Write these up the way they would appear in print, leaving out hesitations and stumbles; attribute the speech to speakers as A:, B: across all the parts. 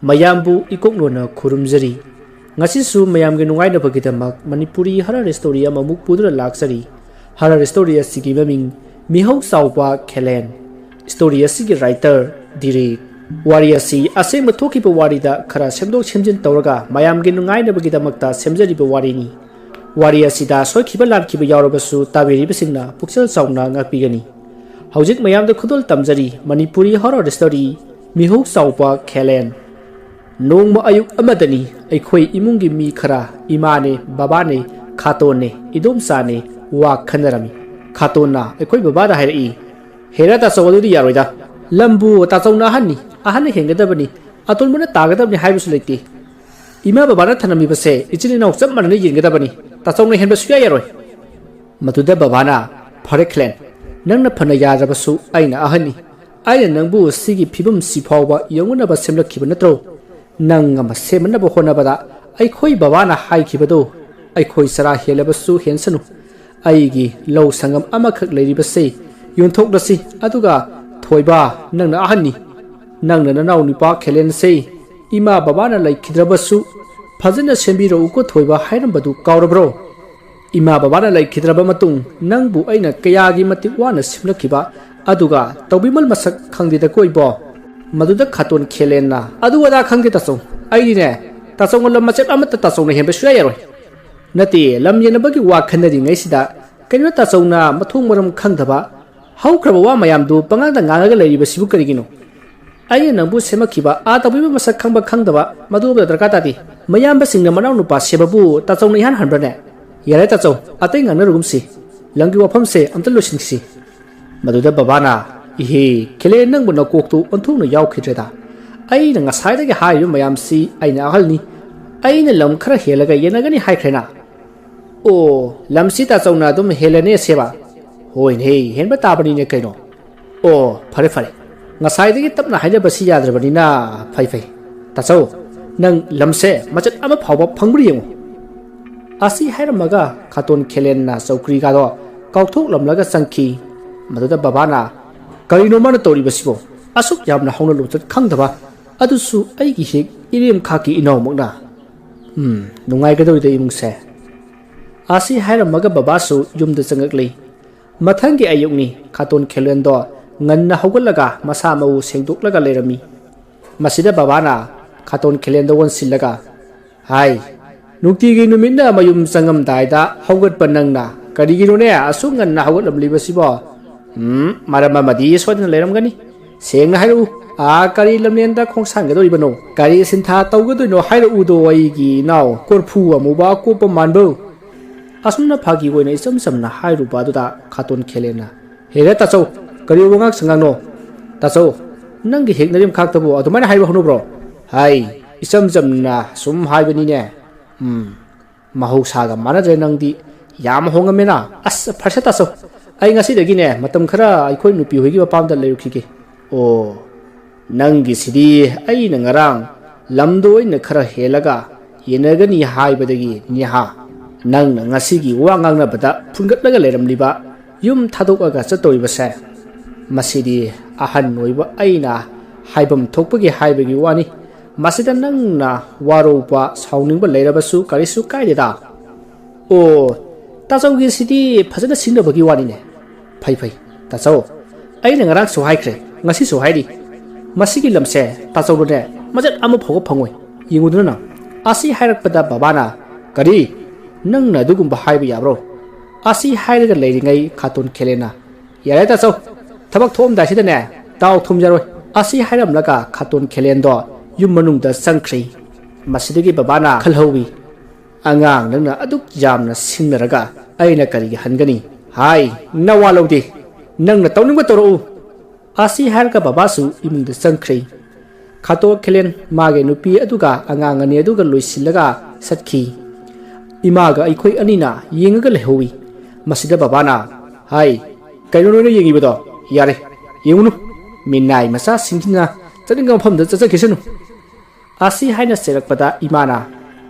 A: mayambu ikoknona khurumjari ngasisu mayamge nungainabagidamak manipuri harar story ama mukpudra laksari harar story asigi maming mihau saupa khelen story asigi writer diri wari asi asema thokiba warida khara semdok semjin tawraga mayamge nungainabagidamakta semjariba warini wari asida soikiba lankiba yawrabasu tabiribasingna puksal sauna ngakpigani hojik mayamda khudol tamjari manipuri harar story mihau saupa khelen nongma ayuk amadani aikhoi imungi mi khara imane babane khatone idomsane wa khanarami khatona aikhoi babada hairi hera ta sawaludi yaroida lambu ta chawna hanni ahane hengadabani atulmuna tagadabni haibusu leiti ima babana thanami base ichini nau chap manani yingadabani ta chawna henba suya yaroi matuda babana phareklen nangna phana yarabasu aina ahani aina nangbu sigi phibum sifawba yonguna ba semlakhiba natro nang ama semanaba honabada aikhoi babana haikibado aikhoi sara helabasu hensanu aigi low sangam amakhak leiribase yonthokdasi aduga thoiba nangna ahani nangna nanaw nipa khelen se ima babana laikhidrabasu phajana sembiro uko thoiba hairambadu kawrabro ima babana laikhidraba matung nangbu aina kayagi mati wana simlakhiba aduga tawbimal masak khangdida koibo maduda khaton khelena adu wada khangge taso aidine taso ngol macet amata taso ne hembe suya yaroi nati lam yenabagi wa khanari ngai sida kaino taso na mathung maram khangdaba haukraba wa mayam du pangada nganga leiriba sibu karigino ai nambu semakhiba a tabiba masak khangba khangdaba madu darka tati mayam ba singna manaw nupa sebabu taso ne han hanbrane yare taso atai ngana rugumsi langi wafam se amtal losinsi maduda babana ihe kele nang buna koktu onthung no yaw khidreda ai na ngasai da ge hayu mayam si ai na halni ai na lam khara helaga yenagani hai khrena o lam si ta chawna dum helane seba hoin he henba tabani ne kaino o phare phare ngasai da ge tapna haida basi yadrabani na phai phai ta chaw nang lamse machat ama phawba phangbri yeng asi hairamaga khaton khelen na chawkri ga do kaukthok lamlaga sangki maduda babana karino mana tori basibo asuk yamna hongna lutat khangdaba adusu aigi hek irem khaki inaw magna nungai ga doida imungse asi haira maga babasu yumda changaklei mathangi ayukni khaton khelendo nganna hogalaga masa mau sengdoklaga lerami masida babana khaton khelendo won sillaga hai nukti gi numinna mayum sangam daida hogat panangna karigino ne asuk nganna hogalam libasibo marama madi sodna leram gani sengna hairu a kari lamnenda khongsang ga doribano kari sintha tawgadoino hairu udo aigi naw korphu amuba ko pamanbo asumna phagi goina isam samna hairu baduda khaton khelena here ta chaw kari wangak sangano ta chaw nangi heknarim khaktabo adumana hairu hono bro hai isam samna sum haibani ne mahausa ga manajre nangdi yam hongamena as pharsa ta chaw ai ngasi dagi ne matam khara aikoi nupi hoigi bapamda lerukhige o nangi sidi ai na ngarang lamdo ina khara helaga yenagani haibadagi niha nang na ngasi gi wangang na bada phungatlaga leramliba yum thadokaga chatoriba sa masidi ahan noiba aina haibam thokpagi haibagi wani masida nang na waropa sauningba leirabasu karisu kaideda o tachaw sidi phajana sinabagi wani ne phai phai tachaw ai na ngarang so haikre ngasi so haidi masigi lamse tachaw ne majat amu phogo phangoi yinguduna na asi hairakpada babana kari nang na dugumba haiba yabro asi hairaga leiringai khaton khelena yare tachaw thabak thom da sida ne taw thum jaroi asi hairamlaga khaton khelendo yum manungda sangkhri masidagi babana khalhowi angang nangna aduk jamna singnaraga aina kari hangani hai nawalodi nangna tawningba toro asi harka babasu imungda sangkhri khato khelen mage nupi aduga angang ani aduga loisilaga satkhi imaga aikhoi anina yengaga lehowi masida babana hai kaino no yengibodo yare yengunu minai masa singina chaninga phamda chachakhisanu asi haina serakpada imana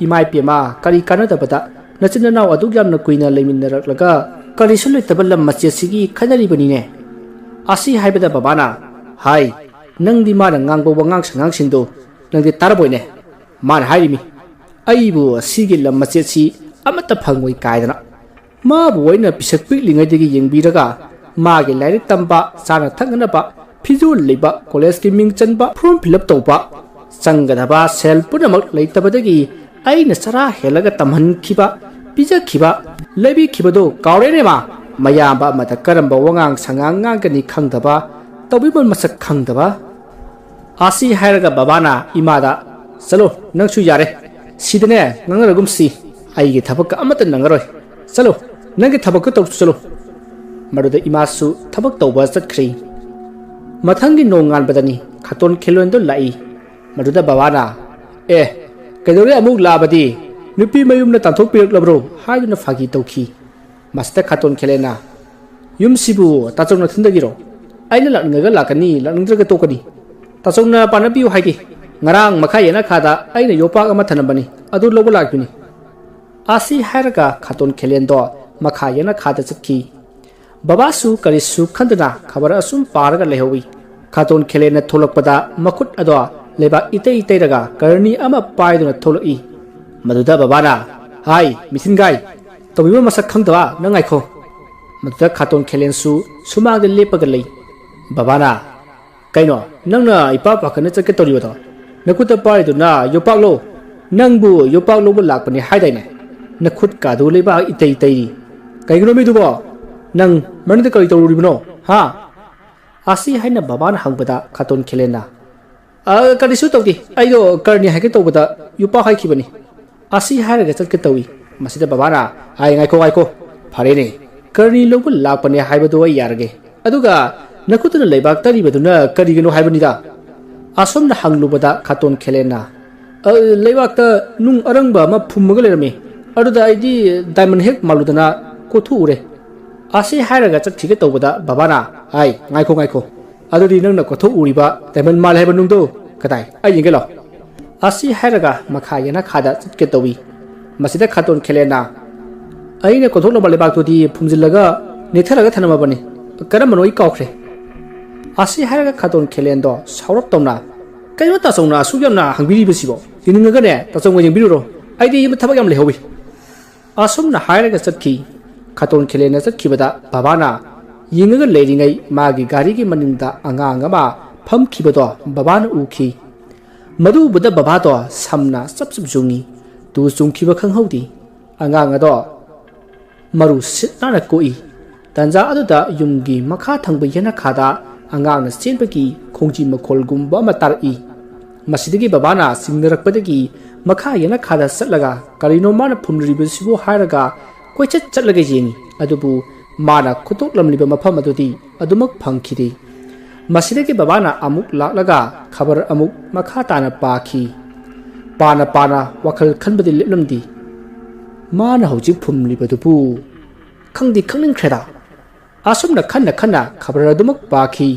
A: imai pema kari kanadabada nachina naw aduk yamna kuina leminaraklaga kari sulitaballa machesigi khanari banine asi haibada babana hai nangdi mana ngangbo wangang sangang singdo nang de tarboy ne man hai mi ai bu sigi lam ma che si amata phangoi kai dana ma bu oina pisak pi lingai de gi yengbi raga ma ge lai tamba sana thangna ba phizul leba college ki ming chan ba form fill up to ba sangga ba sel punamak leitaba de gi ai na sara helaga tamhan khiba pija khiba lebi khibado kaure ne ma maya ba mata karam ba wangang sangang ngang ka ni khangdaba tobi mon masak khangdaba asi hairaga babana imada salo nang chu yare sidane ngangaragum si ai ge thabak amata nangaroi salo nang ge thabak to salo maruda imasu thabak to ba satkhri mathangi nongan badani khaton khelon do lai maruda babana kedore amuk labadi nupi mayum na tanthok pirak labro haiduna phagi tawki masta khaton khelena yum sibu tachong na thindagiro aina laknga lakani lakndraga tokani tachong na panabi haigi ngarang makhai na khada aina yopak ama thanambani adu lobo lakbini asi haraga khaton khelen do makhai na khada chakki babasu karisu khandana khabar asum paraga lehowi khaton khelena tholakpada makhut ado leba itei itei raga karni ama paiduna tholoi maduda babana hai mithin gai tobiba masak khangdawa nangai kho maduda khaton khelen su sumag de lepaga lei babana kaino nangna ipa pakana chake toriwa to nakuta paiduna yopak lo nangbu yopak lo lakpani haidai ne nakhut ka du leba itei itei kaigno mi dubo nang manide kari toruribno ha asi haina babana hangbada khaton khelena karisu tawdi aido karni haike tawbada yupa haikibani asi haraga chatke tawi masida babana ai ngai ko phare ne karni lobu lakpane haibadu ai yarge aduga nakutuna leibak tari baduna karigino haibani da asom na hanglubada khaton khelena leibak ta nung arangba ma phummaga lerame aduda aidi diamond hek maludana kothu ure asi haraga chathike tawbada babana ai ngai ko aduri nang na kotho uriba diamond mal haiba nungdo kadai ai yengelo asi haraga makha yana khada chitke tawi masida khaton khelena aina kotho no bale bak to di phumjilaga netharaga thanama bani karam noi kaukre asi haraga khaton khelen do saurap tawna kayo ta songna su yamna hangbiri bisibo tininga ne ta songwe yengbiru ro ai di yim thabak yam lehowi asum na haraga chatki khaton khelena chatki bada babana yingaga leiringai magi gari gi maningda anga ma pham khibado babana ukhi madu buda baba to samna sap jungi tu chungkhiba khanghaudi anga ado maru sitna koi tanja aduda yumgi makha thangba yana khada anga na chenbagi khongji makhol gumba matar i masidagi babana singnarakpadagi makha yana khada satlaga karino mana phumriba sibo hairaga koichat chatlaga yengi adubu mana khutok lamliba mafam adudi adumak phangkhidi masidagi babana amuk laklaga khabar amuk makha tana pakhi pana wakhal khanbadi leplamdi mana hojik phumlibadubu khangdi khangning khreda asumna khanna khabar adumak pakhi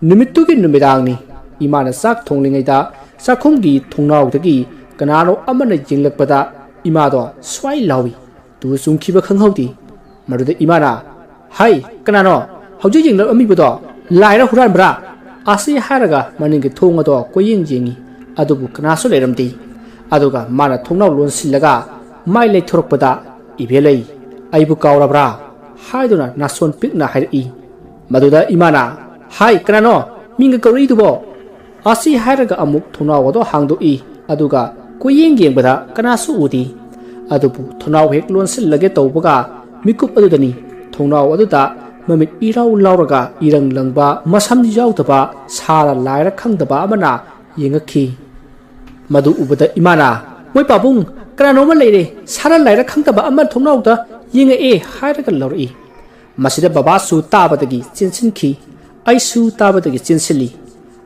A: numittugi numidangni imana sak thonglingaida sakhonggi thongnawdagi kanano amana jinglakpada imado swai lawi tu sungkhiba khanghaudi maruda imana hai kanano hojik jinglak amibudo laira huran bra asi haraga maningi thongado koyeng jengi adubu kanaso leramdi aduga mana thongnaw lon sillaga mai lei thorokpada ibelei aibu kawrabra haiduna nason pikna hairi maduda imana hai kanano minga kawri dubo asi haraga amuk thongnaw do hangdo i aduga koyeng yengbada kanaso udi adubu thongnaw hek lon sillage tawbaga mikup adudani thongnaw aduda mamit irau lauraga irang langba masam yautaba sara laira khangdaba amana yengakhi madu ubada imana moi papung kanano ma leire sara laira khangdaba aman thongnauda yenga e hairaga lauri masida baba su tabadagi chinsinki ai su tabadagi chinsili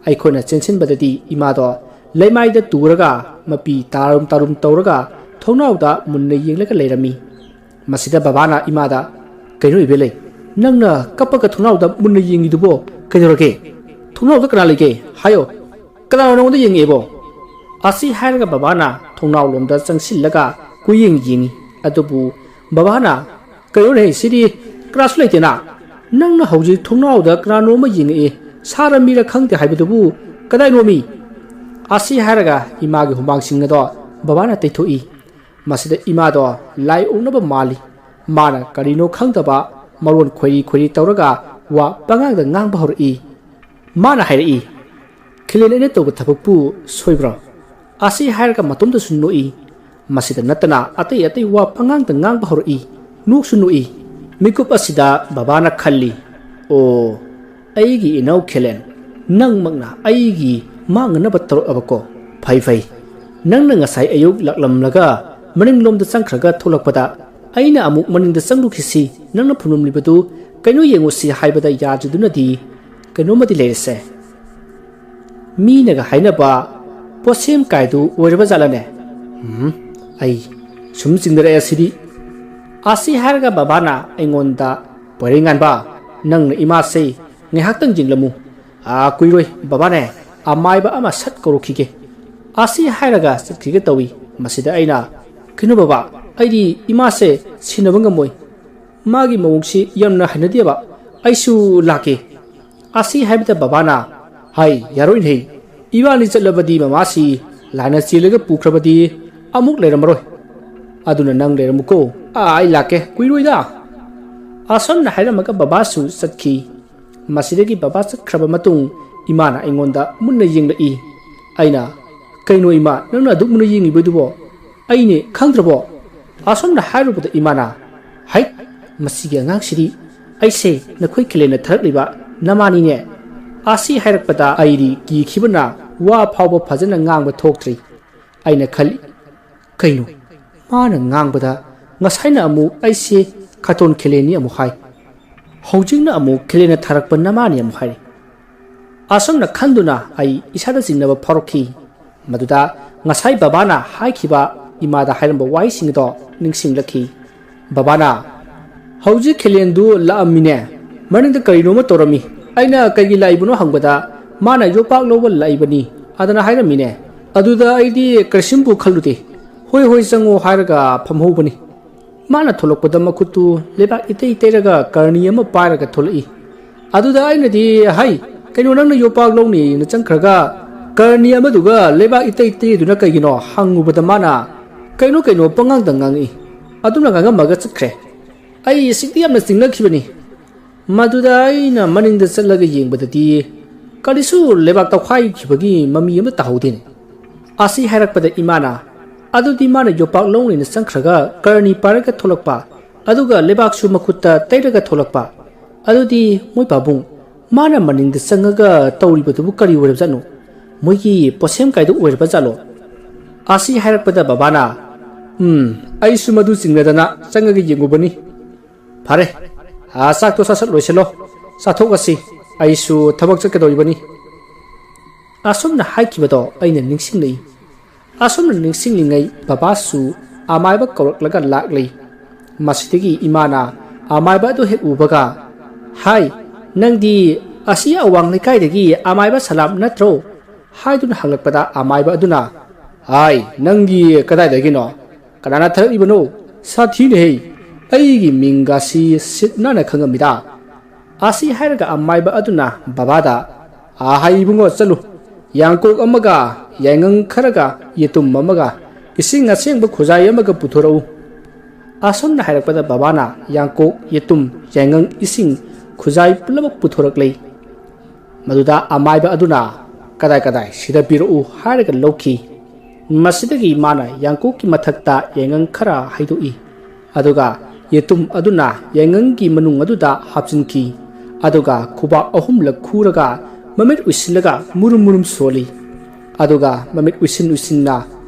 A: ai khona chinsin badadi imado leimaida turaga mapi tarum tawraga thongnauda munna yenglaga leirami masida babana imada kaino ibelei nangna kapaka thunawda munna yingi dubo kadirage thunawda kana lege hayo kana nongda yingi ebo asi haraga babana thungnaw lomda changsillaga kuying yingi adubu babana kayo nei siri class leitena nangna hauji thunawda kana noma yingi sarami ra khangte haibudubu kadai nomi ꯑꯁꯤ ꯍꯥꯏꯔꯒ ꯏꯃꯥꯒꯤ ꯍꯨꯃꯥꯡꯁꯤꯡ ꯑꯗꯣ ꯕꯕꯥꯅ ꯇꯩꯊꯣꯛꯏ ꯃꯁꯤꯗ ꯏꯃꯥꯗꯣ ꯂꯥꯏ ꯑꯣꯛꯅꯕ ꯃꯥꯜꯂꯤ ꯃꯥꯅ ꯀꯔꯤꯅꯣ ꯈꯪꯗꯕ ꯃꯔꯣꯟ ꯈꯣꯏꯔꯤ ꯈꯣꯏꯔꯤ ꯇꯧꯔꯒ ꯋꯥ ꯄꯉꯥꯡꯗ ꯉꯥꯡꯕ ꯍꯧꯔꯛꯏ ꯃꯥꯅ ꯍꯥꯏꯔꯛꯏ ꯈꯤꯂꯦꯟ ꯑꯩꯅ ꯇꯧꯕ ꯊꯕꯛꯄꯨ ꯁꯣꯏꯕ꯭ꯔꯣ ꯑꯁꯤ ꯍꯥꯏꯔꯒ ꯃꯇꯣꯝꯗꯁꯨ ꯅꯣꯛꯏ ꯃꯁꯤꯗ ꯅꯠꯇꯅ ꯑꯇꯩ ꯑꯇꯩ ꯋꯥ ꯄꯉꯥꯡꯗ ꯉꯥꯡꯕ ꯍꯧꯔꯛꯏ ꯅꯣꯛꯁꯨ ꯅꯣꯛꯏ ꯃꯤꯀꯨꯞ ꯑꯁꯤꯗ ꯕꯕꯥꯅ ꯈꯜꯂꯤ ꯑꯣ ꯑꯩꯒꯤ ꯏꯅꯥꯎ ꯈꯤꯂꯦꯟ ꯅꯪꯃꯛꯅ ꯑꯩꯒꯤ ꯃꯥꯡꯅꯅꯕ ꯇꯧꯔꯛꯑꯕꯀꯣ ꯐꯩ ꯐꯩ ꯅꯪꯅ ꯉꯁꯥꯏ ꯑꯌꯨꯛ ꯂꯥꯛꯂꯝꯂꯒ ꯃꯅꯤꯡꯂꯣꯝꯗ ꯆꯪꯈ꯭ꯔꯒ ꯊꯣꯛꯂꯛꯄꯗ ꯑꯩꯅ ꯑꯃꯨꯛ ꯃꯅꯤꯡꯗ ꯆꯪꯂꯨꯈꯤꯁꯤ ꯅꯪꯅ ꯐꯨꯝꯂꯝꯂꯤꯕꯗꯨ ꯀꯩꯅꯣ ꯌꯦꯡꯉꯨꯁꯤ ꯍꯥꯏꯕꯗ ꯌꯥꯗ꯭ꯔꯤꯗꯨꯅꯗꯤ ꯀꯩꯅꯣꯝꯃꯗꯤ ꯂꯩꯔꯁꯦ ꯃꯤꯅꯒ ꯍꯥꯏꯅꯕ ꯄꯣꯠꯁꯦꯝ ꯀꯥꯏꯗꯨ ꯑꯣꯏꯔꯕ ꯖꯥꯠꯂꯅꯦ ꯑꯩ ꯁꯨꯝ ꯆꯤꯡꯅꯔꯛꯑꯦ ꯑꯁꯤꯗꯤ ꯑꯁꯤ ꯍꯥꯏꯔꯒ ꯕꯕꯥꯅ ꯑꯩꯉꯣꯟꯗ ꯄꯣꯏꯔꯩꯉꯥꯟꯕ ꯅꯪꯅ ꯏꯃꯥꯁꯦ ꯉꯥꯏꯍꯥꯛꯇꯪ ꯌꯦꯡꯂꯝꯃꯨ ꯀꯨꯏꯔꯣꯏ ꯕꯕꯥꯅꯦ ꯑꯃꯥꯏꯕ ꯑꯃ ꯁꯠ ꯀꯧꯔꯛꯈꯤꯒꯦ ꯑꯁꯤ ꯍꯥꯏꯔꯒ ꯆꯠꯈꯤꯒꯦ ꯇꯧꯏ ꯃꯁꯤꯗ ꯑꯩꯅ ꯀꯩꯅꯣ ꯕꯕꯥ ꯑꯩꯗꯤ ꯏꯃꯥꯁꯦ ꯁꯤꯟꯅꯕ ꯉꯝꯃꯣꯏ ꯃꯥꯒꯤ ꯃꯑꯣꯡꯁꯤ ꯌꯥꯝꯅ ꯍꯩꯅꯗꯦꯕ ꯑꯩꯁꯨ ꯂꯥꯛꯀꯦ ꯑꯁꯤ ꯍꯥꯏꯕꯗ ꯕꯕꯥꯅ ꯍꯥꯏ ꯌꯥꯔꯣꯏꯅꯦ ꯏꯕꯥꯅꯤ ꯆꯠꯂꯕꯗꯤ ꯃꯃꯥꯁꯤ ꯂꯥꯏꯅ ꯆꯦꯜꯂꯒ ꯄꯨꯈ꯭ꯔꯕꯗꯤ ꯑꯃꯨꯛ ꯂꯩꯔꯝꯃꯔꯣꯏ ꯑꯗꯨꯅ ꯅꯪ ꯂꯩꯔꯝꯃꯨꯀꯣ ꯑꯩ ꯂꯥꯛꯀꯦ ꯀꯨꯏꯔꯣꯏꯗ ꯑꯁꯣꯝꯅ ꯍꯥꯏꯔꯝꯃꯒ ꯕꯕꯥꯁꯨ ꯆꯠꯈꯤ ꯃꯁꯤꯗꯒꯤ ꯕꯕꯥ ꯆꯠꯈ꯭ꯔꯕ ꯃꯇꯨꯡ ꯏꯃꯥꯅ ꯑꯩꯉꯣꯟꯗ ꯃꯨꯟꯅ ꯌꯦꯡꯂꯛꯏ ꯑꯩꯅ ꯀꯩꯅꯣ ꯏꯃꯥ ꯅꯪꯅ ꯑꯗꯨꯛ ꯃꯨꯟꯅ ꯌꯦꯡꯂꯤꯕꯗꯨꯕꯣ ꯑꯩꯅꯦ ꯈꯪꯗ꯭ꯔꯕꯣ ꯑꯁꯣꯝꯅ ꯍꯥꯏꯔꯨꯕꯗ ꯏꯃꯥꯅ ꯍꯩꯠ ꯃꯁꯤꯒꯤ ꯑꯉꯥꯡꯁꯤꯗꯤ ꯑꯩꯁꯦ ꯅꯈꯣꯏ ꯈꯤꯂꯦꯟꯅ ꯊꯥꯔꯛꯂꯤꯕ ꯅꯃꯥꯅꯤꯅꯦ ꯑꯁꯤ ꯍꯥꯏꯔꯛꯄꯗ ꯑꯩꯗꯤ ꯀꯤꯈꯤꯕꯅ ꯋꯥ ꯐꯥꯎꯕ ꯐꯖꯅ ꯉꯥꯡꯕ ꯊꯣꯛꯇ꯭ꯔꯤ ꯑꯩꯅ ꯈꯜꯂꯤ ꯀꯩꯅꯣ ꯃꯥꯅ ꯉꯥꯡꯕꯗ ꯉꯁꯥꯏꯅ ꯑꯃꯨꯛ ꯑꯩꯁꯦ ꯈꯥꯇꯣꯟ ꯈꯤꯂꯦꯟꯅꯤ ꯑꯃꯨꯛ ꯍꯥꯏ ꯍꯧꯖꯤꯛꯅ ꯑꯃꯨꯛ ꯈꯤꯂꯦꯟꯅ ꯊꯥꯔꯛꯄ ꯅꯃꯥꯅꯤ ꯑꯃꯨꯛ ꯍꯥꯏꯔꯤ ꯑꯁꯣꯝꯅ ꯈꯟꯗꯨꯅ ꯑꯩ ꯏꯁꯥꯗ ꯆꯤꯡꯅꯕ ꯐꯥꯎꯔꯛꯈꯤ ꯃꯗꯨꯗ ꯉꯁꯥꯏ ꯕꯕꯥꯅ ꯍꯥꯏꯈꯤꯕ ꯏꯃꯥꯗ ꯍꯥꯏꯔꯝꯕ ꯋꯥꯍꯩꯁꯤꯡ ꯑꯗꯣ ꯅꯤꯡꯁꯤꯡꯂꯛꯈꯤ ꯕꯕꯥꯅ ꯍꯧꯖꯤꯛ ꯈꯤꯂꯦꯟꯗꯨ ꯂꯥꯛꯑꯝꯃꯤꯅꯦ ꯃꯅꯤꯡꯗ ꯀꯔꯤꯅꯣꯃ ꯇꯧꯔꯝꯃꯤ ꯑꯩꯅ ꯀꯩꯒꯤ ꯂꯥꯛꯏꯕꯅꯣ ꯍꯪꯕꯗ ꯃꯥꯅ ꯌꯣꯄꯥꯛ ꯂꯧꯕ ꯂꯥꯛꯏꯕꯅꯤ ꯑꯗꯨꯅ ꯍꯥꯏꯔꯝꯃꯤꯅꯦ ꯑꯗꯨꯗ ꯑꯩꯗꯤ ꯀꯔꯤꯁꯤꯝꯕꯨ ꯈꯜꯂꯨꯗꯦ ꯍꯣꯏ ꯍꯣꯏ ꯆꯪꯉꯣ ꯍꯥꯏꯔꯒ ꯐꯝꯍꯧꯕꯅꯤ ꯃꯥꯅ ꯊꯣꯛꯂꯛꯄꯗ ꯃꯈꯨꯠꯇꯨ ꯂꯩꯕꯥꯛ ꯏꯇꯩ ꯇꯩꯔꯒ ꯀꯔꯅꯤ ꯑꯃ ꯄꯥꯏꯔꯒ ꯊꯣꯛꯂꯛꯏ ꯑꯗꯨꯗ ꯑꯩꯅꯗꯤ ꯍꯩ ꯀꯩꯅꯣ ꯅꯪꯅ ꯌꯣꯄꯥꯛ ꯂꯧꯅꯤꯅ ꯆꯪꯈ꯭ꯔꯒ ꯀꯔꯅꯤ ꯑꯃꯗꯨꯒ ꯂꯩꯕꯥꯛ ꯏꯇꯩ ꯇꯩꯗꯨꯅ ꯀꯩꯒꯤꯅꯣ ꯍꯪꯉꯨꯕꯗ ꯃꯥꯅ ꯀꯩꯅꯣ ꯄꯉꯥꯡꯗ ꯉꯥꯡꯉꯛꯏ ꯑꯗꯨꯅ ꯉꯥꯡꯉꯝꯃꯒ ꯆꯠꯈ꯭ꯔꯦ ꯑꯩ ꯁꯤꯗꯤ ꯌꯥꯝꯅ ꯆꯤꯡꯅꯈꯤꯕꯅꯤ ꯃꯗꯨꯗ ꯑꯩꯅ ꯃꯅꯤꯡꯗ ꯆꯠꯂꯒ ꯌꯦꯡꯕꯗꯗꯤ ꯀꯔꯤꯁꯨ ꯂꯩꯕꯥꯛ ꯇꯧꯈꯥꯏꯈꯤꯕꯒꯤ ꯃꯃꯤ ꯑꯃ ꯇꯥꯍꯧꯗꯦꯅꯦ ꯑꯁꯤ ꯍꯥꯏꯔꯛꯄꯗ ꯏꯃꯥꯅ ꯑꯗꯨꯗꯤ ꯃꯥꯅ ꯌꯣꯄꯥꯛ ꯂꯧꯅꯦꯅ ꯆꯪꯈ꯭ꯔꯒ ꯀꯔꯅꯤ ꯄꯥꯏꯔꯒ ꯊꯣꯛꯂꯛꯄ ꯑꯗꯨꯒ ꯂꯩꯕꯥꯛꯁꯨ ꯃꯈꯨꯠꯇ ꯇꯩꯔꯒ ꯊꯣꯛꯂꯛꯄ ꯑꯗꯨꯗꯤ ꯃꯣꯏ ꯄꯥꯕꯨꯡ ꯃꯥꯅ ꯃꯅꯤꯡꯗ ꯆꯪꯉꯒ ꯇꯧꯔꯤꯕꯗꯨꯕꯨ ꯀꯔꯤ ꯑꯣꯏꯔꯕꯖꯥꯠꯅꯣ ꯃꯣꯏꯒꯤ ꯄꯣꯠꯁꯦꯝ ꯀꯥꯏꯗꯨ ꯑꯣꯏꯔꯕꯖꯥꯠꯂꯣ ꯑꯁꯤ ꯍꯥꯏꯔꯛꯄꯗ ꯕꯕꯥꯅ ꯑꯩꯁꯨ ꯃꯗꯨ ꯆꯤꯡꯅꯗꯅ ꯆꯪꯉꯒ ꯌꯦꯡꯉꯨꯕꯅꯤ ꯐꯔꯦ ꯆꯥꯛꯇꯣ ꯁꯠ ꯂꯣꯏꯁꯤꯜꯂꯣ ꯆꯥꯊꯣꯛꯑꯁꯤ ꯑꯩꯁꯨ ꯊꯕꯛ ꯆꯠꯀꯗꯧꯔꯤꯕꯅꯤ ꯑꯁꯣꯝꯅ ꯍꯥꯏꯈꯤꯕꯗꯣ ꯑꯩꯅ ꯅꯤꯡꯁꯤꯡꯂꯛꯏ ꯑꯁꯣꯝꯅ ꯅꯤꯡꯁꯤꯡꯂꯤꯉꯩ ꯕꯕꯥꯁꯨ ꯑꯃꯥꯏꯕ ꯀꯧꯔꯛꯂꯒ ꯂꯥꯛꯂꯤ ꯃꯁꯤꯗꯒꯤ ꯏꯃꯥꯅ ꯑꯃꯥꯏꯕ ꯑꯗꯨ ꯍꯦꯛ ꯎꯕꯒ ꯍꯥꯏ ꯅꯪꯗꯤ ꯑꯁꯤ ꯑꯋꯥꯡ ꯂꯩꯀꯥꯏꯗꯒꯤ ꯑꯃꯥꯏꯕ ꯁꯂꯥꯝ ꯅꯠꯇ꯭ꯔꯣ ꯍꯥꯏꯗꯨꯅ ꯍꯪꯂꯛꯄꯗ ꯑꯃꯥꯏꯕ ꯑꯗꯨꯅ ꯍꯥꯏ ꯅꯪꯒꯤ ꯀꯗꯥꯏꯗꯒꯤꯅꯣ ꯀꯅꯥꯅ ꯊꯥꯔꯛꯂꯤꯕꯅꯣ ꯁꯥꯊꯤꯅꯦꯍꯦ ꯑꯩꯒꯤ ꯃꯤꯡꯒꯁꯤ ꯁꯤꯠ ꯅꯥꯟꯅ ꯈꯪꯉꯝꯃꯤꯗ ꯑꯁꯤ ꯍꯥꯏꯔꯒ ꯑꯃꯥꯏꯕ ꯑꯗꯨꯅ ꯕꯕꯥꯗ ꯍꯥꯏ ꯏꯕꯨꯡꯉꯣ ꯆꯠꯂꯨ ꯌꯥꯡꯀꯣꯛ ꯑꯃꯒ ꯌꯥꯏꯉꯪ ꯈꯔꯒ ꯌꯦꯇꯨꯝ ꯑꯃꯒ ꯏꯁꯤꯡ ꯑꯁꯦꯡꯕ ꯈꯨꯖꯥꯏ ꯑꯃꯒ ꯄꯨꯊꯣꯔꯛꯎ ꯑꯁꯣꯝꯅ ꯍꯥꯏꯔꯛꯄꯗ ꯕꯕꯥꯅ ꯌꯥꯡꯀꯣꯛ ꯌꯦꯇꯨꯝ ꯌꯥꯏꯉꯪ ꯏꯁꯤꯡ ꯈꯨꯖꯥꯏ ꯄꯨꯝꯅꯃꯛ ꯄꯨꯊꯣꯔꯛꯂꯤ ꯃꯗꯨꯗ ꯑꯃꯥꯏꯕ ꯑꯗꯨꯅ ꯀꯗꯥꯏ ꯁꯤꯗ ꯄꯤꯔꯛꯎ ꯍꯥꯏꯔꯒ ꯂꯧꯈꯤ ꯃꯁꯤꯗꯒꯤ ꯃꯥꯅ ꯌꯥꯡꯀꯣꯛꯀꯤ ꯃꯊꯛꯇ ꯌꯥꯏꯉꯪ ꯈꯔ ꯍꯩꯗꯣꯛꯏ ꯑꯗꯨꯒ ꯌꯦꯇꯨꯝ ꯑꯗꯨꯅ ꯌꯥꯏꯉꯪꯒꯤ ꯃꯅꯨꯡ ꯑꯗꯨꯗ ꯍꯥꯞꯆꯤꯟꯈꯤ ꯑꯗꯨꯒ ꯈꯨꯕꯥꯛ ꯑꯍꯨꯝꯂꯛ ꯈꯨꯔꯒ ꯃꯃꯤꯠ ꯎꯏꯁꯤꯜꯂꯒ ꯃꯨꯔꯨꯝ ꯃꯨꯔꯨꯝ ꯁꯣꯜꯂꯤ ꯑꯗꯨꯒ ꯃꯃꯤꯠ ꯎꯏꯁꯤꯟꯅ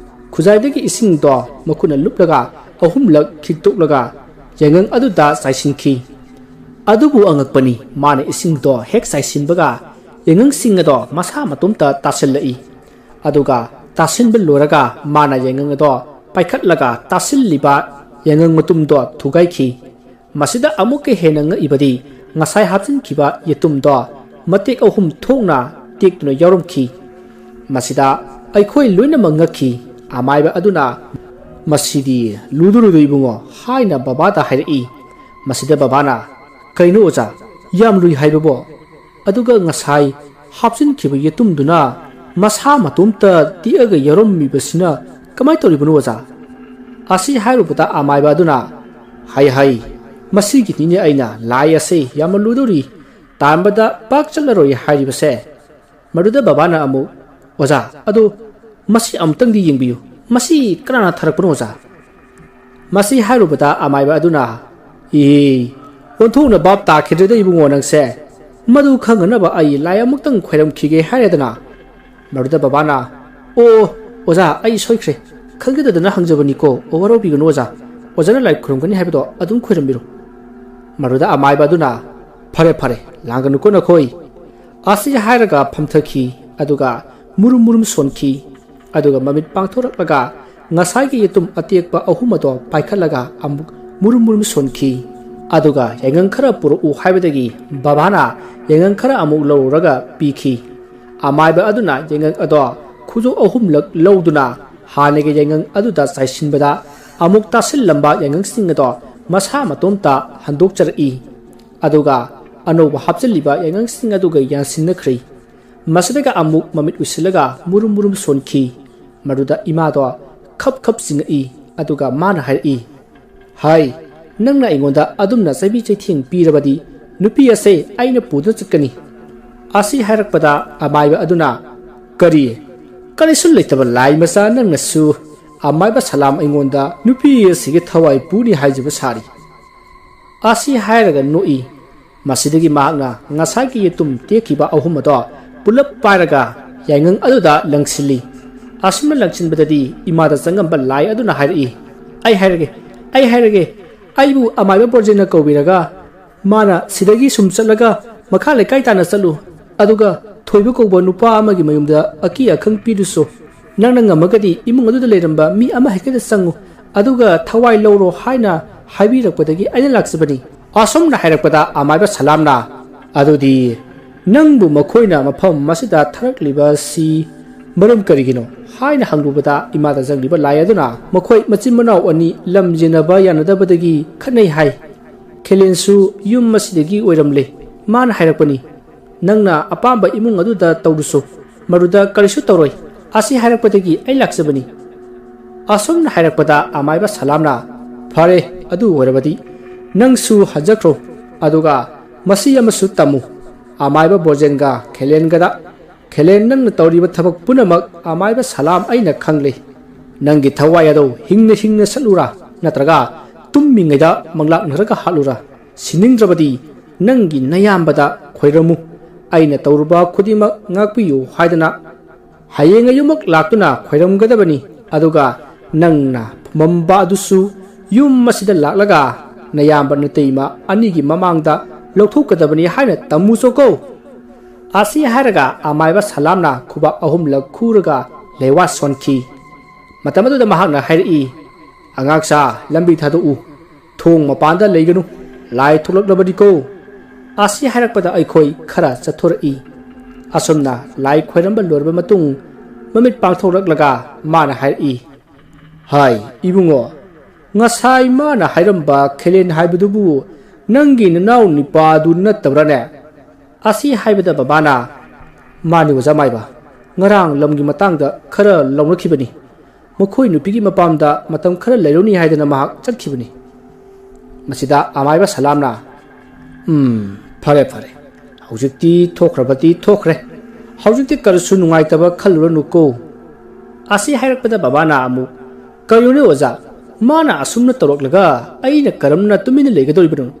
A: ꯈꯨꯖꯥꯏꯗꯒꯤ ꯏꯁꯤꯡꯗꯣ ꯃꯈꯨꯠꯅ ꯂꯨꯞꯂꯒ ꯑꯍꯨꯝꯂꯛ ꯈꯤꯛꯇꯣꯛꯂꯒ ꯌꯥꯏꯉꯪ ꯑꯗꯨꯗ ꯆꯥꯏꯁꯤꯟꯈꯤ ꯑꯗꯨꯕꯨ ꯑꯉꯛꯄꯅꯤ ꯃꯥꯅ ꯏꯁꯤꯡꯗꯣ ꯍꯦꯛ ꯆꯥꯏꯁꯤꯟꯕꯒ ꯌꯥꯏꯉꯪꯁꯤꯡ ꯑꯗꯣ ꯃꯁꯥ ꯃꯇꯣꯝꯇ ꯇꯥꯁꯤꯜꯂꯛꯏ ꯑꯗꯨꯒ ꯇꯥꯁꯤꯟꯕ ꯂꯣꯏꯔꯒ ꯃꯥꯅ ꯌꯥꯏꯉꯪ ꯑꯗꯣ ꯄꯥꯏꯈꯠꯂꯒ ꯇꯥꯁꯤꯜꯂꯤꯕ ꯌꯥꯏꯉꯪ ꯃꯇꯨꯝꯗꯣ ꯊꯨꯒꯥꯏꯈꯤ ꯃꯁꯤꯗ ꯑꯃꯨꯛꯀ ꯍꯦꯟꯅ ꯉꯛꯏꯕꯗꯤ ꯉꯁꯥꯏ ꯍꯥꯞꯆꯤꯟꯈꯤꯕ ꯌꯦꯇꯨꯝꯗꯣ ꯃꯇꯦꯛ ꯑꯍꯨꯝ ꯊꯣꯛꯅ ꯇꯦꯛꯇꯨꯅ ꯌꯥꯎꯔꯝꯈꯤ ꯃꯁꯤꯗ ꯑꯩꯈꯣꯏ ꯂꯣꯏꯅꯃꯛ ꯉꯛꯈꯤ ꯑꯃꯥꯏꯕ ꯑꯗꯨꯅ ꯃꯁꯤꯗꯤ ꯂꯨꯗꯨꯔꯨꯗꯨ ꯏꯕꯨꯡꯉꯣ ꯍꯥꯏꯅ ꯕꯕꯥꯗ ꯍꯥꯏꯔꯛꯏ ꯃꯁꯤꯗ ꯕꯕꯥꯅ ꯀꯩꯅꯣ ꯑꯣꯖꯥ ꯌꯥꯝ ꯂꯨꯏ ꯍꯥꯏꯕꯕꯣ ꯑꯗꯨꯒ ꯉꯁꯥꯏ ꯍꯥꯞꯆꯤꯟꯈꯤꯕ ꯌꯦꯇꯨꯝꯗꯨꯅ masa matumta tiaga yaromibasina kamai toribunu oza asi hairubata amaiba aduna hai masigi tini aina lai ase yamaluduri tambada pak chalaroi hairibase maduda babana amu oza adu masi amtang di yengbiyu masi kanana tharakpunu oza masi hairubata amaiba aduna onthuna bab ta khidreda ibungo nangse madu khanganaba ai lai amuktang khairam khige hairedana maduda babana oza ai soikhre khangedadana hangjabani ko overall bigano oza ozana lai khurumgani haibedo adum khairambiru maruda amaiba aduna fare langanu ko na khoi asi hairaga phamthaki aduga murum sonki aduga mamit pangthoraklaga ngasai gi yetum atiekpa ahumado paikhalaga amuk murum sonki aduga yengang khara puru u haibedagi babana yengang khara amuk lawraga piki amaiba aduna yengang ado khujo ahumlak lawduna hanege yengang aduda saisinbada amuk tasil lamba yengang singado masa matomta handok chari aduga anoba hapchaliba yengang sing aduga yansinnakhri masadaga amuk mamit usilaga murum sonki maruda imado khap singai aduga mana hai nangna ingonda adumna sabi chaithing pirabadi nupi ase aina pudu chakani asi hairakpada amaiba aduna kari sul leitaba lai masa nangna su amaiba salam ingonda nupi asige thawai puni haijiba sari asi hairaga noi masidagi mahakna ngasagi yetum tekiba ahumado pulap pairaga yangang aduda langsili asumna langsinbadadi imada sangamba lai aduna hairi ai hairage aibu amaiba project na kobiraga mana sidagi sum chalaga makha lekai tana chalu aduga thoibu ko nupa amagi mayumda aki akhang piduso nangna ngamagadi imung aduda leramba mi ama hekeda sangu aduga thawai lawro haina haibirakpadagi aina laksabani asomna hairakpada amaiba salamna adudi nangbu makhoina mafam masida tharakliba si maram karigino haina hangrubada imada jangliba lai aduna makhoi machin manau ani lamjinaba yanadabadagi khanai hai khelensu yum masidagi oiramle man hairakpani nangna apamba imung aduda tawdusu maruda karisu tawroi asi hairakpadagi ai laksabani asomna hairakpada amaiba salamna fare adu warabadi nangsu hajakro aduga masi amasu tamu amaiba bojenga khelen nangna tawriba thabak punamak amaiba salam aina khangle nangi thawai ado hingna salura natraga tummingaida manglak naraga halura siningdrabadi nangi nayambada khoiramu aina tawruba khudimak ngakpiyu haidana hayenga yumak laktuna khairamgadabani aduga nangna mamba adusu yum masida laklaga nayamba nateima anigi mamangda lokthokadabani haina tamusoko asi hairaga amaiba salamna khubak ahumlak khuraga lewa sonki matamaduda mahakna hairi angaksa lambi thadu thong mapanda leiganu lai thulaklabadi ko asi hairakpada aikhoi khara chathori asomna lai khoiramba lorba matung mamit pangthoraklaga mana hairi hai ibungo ngasai mana hairamba khelen haibudubu nangi nanaw nipadu nattabrane asi haibada babana mani wajamaiba ngarang lamgi matangda khara lawnakhibani makhoi nupigi mapamda matam khara leironi haidana mahak chathibani masida amaiba salamna fare haujikti thokrabati thokre haujikti karsu nungaitaba khaluranuko asi hairakpada babana amu kayune oja mana asumna toroklaga aina karamna tumina legadoribanu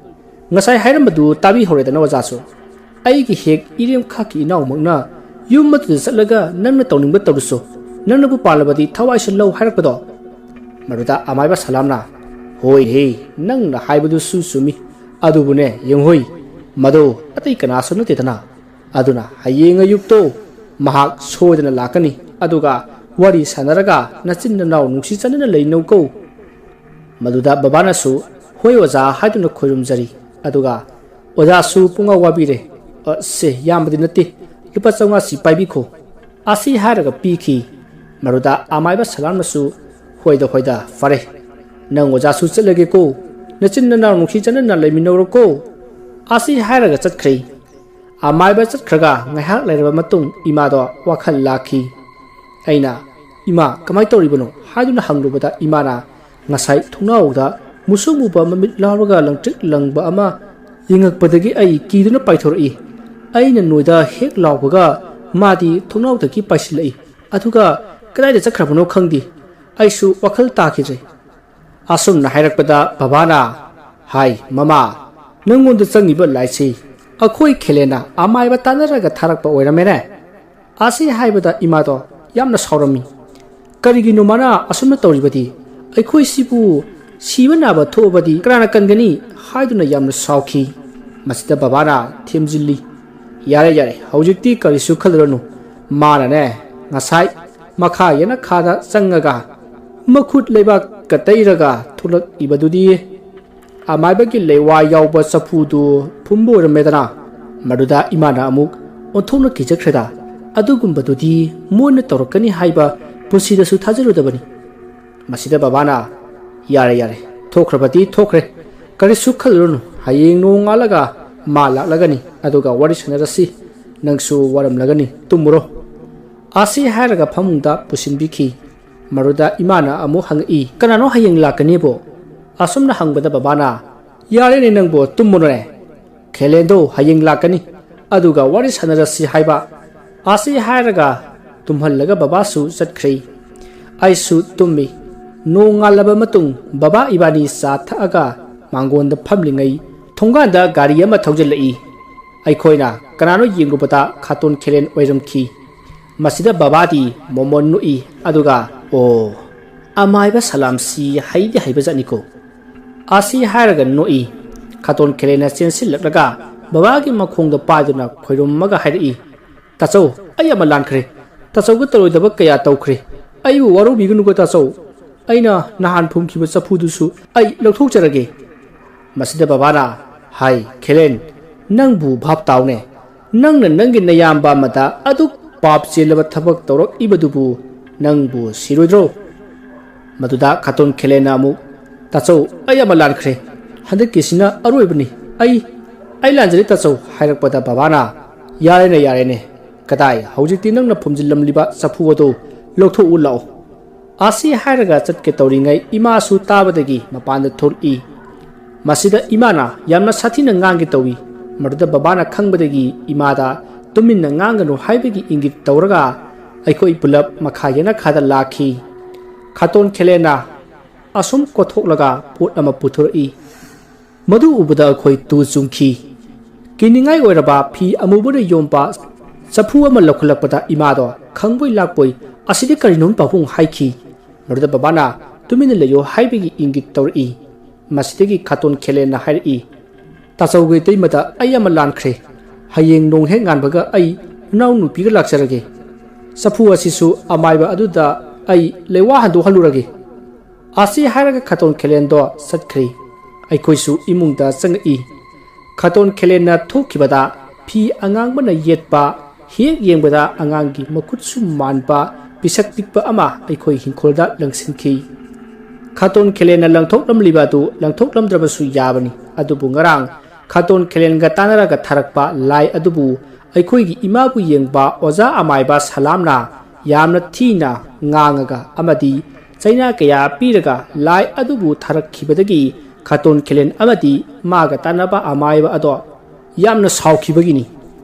A: ngasai hairamadu tabi horedana ojaso aigi hek irem khaki inaw magna yumatu salaga nangna tawningba tawruso nangnabu palabadi thawai sallau hairakpado maruda amaiba salamna hoi he nangna haibadu sumi adubune yenghoi mado atai kanaso natedana aduna hayenga yukto mahak soidana lakani aduga wari sanaraga nachinna naw nungsi chanana leinauko maduda babana su hoi oja haiduna khoirumjari aduga oja su punga wabire se yambadi nati lupa chonga si paibikho asi haraga piki maruda amaiba salamna su hoida fare nang oja su chalage ko nachinna naw nungsi chanana leiminawro ko asi haraga chatkhrei ꯑꯃꯥꯏꯕ ꯆꯠꯈ꯭ꯔꯒ ꯉꯥꯏꯍꯥꯛ ꯂꯩꯔꯕ ꯃꯇꯨꯡ ꯏꯃꯥꯗꯣ ꯋꯥꯈꯜ ꯂꯥꯛꯈꯤ꯫ ꯑꯩꯅ ꯏꯃꯥ ꯀꯃꯥꯏ ꯇꯧꯔꯤꯕꯅꯣ ꯍꯥꯏꯗꯨꯅ ꯍꯪꯂꯨꯕꯗ ꯏꯃꯥꯅ ꯉꯁꯥꯏ ꯊꯣꯡꯅꯥꯎꯗ ꯃꯨꯁꯨꯛ ꯃꯨꯕ ꯃꯃꯤꯠ ꯂꯥꯎꯔꯒ ꯂꯪꯇ꯭ꯔꯤꯛ ꯂꯪꯕ ꯑꯃ ꯌꯦꯡꯉꯛꯄꯗꯒꯤ ꯑꯩ ꯀꯤꯗꯨꯅ ꯄꯥꯏꯊꯣꯔꯛꯏ꯫ ꯑꯩꯅ ꯅꯣꯏꯗ ꯍꯦꯛ ꯂꯥꯎꯕꯒ ꯃꯥꯗꯤ ꯊꯣꯡꯅꯥꯎꯗꯒꯤ ꯄꯥꯏꯁꯤꯜꯂꯛꯏ ꯑꯗꯨꯒ ꯀꯗꯥꯏꯗ ꯆꯠꯈ꯭ꯔꯕꯅꯣ ꯈꯪꯗꯦ꯫ ꯑꯩꯁꯨ ꯋꯥꯈꯜ ꯇꯥꯈꯤꯗ꯭ꯔꯦ꯫ ꯑꯁꯨꯝꯅ ꯍꯥꯏꯔꯛꯄꯗ ꯕꯕꯥꯅ ꯍꯥꯏ ꯃꯃꯥ ꯅꯪꯉꯣꯟꯗ ꯆꯪꯉꯤꯕ ꯂꯥꯏꯠꯁꯤ ꯑꯩꯈꯣꯏ ꯈꯦꯂꯦꯟꯅ ꯑꯃꯥꯏꯕ ꯇꯥꯟꯅꯔꯒ ꯊꯥꯔꯛꯄ ꯑꯣꯏꯔꯝꯃꯦꯅꯦ꯫ ꯑꯁꯤ ꯍꯥꯏꯕꯗ ꯏꯃꯥꯗꯣ ꯌꯥꯝꯅ ꯁꯥꯎꯔꯝꯃꯤ꯫ ꯀꯔꯤꯒꯤꯅꯣ ꯃꯥꯅ ꯑꯁꯨꯝꯅ ꯇꯧꯔꯤꯕꯗꯤ? ꯑꯩꯈꯣꯏꯁꯤꯕꯨ ꯁꯤꯕ ꯅꯥꯕ ꯊꯣꯛꯑꯕꯗꯤ ꯀꯅꯥꯅ ꯀꯟꯒꯅꯤ ꯍꯥꯏꯗꯨꯅ ꯌꯥꯝꯅ ꯁꯥꯎꯈꯤ꯫ ꯃꯁꯤꯗ ꯕꯕꯥꯅ ꯊꯦꯝꯖꯤꯜꯂꯤ꯫ ꯌꯥꯔꯦ ꯌꯥꯔꯦ ꯍꯧꯖꯤꯛꯇꯤ ꯀꯔꯤꯁꯨ ꯈꯜꯂꯨꯔꯅꯨ꯫ ꯃꯥꯅꯅꯦ ꯉꯁꯥꯏ ꯃꯈꯥ ꯌꯦꯅꯈꯥꯗ ꯆꯪꯉꯒ ꯃꯈꯨꯠ ꯂꯩꯕꯥꯛꯀ ꯇꯩꯔꯒ ꯊꯣꯛꯂꯛꯏꯕꯗꯨꯗꯤ ꯑꯃꯥꯏꯕꯒꯤ ꯂꯩꯋꯥ ꯌꯥꯎꯕ ꯆꯐꯨꯗꯨ ꯐꯨꯝꯕ ꯑꯣꯏꯔꯝꯃꯦꯗꯅ꯫ ꯃꯗꯨꯗ ꯏꯃꯥꯅ ꯑꯃꯨꯛ ꯑꯣꯟꯊꯣꯛꯅ ꯀꯤꯖꯈ꯭ꯔꯦꯗ꯫ ꯑꯗꯨꯒꯨꯝꯕꯗꯨꯗꯤ ꯃꯣꯏꯅ ꯇꯧꯔꯛꯀꯅꯤ ꯍꯥꯏꯕ ꯄꯨꯟꯁꯤꯗꯁꯨ ꯊꯥꯖꯔꯨꯗꯕꯅꯤ꯫ ꯃꯁꯤꯗ ꯕꯕꯥꯅ ꯌꯥꯔꯦ ꯌꯥꯔꯦ ꯊꯣꯛꯈ꯭ꯔꯕꯗꯤ ꯊꯣꯛꯈ꯭ꯔꯦ ꯀꯔꯤꯁꯨ ꯈꯜꯂꯨꯔꯅꯨ ꯍꯌꯦꯡ ꯅꯣꯡꯉꯥꯜꯂꯒ ꯃꯥ ꯂꯥꯛꯂꯒꯅꯤ ꯑꯗꯨꯒ ꯋꯥꯔꯤ ꯁꯥꯟꯅꯔꯁꯤ ꯅꯪꯁꯨ ꯋꯥꯔꯝꯂꯒꯅꯤ ꯇꯨꯝꯃꯨꯔꯣ꯫ ꯑꯁꯤ ꯍꯥꯏꯔꯒ ꯐꯃꯨꯡꯗ ꯄꯨꯁꯤꯟꯕꯤꯈꯤ꯫ ꯃꯗꯨꯗ ꯏꯃꯥꯅ ꯑꯃꯨꯛ ꯍꯪꯉꯛꯏ ꯀꯅꯥꯅꯣ ꯍꯌꯦꯡ ꯂꯥꯛꯀꯅꯤꯕꯣ? ꯑꯁꯨꯝꯅ ꯍꯪꯕꯗ ꯕꯕꯥꯅ ꯌꯥꯔꯦꯅꯦ ꯅꯪꯕꯨ ꯇꯨꯝꯃꯨꯅꯦ ꯈꯦꯂꯦꯟꯗꯣ ꯍꯌꯦꯡ ꯂꯥꯛꯀꯅꯤ ꯑꯗꯨꯒ ꯋꯥꯔꯤ ꯁꯥꯟꯅꯔꯁꯤ ꯍꯥꯏꯕ꯫ ꯑꯁꯤ ꯍꯥꯏꯔꯒ ꯇꯨꯝꯍꯜꯂꯒ ꯕꯕꯥꯁꯨ ꯆꯠꯈ꯭ꯔꯦ꯫ ꯑꯩꯁꯨ ꯇꯨꯝꯃꯤ꯫ ꯅꯣꯡꯉꯥꯜꯂꯕ ꯃꯇꯨꯡ ꯕꯕꯥ ꯏꯕꯥꯅꯤ ꯆꯥ ꯊꯛꯑꯒ ꯃꯥꯡꯒꯣꯟꯗ ꯐꯝꯂꯤꯉꯩ ꯊꯣꯡꯒꯥꯟꯗ ꯒꯥꯔꯤ ꯑꯃ ꯊꯧꯖꯤꯜꯂꯛꯏ꯫ ꯑꯩꯈꯣꯏꯅ ꯀꯅꯥꯅꯣ ꯌꯦꯡꯂꯨꯕꯗ ꯈꯥꯇꯣꯟ ꯈꯦꯂꯦꯟ ꯑꯣꯏꯔꯝꯈꯤ꯫ ꯃꯁꯤꯗ ꯕꯕꯥꯗꯤ ꯃꯣꯃꯣꯟ ꯅꯣꯛꯏ ꯑꯗꯨꯒ ꯑꯣ ꯑꯃꯥꯏꯕ ꯁꯂꯥꯝꯁꯤ ꯍꯩꯗꯤ ꯍꯩꯕꯖꯥꯠꯅꯤꯀꯣ ꯑꯁꯤ ꯍꯥꯏꯔꯒ ꯅꯣꯛꯏ꯫ ꯈꯥꯇꯣꯟ ꯈꯦꯂꯦꯟꯅ ꯆꯦꯟꯁꯤꯜꯂꯛꯂꯒ ꯕꯕꯥꯒꯤ ꯃꯈꯣꯡꯗ ꯄꯥꯏꯗꯨꯅ ꯈꯣꯏꯔꯨꯝꯃꯒ ꯍꯥꯏꯔꯛꯏ ꯇꯥꯆꯧ ꯑꯩ ꯑꯃ ꯂꯥꯟꯈ꯭ꯔꯦ꯫ ꯇꯥꯆꯧꯒ ꯇꯧꯔꯣꯏꯗꯕ ꯀꯌꯥ ꯇꯧꯈ꯭ꯔꯦ ꯑꯩꯕꯨ ꯋꯥꯔꯧꯕꯤꯒꯅꯨꯀꯣ ꯇꯥꯆꯧ꯫ ꯑꯩꯅ ꯅꯍꯥꯟ ꯐꯨꯝꯈꯤꯕ ꯆꯐꯨꯗꯨꯁꯨ ꯑꯩ ꯂꯧꯊꯣꯛꯆꯔꯒꯦ꯫ ꯃꯁꯤꯗ ꯕꯕꯥꯅ ꯍꯥꯏ ꯈꯦꯂꯦꯟ ꯅꯪꯕꯨ ꯚꯥꯞ ꯇꯥꯎꯅꯦ ꯅꯪꯅ ꯅꯪꯒꯤ ꯅꯌꯥꯝꯕ ꯑꯃꯗ ꯑꯗꯨꯛ ꯄꯥꯞ ꯆꯦꯜꯂꯕ ꯊꯕꯛ ꯇꯧꯔꯛꯏꯕꯗꯨꯕꯨ ꯅꯪꯕꯨ ꯁꯤꯔꯣꯏꯗ꯭ꯔꯣ? ꯃꯗꯨꯗ ꯈꯥꯇꯣꯟ ꯈꯦꯂꯦꯟꯅ ꯑꯃꯨꯛ ꯇꯥꯆꯧ ꯑꯩ ꯑꯃ ꯂꯥꯟꯈ꯭ꯔꯦ ꯍꯟꯗꯛꯀꯤꯁꯤꯅ ꯑꯔꯣꯏꯕꯅꯤ ꯑꯩ ꯂꯥꯟꯖꯔꯦ ꯇꯥꯆꯧ ꯍꯥꯏꯔꯛꯄꯗ ꯕꯕꯥꯅ ꯌꯥꯔꯦꯅꯦ ꯌꯥꯔꯦꯅꯦ ꯀꯗꯥꯏ ꯍꯧꯖꯤꯛꯇꯤ ꯅꯪꯅ ꯐꯨꯝꯖꯤꯜꯂꯝꯂꯤꯕ ꯆꯐꯨ ꯑꯗꯨ ꯂꯧꯊꯣꯛꯎ ꯂꯥꯛꯑꯣ꯫ ꯑꯁꯤ ꯍꯥꯏꯔꯒ ꯆꯠꯀꯦ ꯇꯧꯔꯤꯉꯩ ꯏꯃꯥꯁꯨ ꯇꯥꯕꯗꯒꯤ ꯃꯄꯥꯟꯗ ꯊꯣꯛꯂꯛꯏ꯫ ꯃꯁꯤꯗ ꯏꯃꯥꯅ ꯌꯥꯝꯅ ꯁꯥꯊꯤꯅ ꯉꯥꯡꯒꯦ ꯇꯧꯏ꯫ ꯃꯗꯨꯗ ꯕꯕꯥꯅ ꯈꯪꯕꯗꯒꯤ ꯏꯃꯥꯗ ꯇꯨꯃꯤꯟꯅ ꯉꯥꯡꯒꯅꯨ ꯍꯥꯏꯕꯒꯤ ꯏꯪꯒꯤꯠ ꯇꯧꯔꯒ ꯑꯩꯈꯣꯏ ꯄꯨꯂꯞ ꯃꯈꯥ ꯌꯦꯅꯈꯥꯗ ꯂꯥꯛꯈꯤ꯫ ꯈꯥꯇꯣꯟ ꯈꯦꯂꯦꯟꯅ ꯑꯁꯨꯝ ꯀꯣꯊꯣꯛꯂꯒ ꯄꯣꯠ ꯑꯃ ꯄꯨꯊꯣꯔꯛꯏ꯫ ꯃꯗꯨ ꯎꯕꯗ ꯑꯩꯈꯣꯏ ꯇꯨ ꯆꯨꯡꯈꯤ꯫ ꯀꯤꯅꯤꯡꯉꯥꯏ ꯑꯣꯏꯔꯕ ꯐꯤ ꯑꯃꯨꯕꯅ ꯌꯣꯝꯕ ꯆꯐꯨ ꯑꯃ ꯂꯧꯈꯠꯂꯛꯄꯗ ꯏꯃꯥꯗꯣ ꯈꯪꯕꯣꯏ ꯂꯥꯛꯄꯣꯏ ꯑꯁꯤꯗꯤ ꯀꯔꯤꯅꯣ ꯄꯥꯕꯨꯡ ꯍꯥꯏꯈꯤ꯫ ꯃꯗꯨꯗ ꯕꯕꯥꯅ ꯇꯨꯃꯤꯟꯅ ꯂꯩꯌꯣ ꯍꯥꯏꯕꯒꯤ ꯏꯪꯒꯤꯠ ꯇꯧꯔꯛꯏ꯫ ꯃꯁꯤꯗꯒꯤ ꯈꯥꯇꯣꯟ ꯈꯦꯂꯦꯟꯅ ꯍꯥꯏꯔꯛꯏ ꯇꯥꯆꯧꯒ ꯏꯇꯩꯃꯗ ꯑꯩ ꯑꯃ ꯂꯥꯟꯈ꯭ꯔꯦ ꯍꯌꯦꯡ ꯅꯣꯡ ꯍꯦꯛ ꯉꯥꯟꯕꯒ ꯑꯩ ꯅꯅꯥꯎ ꯅꯨꯄꯤꯒ ꯂꯥꯛꯆꯔꯒꯦ꯫ ꯆꯐꯨ ꯑꯁꯤꯁꯨ ꯑꯃꯥꯏꯕ ꯑꯗꯨꯗ ꯑꯩ ꯂꯩꯋꯥ ꯍꯟꯗꯣꯛꯍꯜꯂꯨꯔꯒꯦ꯫ ꯑꯁꯤ ꯍꯥꯏꯔꯒ ꯈꯥꯇꯣꯟ ꯈꯦꯂꯦꯟꯗꯣ ꯆꯠꯈ꯭ꯔꯦ꯫ ꯑꯩꯈꯣꯏꯁꯨ ꯏꯃꯨꯡꯗ ꯆꯪꯉꯛꯏ꯫ ꯈꯥꯇꯣꯟ ꯈꯦꯂꯦꯟꯅ ꯊꯣꯛꯈꯤꯕꯗ ꯐꯤ ꯑꯉꯥꯡꯕꯅ ꯌꯦꯠꯄ ꯍꯦꯛ ꯌꯦꯡꯕꯗ ꯑꯉꯥꯡꯒꯤ ꯃꯈꯨꯠꯁꯨ ꯃꯥꯟꯕ ꯄꯤꯁꯛ ꯄꯤꯛꯄ ꯑꯃ ꯑꯩꯈꯣꯏ ꯍꯤꯡꯈꯣꯜꯗ ꯂꯪꯁꯤꯟꯈꯤ꯫ ꯈꯥꯇꯣꯟ ꯈꯦꯂꯦꯟꯅ ꯂꯪꯊꯣꯛꯂꯝꯂꯤꯕ ꯑꯗꯨ ꯂꯪꯊꯣꯛꯂꯝꯗ꯭ꯔꯕꯁꯨ ꯌꯥꯕꯅꯤ ꯑꯗꯨꯕꯨ ꯉꯔꯥꯡ ꯈꯥꯇꯣꯟ ꯈꯦꯂꯦꯟꯒ ꯇꯥꯟꯅꯔꯒ ꯊꯥꯔꯛꯄ ꯂꯥꯏ ꯑꯗꯨꯕꯨ ꯑꯩꯈꯣꯏꯒꯤ ꯏꯃꯥꯕꯨ ꯌꯦꯡꯕ ꯑꯣꯖꯥ ꯑꯃꯥꯏꯕ ꯁꯂꯥꯝꯅ ꯌꯥꯝꯅ ꯊꯤꯅ ꯉꯥꯡꯉꯒ ꯑꯃꯗꯤ ꯆꯩꯅꯥ ꯀꯌꯥ ꯄꯤꯔꯒ ꯂꯥꯏ ꯑꯗꯨꯕꯨ ꯊꯥꯔꯛꯈꯤꯕꯗꯒꯤ ꯈꯥꯇꯣꯟ ꯈꯦꯂꯦꯟ ꯑꯃꯗꯤ ꯃꯥꯒ ꯇꯥꯟꯅꯕ ꯑꯃꯥꯏꯕ ꯑꯗꯣ ꯌꯥꯝꯅ ꯁꯥꯎꯈꯤꯕꯒꯤꯅꯤ꯫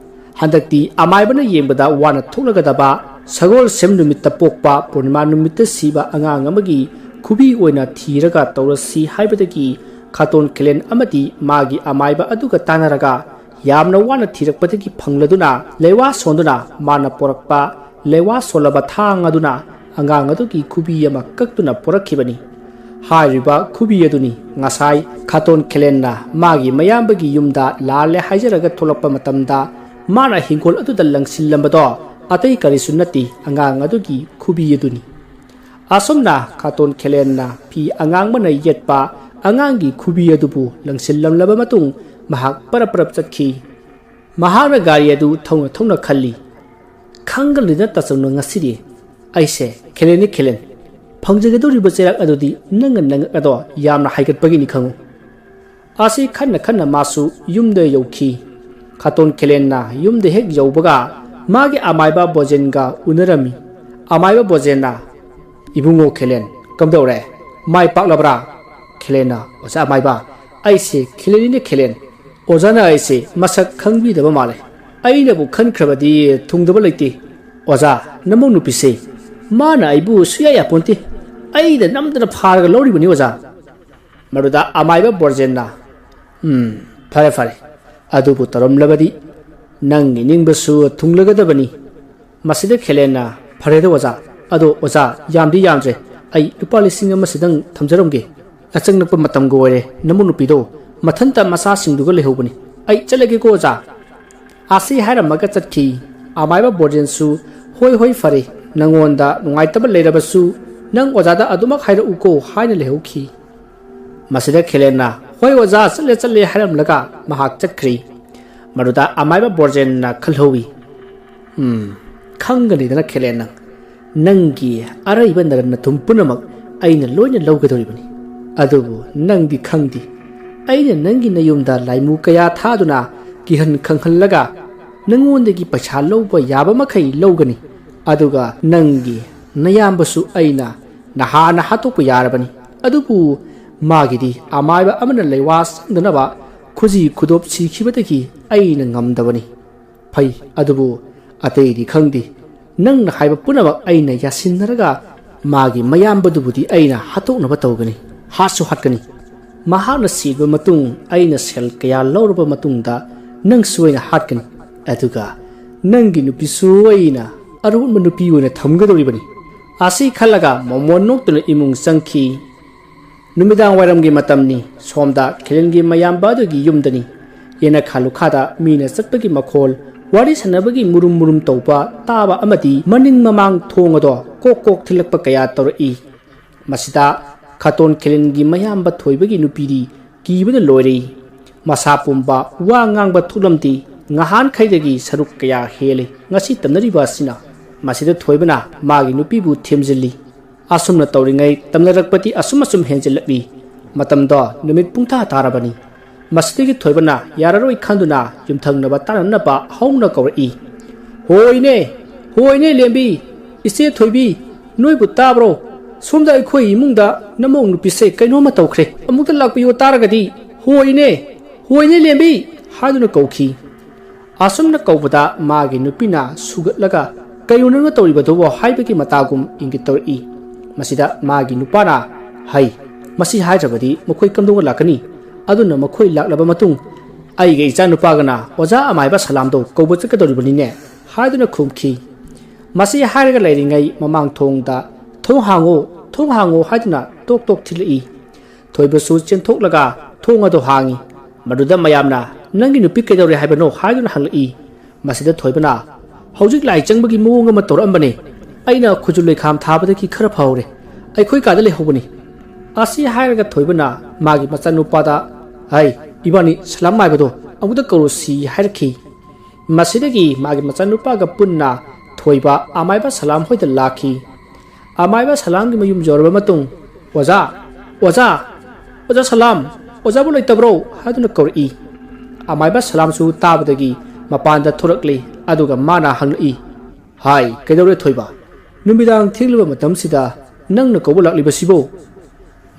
A: ꯍꯟꯗꯛꯇꯤ ꯑꯃꯥꯏꯕꯅ ꯌꯦꯡꯕꯗ ꯋꯥꯅ ꯊꯣꯛꯂꯒꯗꯕ ꯁꯒꯣꯜꯁꯦꯝ ꯅꯨꯃꯤꯠꯇ ꯄꯣꯛꯄ ꯄꯨꯔꯅꯤꯃꯥ ꯅꯨꯃꯤꯠꯇ ꯁꯤꯕ ꯑꯉꯥꯡ ꯑꯃꯒꯤ ꯈꯨꯕꯤ ꯑꯣꯏꯅ ꯊꯤꯔꯒ ꯇꯧꯔꯁꯤ ꯍꯥꯏꯕꯗꯒꯤ ꯈꯥꯇꯣꯟ ꯈꯦꯂꯦꯟ ꯑꯃꯗꯤ ꯃꯥꯒꯤ ꯑꯃꯥꯏꯕ ꯑꯗꯨꯒ ꯇꯥꯟꯅꯔꯒ ꯌꯥꯝꯅ ꯋꯥꯅ ꯊꯤꯔꯛꯄꯗꯒꯤ ꯐꯪꯂꯗꯨꯅ ꯂꯩꯋꯥ ꯁꯣꯟꯗꯨꯅ ꯃꯥꯅ ꯄꯣꯔꯛꯄ ꯂꯩꯋꯥ ꯁꯣꯜꯂꯕ ꯊꯥꯡ ꯑꯗꯨꯅ ꯑꯉꯥꯡ ꯑꯗꯨꯒꯤ ꯈꯨꯕꯤ ꯑꯃ ꯀꯛꯇꯨꯅ ꯄꯣꯔꯛꯈꯤꯕꯅꯤ꯫ ꯍꯥꯏꯔꯤꯕ ꯈꯨꯕꯤ ꯑꯗꯨꯅꯤ ꯉꯁꯥꯏ ꯈꯥꯇꯣꯟ ꯈꯦꯂꯦꯟꯅ ꯃꯥꯒꯤ ꯃꯌꯥꯝꯕꯒꯤ ꯌꯨꯝꯗ ꯂꯥꯜꯂꯦ ꯍꯥꯏꯖꯔꯒ ꯊꯣꯛꯂꯛꯄ ꯃꯇꯝꯗ ꯃꯥꯅ ꯍꯤꯡꯈꯣꯜ ꯑꯗꯨꯗ ꯂꯪꯁꯤꯜꯂꯝꯕꯗꯣ ꯑꯇꯩ ꯀꯔꯤꯁꯨ ꯅꯠꯇꯦ ꯑꯉꯥꯡ ꯑꯗꯨꯒꯤ ꯈꯨꯕꯤ ꯑꯗꯨꯅꯤ꯫ ꯑꯁꯨꯝꯅ ꯈꯥꯇꯣꯟ ꯈꯦꯂꯦꯟꯅ ꯐꯤ ꯑꯉꯥꯡꯕꯅ ꯌꯦꯠꯄ ꯑꯉꯥꯡꯒꯤ ꯈꯨꯕꯤ ꯑꯗꯨꯕꯨ ꯂꯪꯁꯤꯜꯂꯝꯂꯕ ꯃꯇꯨꯡ ꯃꯍꯥꯛ ꯄꯔꯞ ꯄꯔꯞ ꯆꯠꯈꯤ꯫ ꯃꯍꯥꯛꯅ ꯒꯥꯔꯤ ꯑꯗꯨ ꯊꯧꯅ ꯊꯧꯅ ꯈꯜꯂꯤ ꯈꯪꯒꯜꯂꯤꯅ ꯇꯥꯆꯧꯅ ꯉꯁꯤꯗꯤ ꯑꯩꯁꯦ ꯈꯦꯂꯦꯟꯅꯤ ꯈꯦꯂꯦꯟ ꯐꯪꯖꯒꯗꯧꯔꯤꯕ ꯆꯩꯔꯥꯛ ꯑꯗꯨꯗꯤ ꯅꯪꯒ ꯅꯪꯉꯛ ꯑꯗꯣ ꯌꯥꯝꯅ ꯍꯥꯏꯒꯠꯄꯒꯤꯅꯤ ꯈꯪꯉꯨ꯫ ꯑꯁꯤ ꯈꯟꯅ ꯈꯟꯅ ꯃꯥꯁꯨ ꯌꯨꯝꯗ ꯌꯧꯈꯤ꯫ Khaton Kelena yum de hek yaubaga magi amaiba bojenga unarami amaiba bojena ibungo Kelen kamdore mai paklabra Kelena oza amaiba aise Keleni Kelen ozana aise masak khangbi daba male aina bu khankrabadi thungdaba leiti oza namong nupise mana aibu suya ya ponti aida namdana pharga lori bani oza maruda amaiba borjenna fare fare adubu taramlabadi nangi ningbasu thunglagadabani masida Kelena fareda oza ado oza yamdi yamje ai lupa lising amasidang thamjaromge achangnak matam goire namu nupido mathanta masa singduga lehobani ai chalage ko oza asi haramaga chatki amaiba borjensu hoi hoi fare nangonda nungaitaba leirabasu nang ozada adumak haira uko haina lehokhi masida Kelena hoi oza chale haramlaga mahak chakri maruda amaiba borjenna khalhowi khangani dana Kelena nangi araiba narana thumpunamak aina loina lawgadoribani adubu nangdi khangdi aina nangi nayumda laimu kaya thaduna kihan khanghallaga nangondagi pacha lawba yaba makhai lawgani aduga nangi nayambasu aina nahana hatoku yarabani adubu magidi amaiba amana leiwas danaba khuji khudop sikhibadagi aina ngamdabani phai adubu ateidi khangdi nang na haiba punamak aina yasinaraga magi mayambadubudi aina hatoknaba tawgani hasu hatkani mahakna sidba matung aina sel kaya lawraba matungda nang suwaina hatkani aduga nangi nupisu aina arunma nupi oina thamgadoribani asi khalaga momon noktuna imung changki numidang wairamgi matamni somda Kelengi mayamba adugi yumdani yena khalukhada mina chatpagi makhol wari sanabagi murum taupa taba amati maning mamang thongado kok thilakpa kaya tor'i masida Khaton Kelengi mayamba thoibagi nupiri kibada loire masa pumba wa ngangba thulamti ngahan khaidagi saruk kaya hele ngasi tamnariba sina masida thoibana magi nupibu themjili asumna tawringai tamlarakpati asum henjelakli matamda numit pungtha tarabani masdigi thoibana yararoi khanduna yumthangnaba tanannaba haungna kawri hoine lembi ise thoibi noibu tabro somda aikhoi imungda namong nupise kainoma tawkhre amukta lakpiyo taragadi hoine lembi haduna kawki asumna kawbada magi nupina sugatlaga kayunanga tawribado haibagi matagum ingitori masida magi nupana hai masi haijabadi makhoi kamdonga lakani aduna makhoi laklaba matung aige icha nupagana oza amaiba salamdo kawba chakadoribani haiduna khumki masi hairaga lairingai mamang thongda thong hango haiduna tok thilai thoibasu chenthok thongado hangi maduda mayamna nangi nupi kedore haibano haiduna hanglai masida thoibana hojik lai changbagi muwong ama torambane aina khujulai kham thabadaki khara phawre aikhoi kada le hobani asi hairaga thoibana magi machanupada hai ibani salam maibado amuda korosi hairki masidagi magi machanupaga punna thoiba amaiba salam hoida lakhi amaiba salam gi mayum jorba matung oza salam oza bu leitabro haduna kori amaiba salam su tabadagi mapanda thorakli aduga mana hangli hai kedore thoiba numidang thingluba matamsida nangna kobulakliba sibo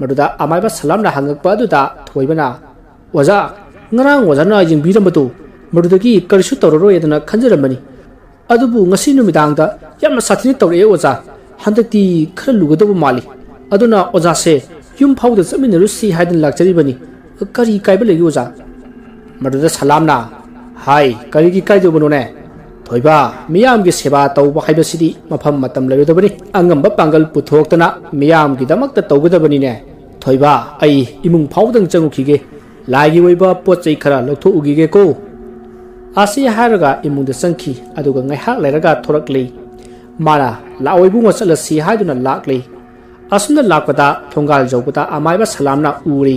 A: maduda amaiba salam na hangakpa aduda thoibana oza ngarang oza na jing biramatu madudagi karisu tawroro yadana khanjaramani adubu ngasi numidangda yamna sathini tawre oza handakti khara lugadaba mali aduna oza se yum phawda chaminarusi haidan lakcharibani kari kaiba legi oza maduda salamna hai kari gi kaido bonone thoiba miyam gi seba tawba haibasidi mafam matam lagodabani angamba pangal puthoktana miyam gi damakta tawgadabani ne thoiba ai imung phawdang changukige laigi oiba pochai khara loktho ugige ko asi haraga imungda changki aduga ngaihak lairaga thorakli mara laoibu ngosalasi haiduna lakli asuna lakpada thongal jawbata amaiba salamna uri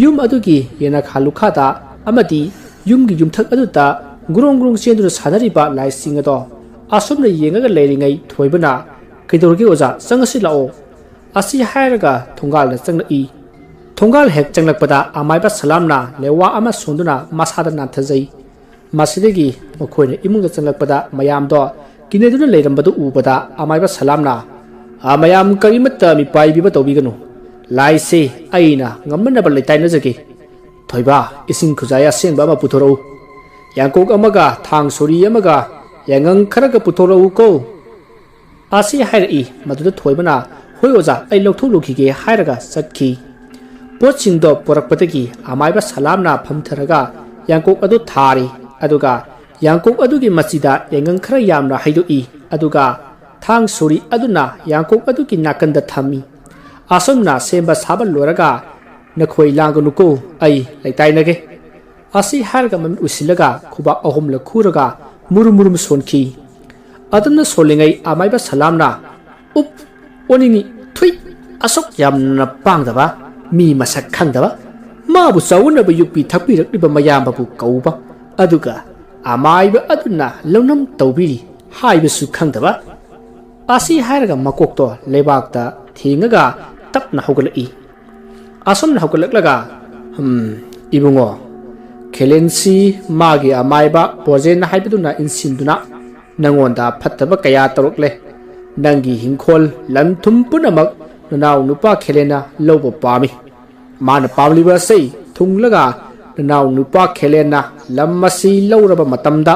A: yum adugi yena khalukhada amadi yumgi yumthak aduta gurong chenduna sanariba laising ado asumna yengaga leiringai thoibana kaidorgi oza changasi lao asi hairaga thongal na changna i thongal hek changlakpada amaiba salamna lewa ama sonduna masada nanthajai ꯃꯁꯤꯗꯒꯤ ꯃꯈꯣꯏꯅ ꯏꯃꯨꯡꯗ ꯆꯪꯂꯛꯄꯗ ꯃꯌꯥꯝꯗꯣ ꯀꯤꯅꯗꯨꯅ ꯂꯩꯔꯝꯕꯗꯨ ꯎꯕꯗ ꯑꯃꯥꯏꯕ ꯁꯂꯥꯝꯅ ꯃꯌꯥꯝ ꯀꯔꯤꯃꯠꯇ ꯃꯤꯄꯥꯏꯕꯤꯕ ꯇꯧꯕꯤꯒꯅꯨ ꯂꯥꯏꯁꯦ ꯑꯩꯅ ꯉꯝꯅꯅꯕ ꯂꯩꯇꯥꯏꯅꯖꯒꯦ ꯊꯣꯏꯕ ꯏꯁꯤꯡ ꯈꯨꯖꯥꯏ ꯑꯁꯦꯡꯕ ꯑꯃ ꯄꯨꯊꯣꯔꯛꯎ ꯌꯥꯡꯀꯣꯛ ꯑꯃꯒ ꯊꯥꯡ ꯁꯣꯔꯤ ꯑꯃꯒ ꯌꯥꯡꯉꯪ ꯈꯔꯒ ꯄꯨꯊꯣꯔꯛꯎ ꯀꯣ ꯑꯁꯤ ꯍꯥꯏꯔꯛꯏ ꯃꯗꯨꯗ ꯊꯣꯏꯕꯅ ꯍꯣꯏ ꯑꯣꯖꯥ ꯑꯩ ꯂꯧꯊꯣꯛꯂꯨꯈꯤꯒꯦ ꯍꯥꯏꯔꯒ ꯆꯠꯈꯤ ꯄꯣꯠꯁꯤꯡꯗꯣ ꯄꯣꯔꯛꯄꯗꯒꯤ ꯑꯃꯥꯏꯕ ꯁꯂꯥꯝꯅ ꯐꯝꯊꯔꯒ ꯌꯥꯡꯀꯣꯛ ꯑꯗꯨ ꯊꯥꯔꯤ ꯑꯗꯨꯒ ꯌꯥꯡꯀꯣꯛ ꯑꯗꯨꯒꯤ ꯃꯆꯤꯗ ꯌꯥꯡꯉꯪ ꯈꯔ ꯌꯥꯝꯅ ꯍꯩꯗꯣꯛꯏ ꯑꯗꯨꯒ ꯊꯥꯡ ꯁꯣꯔꯤ ꯑꯗꯨꯅ ꯌꯥꯡꯀꯣꯛ ꯑꯗꯨꯒꯤ ꯅꯥꯀꯟꯗ ꯊꯝꯃꯤ ꯑꯁꯨꯝꯅ ꯁꯦꯝꯕ ꯁꯥꯕ ꯂꯣꯏꯔꯒ ꯅꯈꯣꯏ ꯂꯥꯡꯒꯅꯨꯀꯣ ꯑꯩ ꯂꯩꯇꯥꯏꯅꯒꯦ ꯑꯁꯤ ꯍꯥꯏꯔꯒ ꯃꯃꯤꯠ ꯎꯁꯤꯜꯂꯒ ꯈꯨꯕꯥꯛ ꯑꯍꯨꯝꯂꯛ ꯈꯨꯔꯒ 무rum 무rum 손키 아듬나 솔링의 아마이바 살람나 웁 오니니 투이 아속 얌나 빵다바 미 마삭 칸다바 마부 싸우나바 육비 탁비럭리바 마얌바부 까우바 아두가 아마이바 아두나 렁넘 떠비리 하이베수 칸다바 아시 하이라가 마곡도 레박다 팅가가 tapna haugalai asomna haugalaklaga ibungo kelensi magi amaiba bojen haibaduna insinduna nangonda phattaba kaya torokle nangi hingkhol lamthum punamak nanaw nupa khelena lobo pami mana pamliba sei thunglaga nanaw nupa khelena lammasi lawraba matamda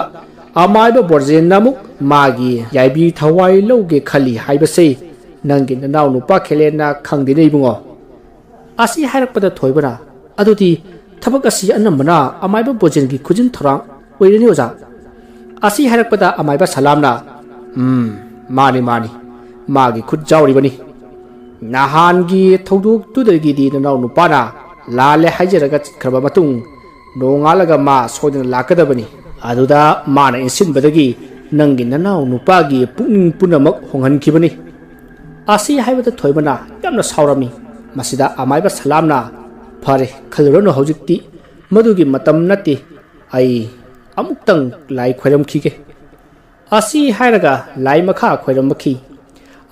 A: amaiba bojen namuk magi yaibi thawai loge khali haiba sei nangi nanaw nupa khelena khangdine ibungo asi hairakpada thoibara adudi ꯊꯕꯛ ꯑꯁꯤ ꯑꯅꯝꯕꯅ ꯑꯃꯥꯏꯕ ꯕꯣꯖꯦꯟꯒꯤ ꯈꯨꯖꯤꯟ ꯊꯧꯔꯥꯡ ꯑꯣꯏꯔꯅꯤ ꯑꯣꯖꯥ ꯑꯁꯤ ꯍꯥꯏꯔꯛꯄꯗ ꯑꯃꯥꯏꯕ ꯁꯂꯥꯝꯅ ꯃꯥꯅꯤ ꯃꯥꯒꯤ ꯈꯨꯠ ꯌꯥꯎꯔꯤꯕꯅꯤ ꯅꯍꯥꯟꯒꯤ ꯊꯧꯗꯣꯛꯇꯨꯗꯒꯤꯗꯤ ꯅꯅꯥꯎ ꯅꯨꯄꯥꯅ ꯂꯥꯜꯂꯦ ꯍꯥꯏꯖꯔꯒ ꯆꯠꯈ꯭ꯔꯕ ꯃꯇꯨꯡ ꯅꯣꯡꯉꯥꯜꯂꯒ ꯃꯥ ꯁꯣꯏꯗꯅ ꯂꯥꯛꯀꯗꯕꯅꯤ ꯑꯗꯨꯗ ꯃꯥꯅ ꯏꯟꯁꯤꯟꯕꯗꯒꯤ ꯅꯪꯒꯤ ꯅꯅꯥꯎ ꯅꯨꯄꯥꯒꯤ ꯄꯨꯛꯅꯤꯡ ꯄꯨꯝꯅꯃꯛ ꯍꯣꯡꯍꯟꯈꯤꯕꯅꯤ ꯑꯁꯤ ꯍꯥꯏꯕꯗ ꯊꯣꯏꯕꯅ ꯌꯥꯝꯅ ꯁꯥꯎꯔꯝꯃꯤ ꯃꯁꯤꯗ ꯑꯃꯥꯏꯕ ꯁꯂꯥꯝꯅ ꯐꯔꯦ ꯈꯜꯂꯨꯔꯅꯨ ꯍꯧꯖꯤꯛꯇꯤ ꯃꯗꯨꯒꯤ ꯃꯇꯝ ꯅꯠꯇꯦ ꯑꯩ ꯑꯃꯨꯛꯇꯪ ꯂꯥꯏ ꯈꯣꯏꯔꯝꯈꯤꯒꯦ ꯑꯁꯤ ꯍꯥꯏꯔꯒ ꯂꯥꯏ ꯃꯈꯥ ꯈꯣꯏꯔꯝꯕꯈꯤ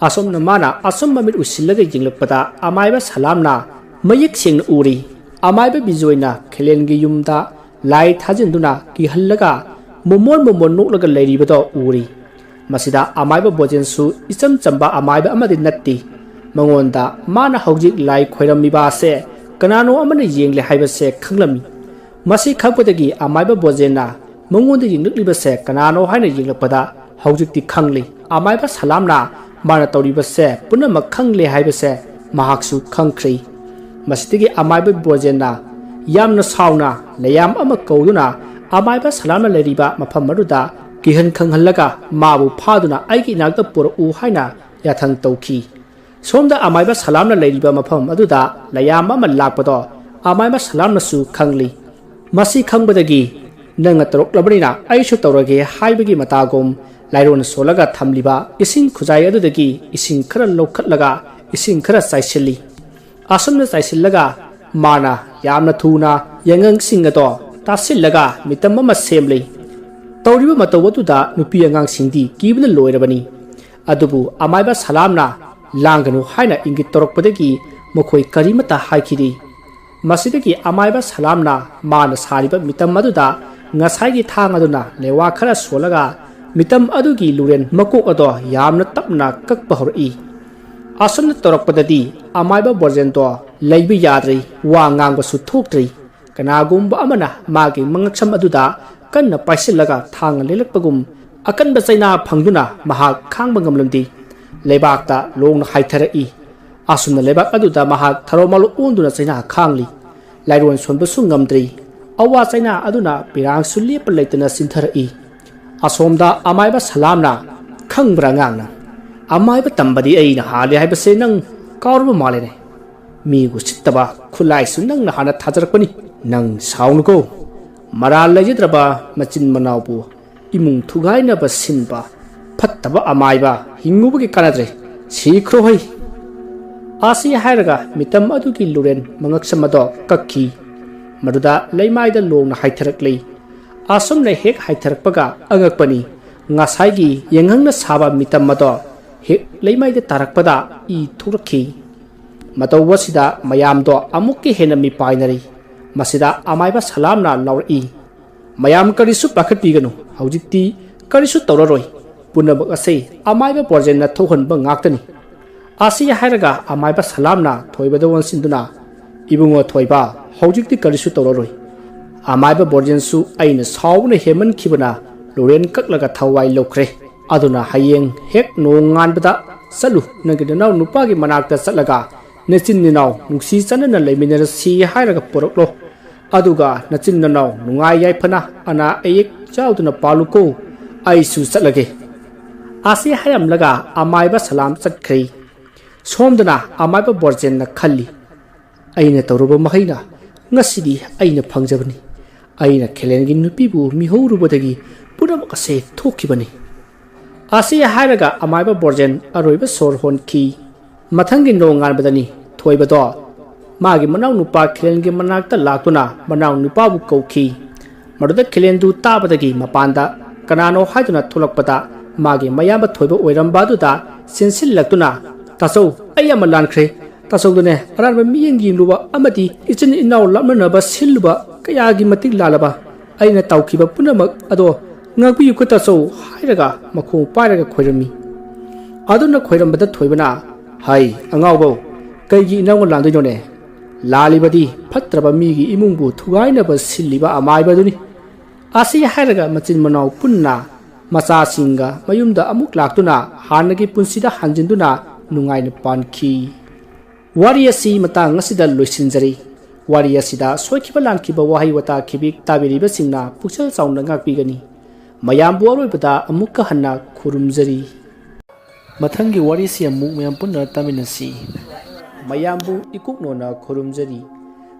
A: ꯑꯁꯣꯝꯅ ꯃꯥꯅ ꯑꯁꯨꯝ ꯃꯃꯤꯠ ꯎꯁꯤꯜꯂꯒ ꯌꯦꯡꯂꯛꯄꯗ ꯑꯃꯥꯏꯕ ꯁꯂꯥꯝꯅ ꯃꯌꯦꯛ ꯁꯦꯡꯅ ꯎꯔꯤ ꯑꯃꯥꯏꯕ ꯕꯤꯖꯣꯏꯅ ꯈꯦꯂꯦꯟꯒꯤ ꯌꯨꯝꯗ ꯂꯥꯏ ꯊꯥꯖꯤꯟꯗꯨꯅ ꯀꯤꯍꯜꯂꯒ ꯃꯣꯃꯣꯟ ꯅꯣꯛꯂꯒ ꯂꯩꯔꯤꯕꯗꯣ ꯎꯔꯤ ꯃꯁꯤꯗ ꯑꯃꯥꯏꯕ ꯕꯣꯖꯦꯟꯁꯨ ꯏꯆꯝ ꯆꯝꯕ ꯑꯃꯥꯏꯕ ꯑꯃꯗꯤ ꯅꯠꯇꯦ ꯃꯉꯣꯟꯗ ꯃꯥꯅ ꯍꯧꯖꯤꯛ ꯂꯥꯏ ꯈꯣꯏꯔꯝꯃꯤꯕ ꯑꯁꯦ ꯀꯅꯥꯅꯣ ꯑꯃꯅ ꯌꯦꯡꯂꯦ ꯍꯥꯏꯕꯁꯦ ꯈꯪꯂꯝꯃꯤ ꯃꯁꯤ ꯈꯪꯕꯗꯒꯤ ꯑꯃꯥꯏꯕ ꯕꯣꯖꯦꯟꯅ ꯃꯉꯣꯟꯗ ꯌꯦꯡꯂꯛꯂꯤꯕꯁꯦ ꯀꯅꯥꯅꯣ ꯍꯥꯏꯅ ꯌꯦꯡꯂꯛꯄꯗ ꯍꯧꯖꯤꯛꯇꯤ ꯈꯪꯂꯤ ꯑꯃꯥꯏꯕ ꯁꯂꯥꯝꯅ ꯃꯥꯅ ꯇꯧꯔꯤꯕꯁꯦ ꯄꯨꯝꯅꯃꯛ ꯈꯪꯂꯦ ꯍꯥꯏꯕꯁꯦ ꯃꯍꯥꯛꯁꯨ ꯈꯪꯈ꯭ꯔꯦ ꯃꯁꯤꯗꯒꯤ ꯑꯃꯥꯏꯕ ꯕꯣꯖꯦꯟꯅ ꯌꯥꯝꯅ ꯁꯥꯎꯅ ꯂꯩꯌꯥꯝ ꯑꯃ ꯀꯧꯗꯨꯅ ꯑꯃꯥꯏꯕ ꯁꯂꯥꯝꯅ ꯂꯩꯔꯤꯕ ꯃꯐꯝ ꯑꯗꯨꯗ ꯀꯤꯍꯟ ꯈꯪꯍꯜꯂꯒ ꯃꯥꯕꯨ ꯐꯥꯗꯨꯅ ꯑꯩꯒꯤ ꯏꯅꯥꯛꯇ ꯄꯨꯔꯛꯎ ꯍꯥꯏꯅ ꯌꯥꯊꯪ ꯇꯧꯈꯤ ꯁꯣꯝꯗ ꯑꯃꯥꯏꯕ ꯁꯂꯥꯝꯅ ꯂꯩꯔꯤꯕ ꯃꯐꯝ ꯑꯗꯨꯗ ꯂꯩꯌꯥꯝ ꯑꯃ ꯂꯥꯛꯄꯗꯣ ꯑꯃꯥꯏꯕ ꯁꯂꯥꯝꯅꯁꯨ ꯈꯪꯂꯤ ꯃꯁꯤ ꯈꯪꯕꯗꯒꯤ ꯅꯪꯅ ꯇꯧꯔꯛꯂꯕꯅꯤꯅ ꯑꯩꯁꯨ ꯇꯧꯔꯒꯦ ꯍꯥꯏꯕꯒꯤ ꯃꯇꯥꯒꯨꯝ ꯂꯥꯏꯔꯣꯟ ꯁꯣꯜꯂꯒ ꯊꯝꯂꯤꯕ ꯏꯁꯤꯡ ꯈꯨꯖꯥꯏ ꯑꯗꯨꯗꯒꯤ ꯏꯁꯤꯡ ꯈꯔ ꯂꯧꯈꯠꯂꯒ ꯏꯁꯤꯡ ꯈꯔ ꯆꯥꯏꯁꯤꯜꯂꯤ ꯑꯁꯨꯝꯅ ꯆꯥꯏꯁꯤꯜꯂꯒ ꯃꯥꯅ ꯌꯥꯝꯅ ꯊꯨꯅ ꯌꯥꯡꯉꯪꯁꯤꯡ ꯑꯗꯣ ꯇꯥꯁꯤꯜꯂꯒ ꯃꯤꯇꯝ ꯑꯃ ꯁꯦꯝꯂꯤ ꯇꯧꯔꯤꯕ ꯃꯇꯧ ꯑꯗꯨꯗ ꯅꯨꯄꯤ ꯑꯉꯥꯡꯁꯤꯡꯗꯤ ꯀꯤꯕꯅ ꯂꯣꯏꯔꯕꯅꯤ ꯑꯗꯨꯕꯨ ꯑꯃꯥꯏꯕ ꯁꯂꯥꯝꯅ ꯂꯥꯡꯒꯅꯨ ꯍꯥꯏꯅ ꯏꯪꯒꯤꯠ ꯇꯧꯔꯛꯄꯗꯒꯤ ꯃꯈꯣꯏ ꯀꯔꯤꯃꯠꯇ ꯍꯥꯏꯈꯤꯗꯦ ꯃꯁꯤꯗꯒꯤ ꯑꯃꯥꯏꯕ ꯁꯂꯥꯝꯅ ꯃꯥꯅ ꯁꯥꯔꯤꯕ ꯃꯤꯇꯝ ꯑꯗꯨꯗ ꯉꯁꯥꯏꯒꯤ ꯊꯥꯡ ꯑꯗꯨꯅ ꯂꯩꯋꯥ ꯈꯔ ꯁꯣꯜꯂꯒ ꯃꯤꯇꯝ ꯑꯗꯨꯒꯤ ꯂꯨꯔꯦꯟ ꯃꯀꯣꯛ ꯑꯗꯣ ꯌꯥꯝꯅ ꯇꯞꯅ ꯀꯛꯄ ꯍꯧꯔꯛꯏ ꯑꯁꯨꯝꯅ ꯇꯧꯔꯛꯄꯗꯗꯤ ꯑꯃꯥꯏꯕ ꯕꯣꯖꯦꯟꯗꯣ ꯂꯩꯕ ꯌꯥꯗ꯭ꯔꯤ ꯋꯥ ꯉꯥꯡꯕꯁꯨ ꯊꯣꯛꯇ꯭ꯔꯤ ꯀꯅꯥꯒꯨꯝꯕ ꯑꯃꯅ ꯃꯥꯒꯤ ꯃꯉꯛꯁꯝ ꯑꯗꯨꯗ ꯀꯟꯅ ꯄꯥꯏꯁꯤꯜꯂꯒ ꯊꯥꯡꯅ ꯂꯦꯜꯂꯛꯄꯒꯨꯝ ꯑꯀꯟꯕ ꯆꯩꯅꯥ ꯐꯪꯗꯨꯅ ꯃꯍꯥꯛ ꯈꯥꯡꯕ ꯉꯝꯂꯝꯗꯦ ꯂꯩꯕꯥꯛꯇ ꯂꯣꯡꯅ ꯍꯥꯏꯊꯔꯛꯏ ꯑꯁꯨꯝꯅ ꯂꯩꯕꯥꯛ ꯑꯗꯨꯗ ꯃꯍꯥꯛ ꯊꯔꯣꯃꯥꯜ ꯑꯣꯟꯗꯨꯅ ꯆꯩꯅꯥ ꯈꯥꯡꯂꯤ ꯂꯥꯏꯔꯣꯟ ꯁꯣꯟꯕꯁꯨ ꯉꯝꯗ꯭ꯔꯤ ꯑꯋꯥ ꯆꯩꯅꯥ ꯑꯗꯨꯅ ꯄꯤꯔꯥꯡꯁꯨ ꯂꯦꯞꯄ ꯂꯩꯇꯅ ꯆꯤꯟꯊꯔꯛꯏ ꯑꯁꯣꯝꯗ ꯑꯃꯥꯏꯕ ꯁꯂꯥꯝꯅ ꯈꯪꯕ꯭ꯔꯥ ꯑꯉꯥꯡꯅ ꯑꯃꯥꯏꯕ ꯇꯝꯕꯗꯤ ꯑꯩꯅ ꯍꯥꯜꯂꯦ ꯍꯥꯏꯕꯁꯦ ꯅꯪ ꯀꯥꯎꯔꯕ ꯃꯥꯜꯂꯦꯅꯦ ꯃꯤꯕꯨ ꯁꯤꯠꯇꯕ ꯈꯨꯠꯂꯥꯏꯁꯨ ꯅꯪꯅ ꯍꯥꯟꯅ ꯊꯥꯖꯔꯛꯄꯅꯤ ꯅꯪ ꯁꯥꯎꯅꯨꯀꯣ ꯃꯔꯥꯜ ꯂꯩꯖꯗ꯭ꯔꯕ ꯃꯆꯤꯟ ꯃꯅꯥꯎꯕꯨ ꯏꯃꯨꯡ ꯊꯨꯒꯥꯏꯅꯕ ꯁꯤꯟꯕ ꯐꯠꯇꯕ ꯑꯃꯥꯏꯕ ꯍꯤꯡꯉꯨꯕꯒꯤ ꯀꯥꯟꯅꯗ꯭ꯔꯦ ꯁꯤꯈ꯭ꯔꯣ ꯍꯩ ꯑꯁꯤ ꯍꯥꯏꯔꯒ ꯃꯤꯇꯝ ꯑꯗꯨꯒꯤ ꯂꯨꯔꯦꯟ ꯃꯉꯛꯁꯝ ꯑꯗꯣ ꯀꯛꯈꯤ ꯃꯗꯨꯗ ꯂꯩꯃꯥꯏꯗ ꯂꯣꯡꯅ ꯍꯥꯏꯊꯔꯛꯂꯤ ꯑꯁꯨꯝꯅ ꯍꯦꯛ ꯍꯥꯏꯊꯔꯛꯄꯒ ꯑꯉꯛꯄꯅꯤ ꯉꯁꯥꯏꯒꯤ ꯌꯦꯡꯍꯪꯅ ꯁꯥꯕ ꯃꯤꯇꯝ ꯑꯗꯣ ꯍꯦꯛ ꯂꯩꯃꯥꯏꯗ ꯇꯥꯔꯛꯄꯗ ꯏ ꯊꯣꯛꯂꯛꯈꯤ ꯃꯇꯧꯕꯁꯤꯗ ꯃꯌꯥꯝꯗꯣ ꯑꯃꯨꯛꯀ ꯍꯦꯟꯅ ꯃꯤꯄꯥꯏꯅꯔꯤ ꯃꯁꯤꯗ ꯑꯃꯥꯏꯕ ꯁꯂꯥꯝꯅ ꯂꯥꯎꯔꯛꯏ mayam karisu pakat pigano haujikti karisu tawraroi punabak asai amaiba porjen na thohan ba ngaktani asi hairaga amaiba salamna thoibada wansinduna ibungo thoiba haujikti karisu tawraroi amaiba porjen su aina sawna heman khibana loren kaklaga thawai lokre aduna hayeng hek nongan bada salu nagidanaw nupagi manakta satlaga nechin ninaw nungsi chanana leiminera si hairaga poroklo aduga nachin nanaw nungai yai phana ana ayek chauduna paluko aisu satlage asi hayam laga amaiba salam chatkhrei somdana amaiba borjen na khalli aina tawruba mahaina ngasidi aina phangjabani aina khelengi nupibu mihorubadagi puram ase thokibani asi hairaga amaiba borjen aroiba sor honki mathangi nongan badani thoibado magi manaw nupa khilengi manakta laktuna manaw nupa bu kauki maruda khilendu tabadagi mapanda kanano haiduna thulakpada magi mayamba thoiba oirambadu da sensil laktuna tasau ayama lankhre tasau dune aranba miyengi luba amati ichin inaw lamnaba silba kayagi matik lalaba aina tawkiba punamak ado ngakpi yuko tasau hairaga makho pairaga khoirami aduna khoirambada thoibana hai angawbo kaigi inaw landoinone lalibadi fatraba migi imungbu thugainaba silliba amaibaduni asi hairaga machin manaw punna macha singa mayumda amuk laktuna hanagi punsida hanjinduna nungaina pankhi wari asi matang asida loisinjari wari asida soikiba lankiba wahai wata khibik tabiriba singna puksal chauna ngakpigani mayambu aroibada amukka hanna khurumjari mathangi wari si amuk mayam punna taminasi mayambu ikuknona khurumjari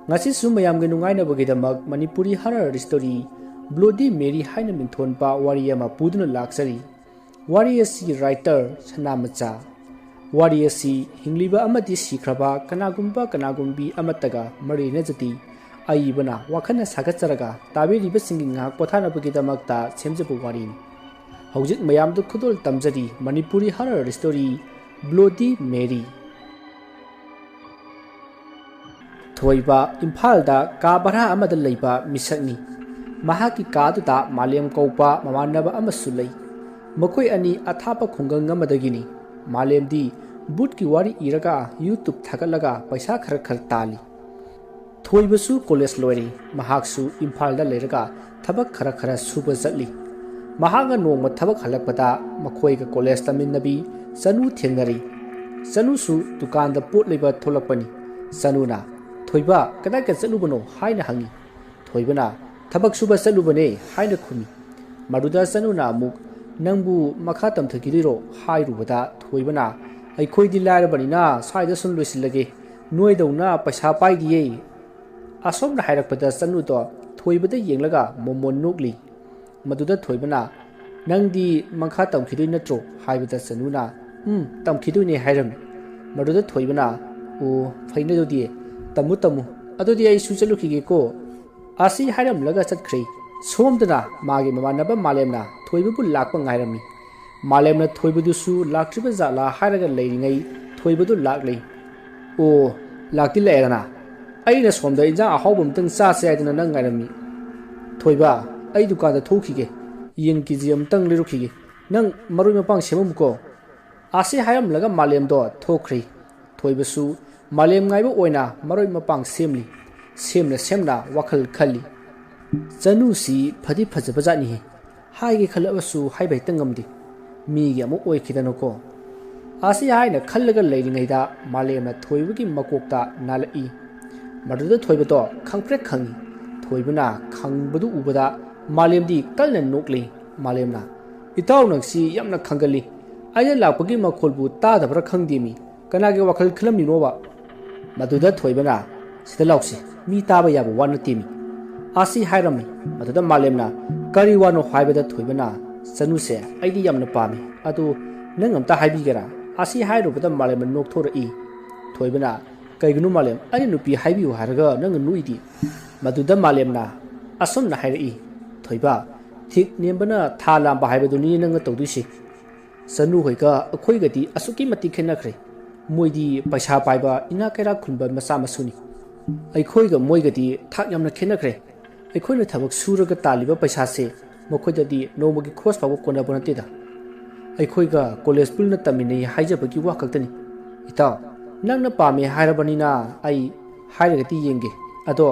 A: ngasi su mayamge nungaina bagidamak manipuri horror story Bloody Mary haina mingthon pa wari ama puduna laksari wari asi writer sanamacha wari asi hingliba amati sikraba kanagumbi amataga marina jati aibana wakhana sagacharaga tabiriba singi ngak pothana bagidamakta semjabu wari hojik mayamdu khudol tamjari manipuri horror story Bloody Mary thoiba imphal da ka bara amada leiba misakni mahaki kaduda malem kaupa mamanaba amasu lei makoi ani athapa khungang amadagini malemdi butki wari iraga YouTube thagalaga paisa khar khar tali thoibasu college loiri mahaksu imphal da leiraga thabak khara khara suba jatli mahaga nongma thabak halakpada makoi ga college taminnabi sanu thengnari sanu su dukan da pot leiba tholakpani sanuna thoiba kadai ka chalubano haina hangi thoibana thabak suba chalubane haina khumi maruda sanuna amuk nangbu makha tamthagiriro hairubada thoibana ai khoidi lairabani na saida sun loisilage noidawna paisa paidiye asomna hairakpada sanu to thoibada yenglaga momon nokli maduda thoibana nangdi makha tamkhidoi natro haibada sanuna tamkhidoi ne hairam maduda thoibana o faina dodi tamu adodi ai su chalukhige ko asi hairam laga chatkhri somdana magi mamanaba malemna thoibu lakpa ngairami malemna thoibudu su laktriba jala hairaga leiringai thoibudu laklei o lakti leirana aina somda inja ahobum tang sa se aidana nang ngairami thoiba ai dukanda thokhige yen kiji amtang lerukhige nang maroi mapang semumko asi hairam laga malem do thokhri thoibusu malem ngaiba oina maroi mapang semna wakhal khali chanu si phadi phajabajani haige khalabasu haibai tangamdi migi amu oikhidano ko asi haina khallaga leiringaida malemna thoibugi makokta nalai maduda thoibato khangpre khangi thoibuna khangbadu ubada malemdi kalna nokli malemna itaw nangsi yamna khangali aina lakpagi makholbu tadabra khangdimi kanage wakhal khlamni noba maduda thoibana sida lausi mi taba yaba wana timi asi hairami maduda malemna kari wano haibada thoibana sanuse aidi yamna pami adu nangamta haibigera asi hairubada malemna nokthora I thoibana kaigunu malem ani nupi haibiu haraga nang nuidi maduda malemna asomna hairi thoiba thik nembana thala ba haibaduni nang tawdusi sanu hoika akhoigati asuki mati khenakhre moidi paisa paiba ina kaira khunba masa masuni aikhoiga moigati thak yamna khenakhre ꯑꯩꯈꯣꯏꯅ ꯊꯕꯛ ꯁꯨꯔꯒ ꯇꯥꯜꯂꯤꯕ ꯄꯩꯁꯥꯁꯦ ꯃꯈꯣꯏꯗꯗꯤ ꯅꯣꯡꯃꯒꯤ ꯈ꯭ꯔꯣꯁ ꯐꯥꯎꯕ ꯀꯣꯟꯅꯕ ꯅꯠꯇꯦꯗ ꯑꯩꯈꯣꯏꯒ college ꯄꯨꯟꯅ ꯇꯝꯃꯤꯟꯅꯩ ꯍꯥꯏꯖꯕꯒꯤ ꯋꯥ ꯈꯛꯇꯅꯤ ꯏꯇꯥꯎ ꯅꯪꯅ ꯄꯥꯝꯃꯦ ꯍꯥꯏꯔꯕꯅꯤꯅ ꯑꯩ ꯍꯥꯏꯔꯒꯗꯤ ꯌꯦꯡꯒꯦ ꯑꯗꯣ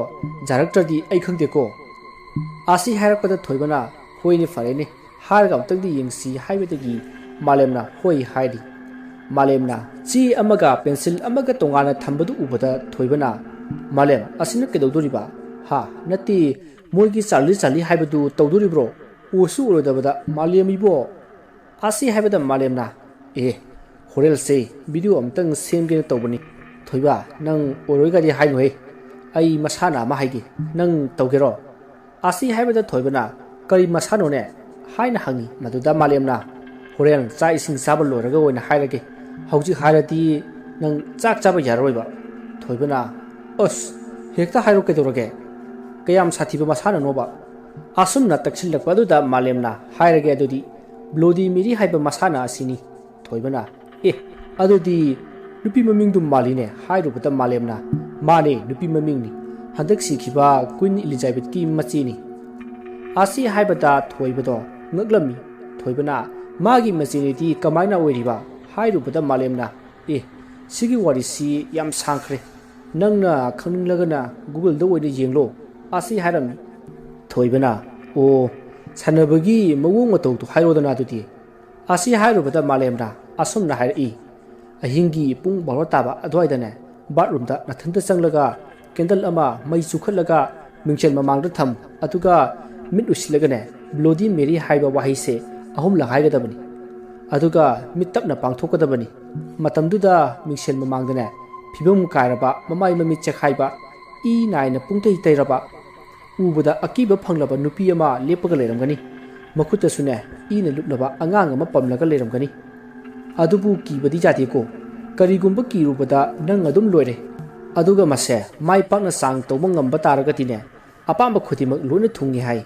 A: ꯌꯥꯔꯛꯇ꯭ꯔꯗꯤ ꯑꯩ ꯈꯪꯗꯦꯀꯣ ꯑꯁꯤ ꯍꯥꯏꯔꯛꯄꯗ ꯊꯣꯏꯕꯅ ꯍꯣꯏꯅꯦ ꯐꯔꯦꯅꯦ ꯍꯥꯏꯔꯒ ꯑꯃꯨꯛꯇꯪꯗꯤ ꯌꯦꯡꯁꯤ ꯍꯥꯏꯕꯗꯒꯤ ꯃꯥꯂꯦꯝꯅ ꯍꯣꯏ ꯍꯥꯏꯔꯤ ꯃꯥꯂꯦꯝꯅ ꯆꯦ ꯑꯃꯒ ꯄꯦꯟꯁꯤꯜ ꯑꯃꯒ ꯇꯣꯉꯥꯟꯅ ꯊꯝꯕꯗꯨ ꯎꯕꯗ ꯊꯣꯏꯕꯅ ꯃꯥꯂꯦꯝ ꯑꯁꯤꯅ ꯀꯩꯗꯧꯗꯣꯔꯤꯕ ꯍꯥ ꯅꯠꯇꯦ ꯃꯣꯏꯒꯤ ꯆꯥꯔꯂꯤ ꯍꯥꯏꯕꯗꯨ ꯇꯧꯗꯣꯔꯤꯕ꯭ꯔꯣ ꯎꯁꯨ ꯎꯔꯣꯏꯗꯕꯗ ꯃꯥꯂꯦꯝ ꯏꯕꯣ ꯑꯁꯤ ꯍꯥꯏꯕꯗ ꯃꯥꯂꯦꯝꯅ ꯍꯣꯔꯦꯜꯁꯦ ꯚꯤꯗꯤꯑꯣ ꯑꯃꯇꯪ ꯁꯦꯝꯒꯦꯅ ꯇꯧꯕꯅꯤ ꯊꯣꯏꯕ ꯅꯪ ꯑꯣꯏꯔꯣꯏꯒꯗꯤ ꯍꯥꯏꯅꯨꯍꯦ ꯑꯩ ꯃꯁꯥꯅ ꯑꯃ ꯍꯥꯏꯒꯦ ꯅꯪ ꯇꯧꯒꯦꯔꯣ ꯑꯁꯤ ꯍꯥꯏꯕꯗ ꯊꯣꯏꯕꯅ ꯀꯔꯤ ꯃꯁꯥꯅꯣꯅꯦ ꯍꯥꯏꯅ ꯍꯪꯉꯤ ꯃꯗꯨꯗ ꯃꯥꯂꯦꯝꯅ ꯍꯣꯔꯦꯟ ꯆꯥꯛ ꯏꯁꯤꯡ ꯆꯥꯕ ꯂꯣꯏꯔꯒ ꯑꯣꯏꯅ ꯍꯥꯏꯔꯒꯦ ꯍꯧꯖꯤꯛ ꯍꯥꯏꯔꯗꯤ ꯅꯪ ꯆꯥꯛ ꯆꯥꯕ ꯌꯥꯔꯔꯣꯏꯕ ꯊꯣꯏꯕꯅ ꯑꯁ ꯍꯦꯛꯇ ꯍꯥꯏꯔꯣ ꯀꯩꯗꯧꯔꯒꯦ ꯀꯌꯥꯝ ꯁꯥꯊꯤꯕ ꯃꯁꯥꯅꯅꯣꯕ ꯑꯁꯨꯝꯅ ꯇꯛꯁꯤꯜꯂꯛꯄ ꯑꯗꯨꯗ ꯃꯥꯂꯦꯝꯅ ꯍꯥꯏꯔꯒꯦ ꯑꯗꯨꯗꯤ ꯕ꯭ꯂꯣꯗꯤ ꯃꯦꯔꯤ ꯍꯥꯏꯕ ꯃꯁꯥꯅ ꯑꯁꯤꯅꯤ ꯊꯣꯏꯕꯅ ꯑꯗꯨꯗꯤ ꯅꯨꯄꯤ ꯃꯃꯤꯡꯗꯨ ꯃꯥꯜꯂꯤꯅꯦ ꯍꯥꯏꯔꯨꯕꯗ ꯃꯥꯂꯦꯝꯅ ꯃꯥꯅꯦ ꯅꯨꯄꯤ ꯃꯃꯤꯡꯅꯤ ꯍꯟꯗꯛ ꯁꯤꯈꯤꯕ ꯀ꯭ꯋꯤꯟ ꯏꯂꯤꯖꯥꯕꯦꯊꯀꯤ ꯃꯆꯦꯅꯤ ꯑꯁꯤ ꯍꯥꯏꯕꯗ ꯊꯣꯏꯕꯗꯣ ꯉꯛꯂꯝꯃꯤ ꯊꯣꯏꯕꯅ ꯃꯥꯒꯤ ꯃꯆꯦꯅꯤꯗꯤ ꯀꯃꯥꯏꯅ ꯑꯣꯏꯔꯤꯕ ꯍꯥꯏꯔꯨꯕꯗ ꯃꯥꯂꯦꯝꯅ ꯁꯤꯒꯤ ꯋꯥꯔꯤꯁꯤ ꯌꯥꯝ ꯁꯥꯡꯈ꯭ꯔꯦ ꯅꯪꯅ ꯈꯪꯅꯤꯡꯂꯒꯅ ꯒꯨꯒꯜꯗ ꯑꯣꯏꯅ ꯌꯦꯡꯂꯣ ꯑꯁꯤ ꯍꯥꯏꯔꯝꯃꯤ ꯊꯣꯏꯕꯅ ꯁꯥꯟꯅꯕꯒꯤ ꯃꯑꯣꯡ ꯃꯇꯧꯗꯨ ꯍꯥꯏꯔꯣꯗꯅ ꯑꯗꯨꯗꯤ ꯑꯁꯤ ꯍꯥꯏꯔꯨꯕꯗ ꯃꯥꯂꯦꯝꯅ ꯑꯁꯨꯝꯅ ꯍꯥꯏꯔꯛꯏ ꯑꯍꯤꯡꯒꯤ ꯄꯨꯡ 12 ꯇꯥꯕ ꯑꯗꯨꯋꯥꯏꯗꯅꯦ ꯕꯥꯠꯔꯨꯝꯗ ꯅꯊꯟꯇ ꯆꯪꯂꯒ ꯀꯦꯟꯗꯜ ꯑꯃ ꯃꯩ ꯆꯨꯈꯠꯂꯒ ꯃꯤꯡꯁꯦꯜ ꯃꯃꯥꯡꯗ ꯊꯝꯃꯨ ꯑꯗꯨꯒ ꯃꯤꯠ ꯎꯏꯁꯤꯜꯂꯒꯅꯦ ꯕ꯭ꯂꯣꯗꯤ ꯃꯦꯔꯤ ꯍꯥꯏꯕ ꯋꯥꯍꯩꯁꯦ 3ꯂꯛ ꯍꯥꯏꯒꯗꯕꯅꯤ ꯑꯗꯨꯒ ꯃꯤꯠ ꯇꯞꯅ ꯄꯥꯡꯊꯣꯛꯀꯗꯕꯅꯤ ꯃꯇꯝꯗꯨꯗ ꯃꯤꯡꯁꯦꯜ ꯃꯃꯥꯡꯗꯅꯦ ꯐꯤꯕꯝ ꯀꯥꯏꯔꯕ ꯃꯃꯥꯏ ꯃꯃꯤꯠ ꯆꯦꯈꯥꯏꯕ ꯏ ꯅꯥꯏꯅ ꯄꯨꯡꯇꯩ ꯇꯩꯔꯕ ꯎꯕꯗ ꯑꯀꯤꯕ ꯐꯪꯂꯕ ꯅꯨꯄꯤ ꯑꯃ ꯂꯦꯞꯄꯒ ꯂꯩꯔꯝꯒꯅꯤ ꯃꯈꯨꯠꯇꯁꯨꯅꯦ ꯏꯅ ꯂꯨꯞꯂꯕ ꯑꯉꯥꯡ ꯑꯃ ꯄꯝꯂꯒ ꯂꯩꯔꯝꯒꯅꯤ ꯑꯗꯨꯕꯨ ꯀꯤꯕꯗꯤ ꯌꯥꯗꯦꯀꯣ ꯀꯔꯤꯒꯨꯝꯕ ꯀꯤꯔꯨꯕꯗ ꯅꯪ ꯑꯗꯨꯝ ꯂꯣꯏꯔꯦ ꯑꯗꯨꯒ ꯃꯁꯦ ꯃꯥꯏ ꯄꯥꯛꯅ ꯆꯥꯡ ꯇꯧꯕ ꯉꯝꯕ ꯇꯥꯔꯒꯗꯤꯅꯦ ꯑꯄꯥꯝꯕ ꯈꯨꯗꯤꯡꯃꯛ ꯂꯣꯏꯅ ꯊꯨꯡꯉꯤ ꯍꯥꯏ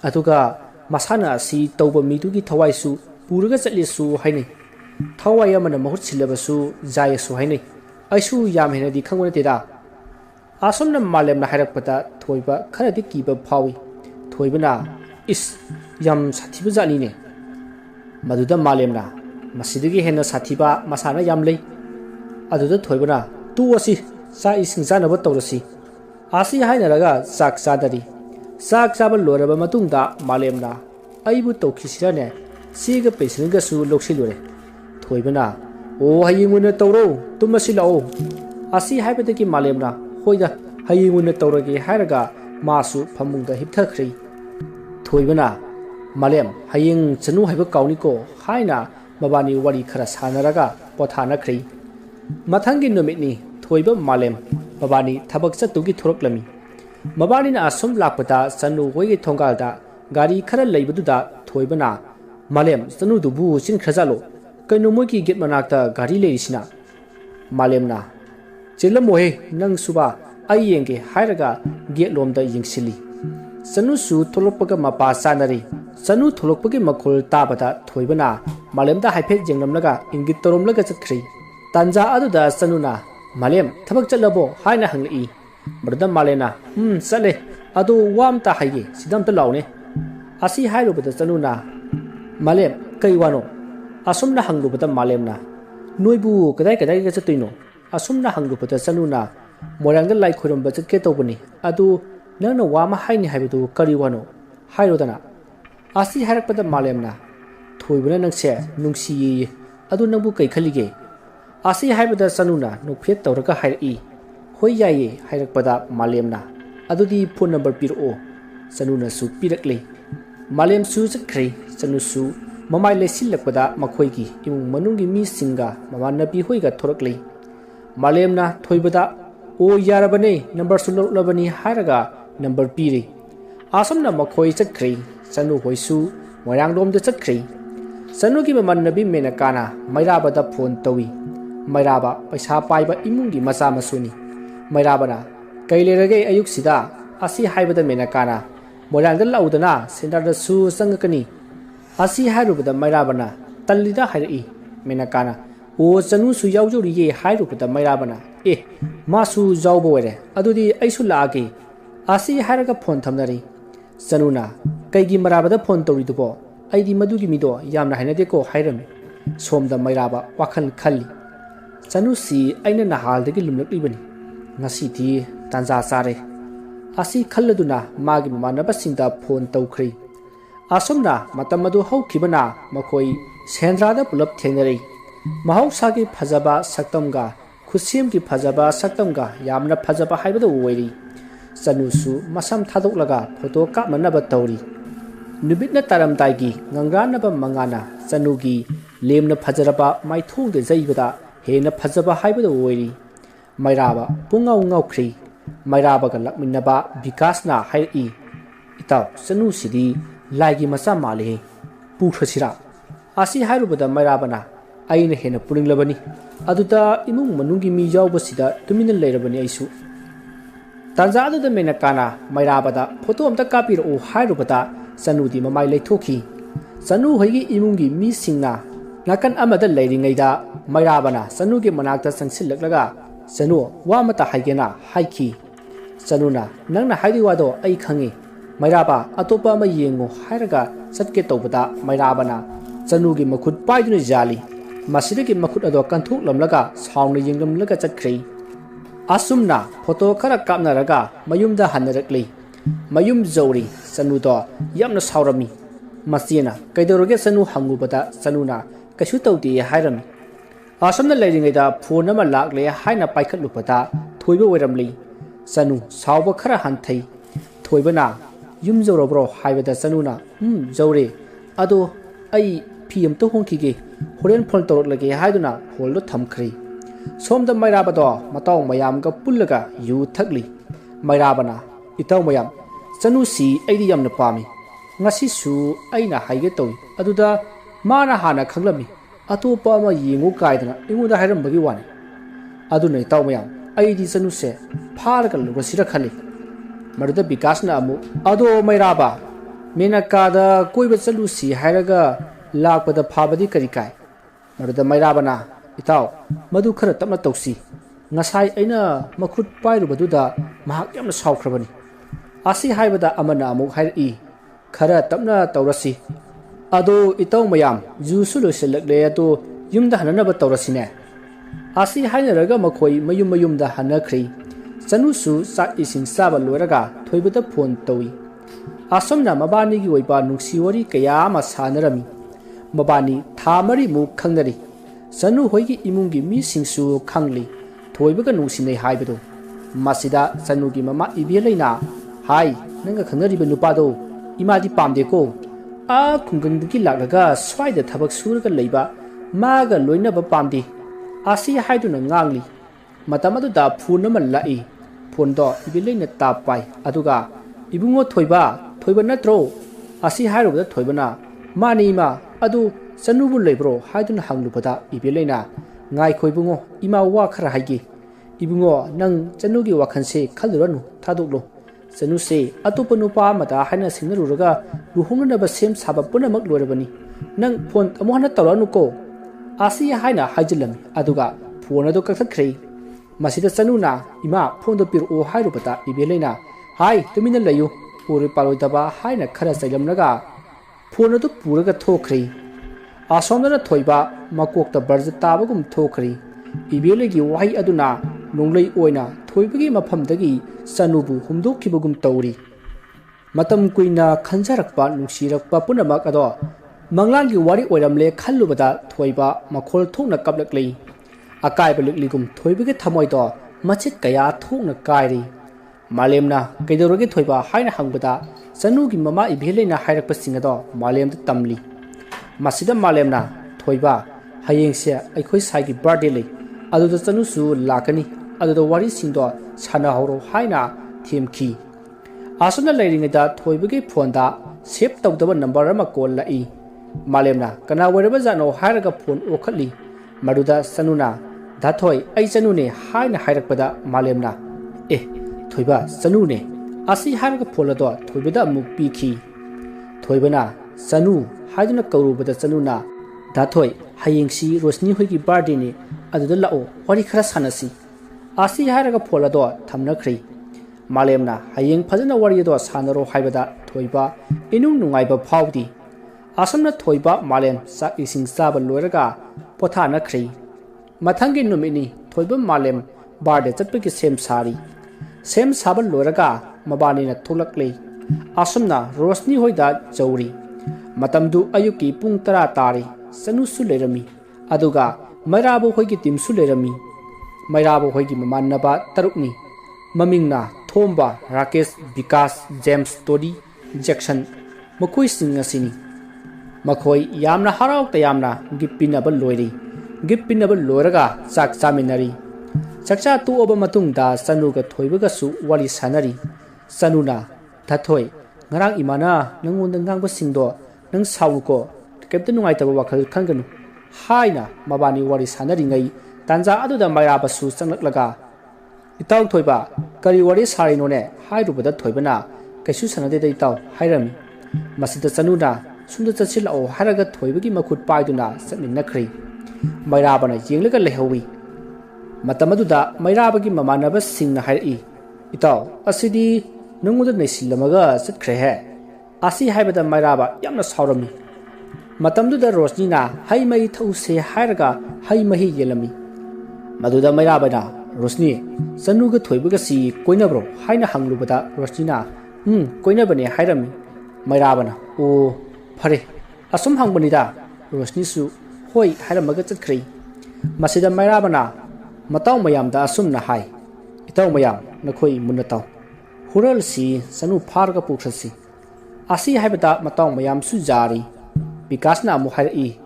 A: ꯑꯗꯨꯒ ꯃꯁꯥꯅ ꯑꯁꯤ ꯇꯧꯕ ꯃꯤꯗꯨꯒꯤ ꯊꯋꯥꯏꯁꯨ ꯄꯨꯔꯒ ꯆꯠꯂꯦꯁꯨ ꯍꯥꯏꯅꯩ ꯊꯋꯥꯏ ꯑꯃꯅ ꯃꯍꯨꯠ ꯁꯤꯜꯂꯕꯁꯨ ꯌꯥꯏꯌꯦꯁꯨ ꯍꯥꯏꯅꯩ ꯑꯩꯁꯨ ꯌꯥꯝ ꯍꯦꯟꯅꯗꯤ ꯈꯪꯕ ꯅꯠꯇꯦꯗ ꯑꯁꯨꯝꯅ ꯃꯥꯂꯦꯝꯅ ꯍꯥꯏꯔꯛꯄꯗ ꯊꯣꯏꯕ ꯈꯔꯗꯤ ꯀꯤꯕ ꯐꯥꯎꯏ ꯊꯣꯏꯕꯅ ꯌꯥꯝ ꯁꯥꯊꯤꯕ ꯖꯥꯠꯅꯤꯅꯦ ꯃꯗꯨꯗ ꯃꯥꯂꯦꯝꯅ ꯃꯁꯤꯗꯒꯤ ꯍꯦꯟꯅ ꯁꯥꯊꯤꯕ ꯃꯁꯥꯅ ꯌꯥꯝ ꯂꯩ ꯑꯗꯨꯗ ꯊꯣꯏꯕꯅ ꯇꯣꯛꯑꯁꯤ ꯆꯥꯛ ꯏꯁꯤꯡ ꯆꯥꯅꯕ ꯇꯧꯔꯁꯤ ꯑꯁꯤ ꯍꯥꯏꯅꯔꯒ ꯆꯥꯛ ꯆꯥꯗꯔꯤ ꯆꯥꯛ ꯆꯥꯕ ꯂꯣꯏꯔꯕ ꯃꯇꯨꯡꯗ ꯃꯥꯂꯦꯝꯅ ꯑꯩꯕꯨ ꯇꯧꯈꯤꯁꯤꯔꯅꯦ ꯆꯦꯒ ꯄꯦꯟꯁꯤꯜꯒꯁꯨ ꯂꯧꯁꯤꯜꯂꯨꯔꯦ ꯊꯣꯏꯕꯅ ꯍꯌꯦꯡ ꯑꯣꯏꯅ ꯇꯧꯔꯣ ꯇꯨꯝꯃꯁꯤ ꯂꯥꯛꯑꯣ ꯑꯁꯤ ꯍꯥꯏꯕꯗꯒꯤ ꯃꯥꯂꯦꯝꯅ ꯍꯣꯏꯗ ꯍꯌꯦꯡ ꯑꯣꯏꯅ ꯇꯧꯔꯒꯦ ꯍꯥꯏꯔꯒ ꯃꯥꯁꯨ ꯐꯃꯨꯡꯗ ꯍꯤꯞꯊꯈ꯭ꯔꯦ ꯊꯣꯏꯕꯅ ꯃꯥꯂꯦꯝ ꯍꯌꯦꯡ ꯆꯅꯨ ꯍꯥꯏꯕ ꯀꯥꯎꯅꯤꯀꯣ ꯍꯥꯏꯅ ꯃꯕꯥꯅꯤ ꯋꯥꯔꯤ ꯈꯔ ꯁꯥꯟꯅꯔꯒ ꯄꯣꯊꯥꯅꯈ꯭ꯔꯦ ꯃꯊꯪꯒꯤ ꯅꯨꯃꯤꯠꯅꯤ ꯊꯣꯏꯕ ꯃꯥꯂꯦꯝ ꯃꯕꯥꯅꯤ ꯊꯕꯛ ꯆꯠꯇꯨꯒꯤ ꯊꯣꯔꯛꯂꯝꯃꯤ ꯃꯕꯥꯅꯤꯅ ꯑꯁꯨꯝ ꯂꯥꯛꯄꯗ ꯆꯅꯨ ꯍꯣꯏꯒꯤ ꯊꯣꯡꯒꯥꯜꯗ ꯒꯥꯔꯤ ꯈꯔ ꯂꯩꯕꯗꯨꯗ ꯊꯣꯏꯕꯅ ꯃꯥꯂꯦꯝ ꯆꯅꯨꯗꯨꯕꯨ ꯆꯤꯟꯈ꯭ꯔꯖꯥꯠꯂꯣ ꯀꯩꯅꯣ ꯃꯣꯏꯒꯤ ꯒꯦꯠ ꯃꯅꯥꯛꯇ ꯒꯥꯔꯤ ꯂꯩꯔꯤꯁꯤꯅ ꯃꯥꯂꯦꯝꯅ ꯆꯦꯜꯂꯝꯃꯣꯍꯦ ꯅꯪ ꯁꯨꯕ ꯑꯩ ꯌꯦꯡꯒꯦ ꯍꯥꯏꯔꯒ ꯒꯦꯠ ꯂꯣꯝꯗ ꯌꯦꯡꯁꯤꯜꯂꯤ ꯆꯅꯨꯁꯨ ꯊꯣꯛꯂꯛꯄꯒ ꯃꯄꯥ ꯆꯥꯅꯔꯤ ꯆꯅꯨ ꯊꯣꯛꯂꯛꯄꯒꯤ ꯃꯈꯣꯜ ꯇꯥꯕꯗ ꯊꯣꯏꯕꯅ ꯃꯥꯂꯦꯝꯗ ꯍꯥꯏꯐꯦꯠ ꯌꯦꯡꯂꯝꯂꯒ ꯏꯪꯒꯤꯠ ꯇꯧꯔꯝꯂꯒ ꯆꯠꯈ꯭ꯔꯦ ꯇꯥꯟꯖꯥ ꯑꯗꯨꯗ ꯆꯅꯨꯅ ꯃꯥꯂꯦꯝ ꯊꯕꯛ ꯆꯠꯂꯕꯣ ꯍꯥꯏꯅ ꯍꯪꯂꯛꯏ ꯃꯗꯨꯗ ꯃꯥꯂꯦꯝꯅ ꯆꯠꯂꯦ ꯑꯗꯣ ꯋꯥ ꯑꯝꯇ ꯍꯥꯏꯒꯦ ꯁꯤꯗ ꯑꯝꯇ ꯂꯥꯎꯅꯦ ꯑꯁꯤ ꯍꯥꯏꯔꯨꯕꯗ ꯆꯅꯨꯅ ꯃꯥꯂꯦꯝ ꯀꯩ ꯋꯥꯅꯣ ꯑꯁꯨꯝꯅ ꯍꯪꯂꯨꯕꯗ ꯃꯥꯂꯦꯝꯅ ꯅꯣꯏꯕꯨ ꯀꯗꯥꯏ ꯆꯠꯇꯣꯏꯅꯣ ꯑꯁꯨꯝꯅ ꯍꯪꯂꯨꯕꯗ ꯆꯅꯨꯅ ꯃꯣꯏꯔꯥꯡꯗ ꯂꯥꯏ ꯈꯣꯏꯔꯝꯕ ꯆꯠꯀꯦ ꯇꯧꯕꯅꯤ ꯑꯗꯨ ꯅꯪꯅ ꯋꯥ ꯑꯃ ꯍꯥꯏꯅꯤ ꯍꯥꯏꯕꯗꯨ ꯀꯔꯤ ꯋꯥꯅꯣ ꯍꯥꯏꯔꯣꯗꯅ ꯑꯁꯤ ꯍꯥꯏꯔꯛꯄꯗ ꯃꯥꯂꯦꯝꯅ ꯊꯣꯏꯕꯅ ꯅꯪꯁꯦ ꯅꯨꯡꯁꯤꯌꯦ ꯑꯗꯨ ꯅꯪꯕꯨ ꯀꯩ ꯈꯜꯂꯤꯒꯦ ꯑꯁꯤ ꯍꯥꯏꯕꯗ ꯆꯅꯨꯅ ꯅꯣꯛꯐꯦꯠ ꯇꯧꯔꯒ ꯍꯥꯏꯔꯛꯏ ꯍꯣꯏ ꯌꯥꯏꯌꯦ ꯍꯥꯏꯔꯛꯄꯗ ꯃꯥꯂꯦꯝꯅ ꯑꯗꯨꯗꯤ ꯐꯣꯟ ꯅꯝꯕꯔ ꯄꯤꯔꯛꯑꯣ ꯆꯅꯨꯅꯁꯨ ꯄꯤꯔꯛꯂꯦ ꯃꯥꯂꯦꯝꯁꯨ ꯆꯠꯈ꯭ꯔꯦ ꯆꯅꯨꯁꯨ ꯃꯃꯥꯏ ꯂꯩꯁꯤꯜꯂꯛꯄꯗ ꯃꯈꯣꯏꯒꯤ ꯏꯃꯨꯡ ꯃꯅꯨꯡꯒꯤ ꯃꯤꯁꯤꯡꯒ ꯃꯃꯥꯟꯅꯕꯤ ꯍꯣꯏꯒ ꯊꯣꯔꯛꯂꯦ ꯃꯥꯂꯦꯝꯅ ꯊꯣꯏꯕꯗ ꯌꯥꯔꯕꯅꯦ ꯅꯝꯕꯔꯁꯨ ꯂꯧꯔꯛꯂꯕꯅꯤ ꯍꯥꯏꯔꯒ ꯅꯝꯕꯔ ꯄꯤꯔꯦ ꯑꯁꯨꯝꯅ ꯃꯈꯣꯏ ꯆꯠꯈ꯭ꯔꯦ ꯆꯅꯨ ꯍꯣꯏꯁꯨ ꯃꯣꯏꯔꯥꯡꯂꯣꯝꯗ ꯆꯠꯈ꯭ꯔꯦ ꯆꯅꯨꯒꯤ ꯃꯃꯥꯟꯅꯕꯤ ꯃꯦꯅꯀꯥꯅ ꯃꯩꯔꯥꯕꯗ ꯐꯣꯟ ꯇꯧꯏ ꯃꯩꯔꯥꯕ ꯄꯩꯁా ꯄꯥꯏꯕ ꯏꯃꯨꯡꯒꯤ ꯃꯆꯥ ꯃꯁꯨꯅꯤ ꯃꯩꯔꯥꯕꯅ ꯀꯩ ꯂꯩꯔꯒꯦ ꯑꯌꯨꯛꯁꯤꯗ ꯑꯁꯤ ꯍꯥꯏꯕꯗ ꯃꯦꯅꯀꯥꯅ ꯃꯣꯏꯔꯥꯡꯗ ꯂꯥꯛꯎꯗꯅ ꯁꯦꯟꯇꯔꯗꯁꯨ ꯆꯪꯉꯛꯀꯅꯤ ꯑꯁꯤ ꯍꯥꯏꯔꯨꯕꯗ ꯃꯩꯔꯥꯕꯅ ꯇꯜꯂꯤꯗ ꯍꯥꯏꯔꯛꯏ ꯃꯦꯅꯀꯥꯅ ꯆꯅꯨꯁꯨ ꯌꯥꯎꯖꯧꯔꯤꯌꯦ ꯍꯥꯏꯔꯨꯕꯗ ꯃꯩꯔꯥꯕꯅ ꯃꯥꯁꯨ ꯌꯥꯎꯕ ꯑꯣꯏꯔꯦ ꯑꯗꯨꯗꯤ ꯑꯩꯁꯨ ꯂꯥꯛꯑꯒꯦ Asi haraga phone thamnari Sanuna kaigi marabada phone tawridubo aidi madugi mido yamna hainade ko hairami somda mairaba wakhal khalli Sanu si aina nahaldagi lumlaklibani ngasi thi tanja sare Asi khalladuna magi mamanaba singda phone tawkhri Asomna matamadu haukhibana makoi sendrada pulap thengnari mahausa gi phajaba saktamga khusim gi phajaba saktamga yamna phajaba haibada oiri Sanusu masam thadok photo kapmanaba tawri nubitna taramdai nganganaba mangana sanugi lemna phajaraba maithong de jaibada hena phajaba haibada oiri mairaba pungau ngaukhri mairaba ga lakminaba vikasna hairi itaw sanu sidi laigi masa male pukhasira asi hairubada mairabana aina hena puringlabani aduda imung manungi mi jawbasida tumina leirabani aisu Tanzadu da menakana mairabada photo amta kapir o hairubada sanudi mamai leithoki sanu hoigi imungi mi singna nakan amada leiringaida mairabana sanugi manakta sangsillaklaga sanu wa mata haigena haiki sanuna nangna haidi wado ai khangi mairaba atopa ma yengo hairaga satke tobada mairabana sanugi makhut paiduna jali masidagi makhut ado kanthuk lamlaga saungna yenglamlaga chakhrei Asumna photo khara kapnaraga mayumda hanarakli mayum jawri sanudo yamna saurami masina kaidoroge sanu hangubada sanuna kashu tawdi hairami asumna leiringaida phone ama lakle haina paikhatlupata thoiba oiramli sanu sauba khara hanthai thoibana yum jawrobro haibada sanuna jawre ado ai pm to hongkige horen phone toroklage haiduna holdo thamkhri Somda mairabado matau mayam ga pullaga yu thakli mairabana itaw mayam sanu si aidi yamna pami ngasi su aina haige tawi aduda mana hana khanglami atopa ma yengu kaidana inguda hairam bagi wani aduna itaw mayam aidi sanu se pharagal lugasira khali maruda bikasna amu ado mairaba menakada koiba chalu si hairaga lakpada phabadi kari kai maruda mairabana Itaw madu khara tapna tawsi ngasai aina makhut pairubaduda mahak yamna saukhrabani asi haibada amana amuk hairi khara tapna tawrasi ado itaw mayam jusu loselakle ato yumda hananaba tawrasine asi hainaraga makhoi mayumda hanakhri sanusu sak ising saba loiraga thoibada phone tawi asomna mabani gi oiba nungsi wari kaya ma sanarami mabani thamari mu khangnari Sanu hoigi imungi mi singsu khangli thoibaga nungsinai haibado masida sanugi mama ibelaina hai nanga khangnariba nupado imadi pamde ko a khungangdagi laklaga swaida thabak suraga leiba maga loinaba pamde asi haiduna ngangli matamadu da phone ma lai phone do ibelaina tapai aduga ibungo thoiba natro asi hairubada thoibana mani ma adu Sanubu lebro haiduna hanglubada ibelaina ngai khoibungo ima wa khara haigi ibungo nang chanugi wakhanse khaluranu thaduklo sanu se atupanu pa mata haina sinaruraga luhungnaba sem saba punamak lorabani nang phone amohana tawranu ko asi haina haijilam aduga phone ado kakthakhrei masida sanuna ima phone do pir o hairubata ibelaina hai tumina layu puri paloidaba haina khara sailamnaga phone ado puraga thokhrei Asomdana thoiba makokta barja tabagum thokri ibelegi wahi aduna nonglei oina thoibagi mafamdagi sanubu humdokkibagum tawri matam kuina khanjarakpa nungsirakpa punamak ado manglangi wari oiramle khallubada thoiba makhol thokna kaplaklei akaiba likligum thoibagi thamoido machit kaya thokna kairi malemna kaidoroge thoiba haina hangbada sanugi mama ibelena hairakpa singado malemda tamli Masida malemna thoiba hayengse aikhoi saigi birthday lei aduda chanusu lakani aduda wari singdo sana horo haina themki asuna leiringeda thoibagi phone da save tawdaba number ama call lai malemna kana weraba jano hairaga phone okhali maruda sanuna dathoi ai chanune haina hairakpada malemna thoiba chanune asi hairaga phone do thoibada mukpi ki thoibana sanu haiduna kaurubada chanuna dathoi hayengsi rosni hoigi birthday ni aduda lao wari khara sanasi asi hairaga phola do thamna khri Malemna hayeng phajana wari do sanaro haibada thoiba inung nungaiba phawdi asamna thoiba malem sa ising saba loiraga potha na khri mathangi numini thoiba malem barde chatpiki sem saba loiraga mabani na thulakle asamna rosni hoida jawri matamdu ayuki pung tara tari sanu su lerami aduga mairabu hoigi tim su lerami mairabu hoigi mamannaba tarukni mamingna Thomba Rakesh Vikas James Todi Jackson makoi sing asini makoi yamna harau ta yamna gipinaba loiri gipinaba loiraga chak chaminari chakcha tu oba matungda sanu ga thoibaga su wali sanari sanuna thathoi ngarang imana nangonda ngangba singdo nang sauko kepta nungai taba wakhal khanganu haina mabani wari sanari ngai tanja aduda mairaba su changlaklaga Itaw thoiba kari wari sari none hai rubada thoibana kaisu sanade dei taw hairami masida chanuna sunda chachil o haraga thoibagi makhut paiduna samin nakhri mairabana yenglaga lehawi matamaduda mairabagi mamanaba singna hairi itaw asidi nunguda naisilamaga satkhre he asi haibada mairaba yamna saurami matamduda rosnina hai mai thause hairaga hai mahi yelami maduda mairabana Rosni sanuga thoibaga si koinabro haina hanglubada Rosnina koinabane hairami mairabana o phare asum hangbani da Rosni su hoi hairamaga chatkhri masida mairabana mataw mayam da asum na hai itaw mayam nakhoi munataw hural si sanu pharga pukhasi asi haibada mataw mayam su jari bikasna mu hairi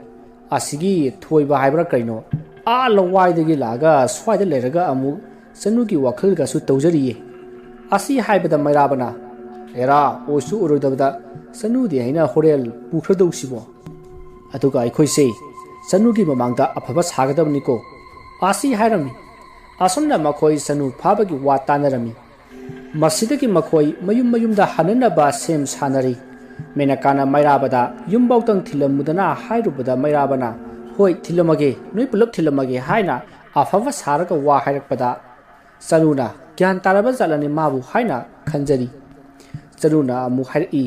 A: asigi thoiba haibra kaino a lawai dagi laga swaida leraga amu sanugi wakhal ga su tawjariye asi haibada mairabana era osu urodabda sanudi haina horel pukhradau sibo aduga aikhoi se sanugi mamangda afaba sagadabni ko asi hairami asumna makhoi sanu phabagi wa tanarami masidagi makhoi mayum da hananaba sem sanari menakana mairabada yumbautang thilamudana hairubada mairabana hoi thilamage noi pulak thilamage haina afava saraga wa hairakpada sanuna gyan taraba jalani mabu haina khanjari sanuna mu hairi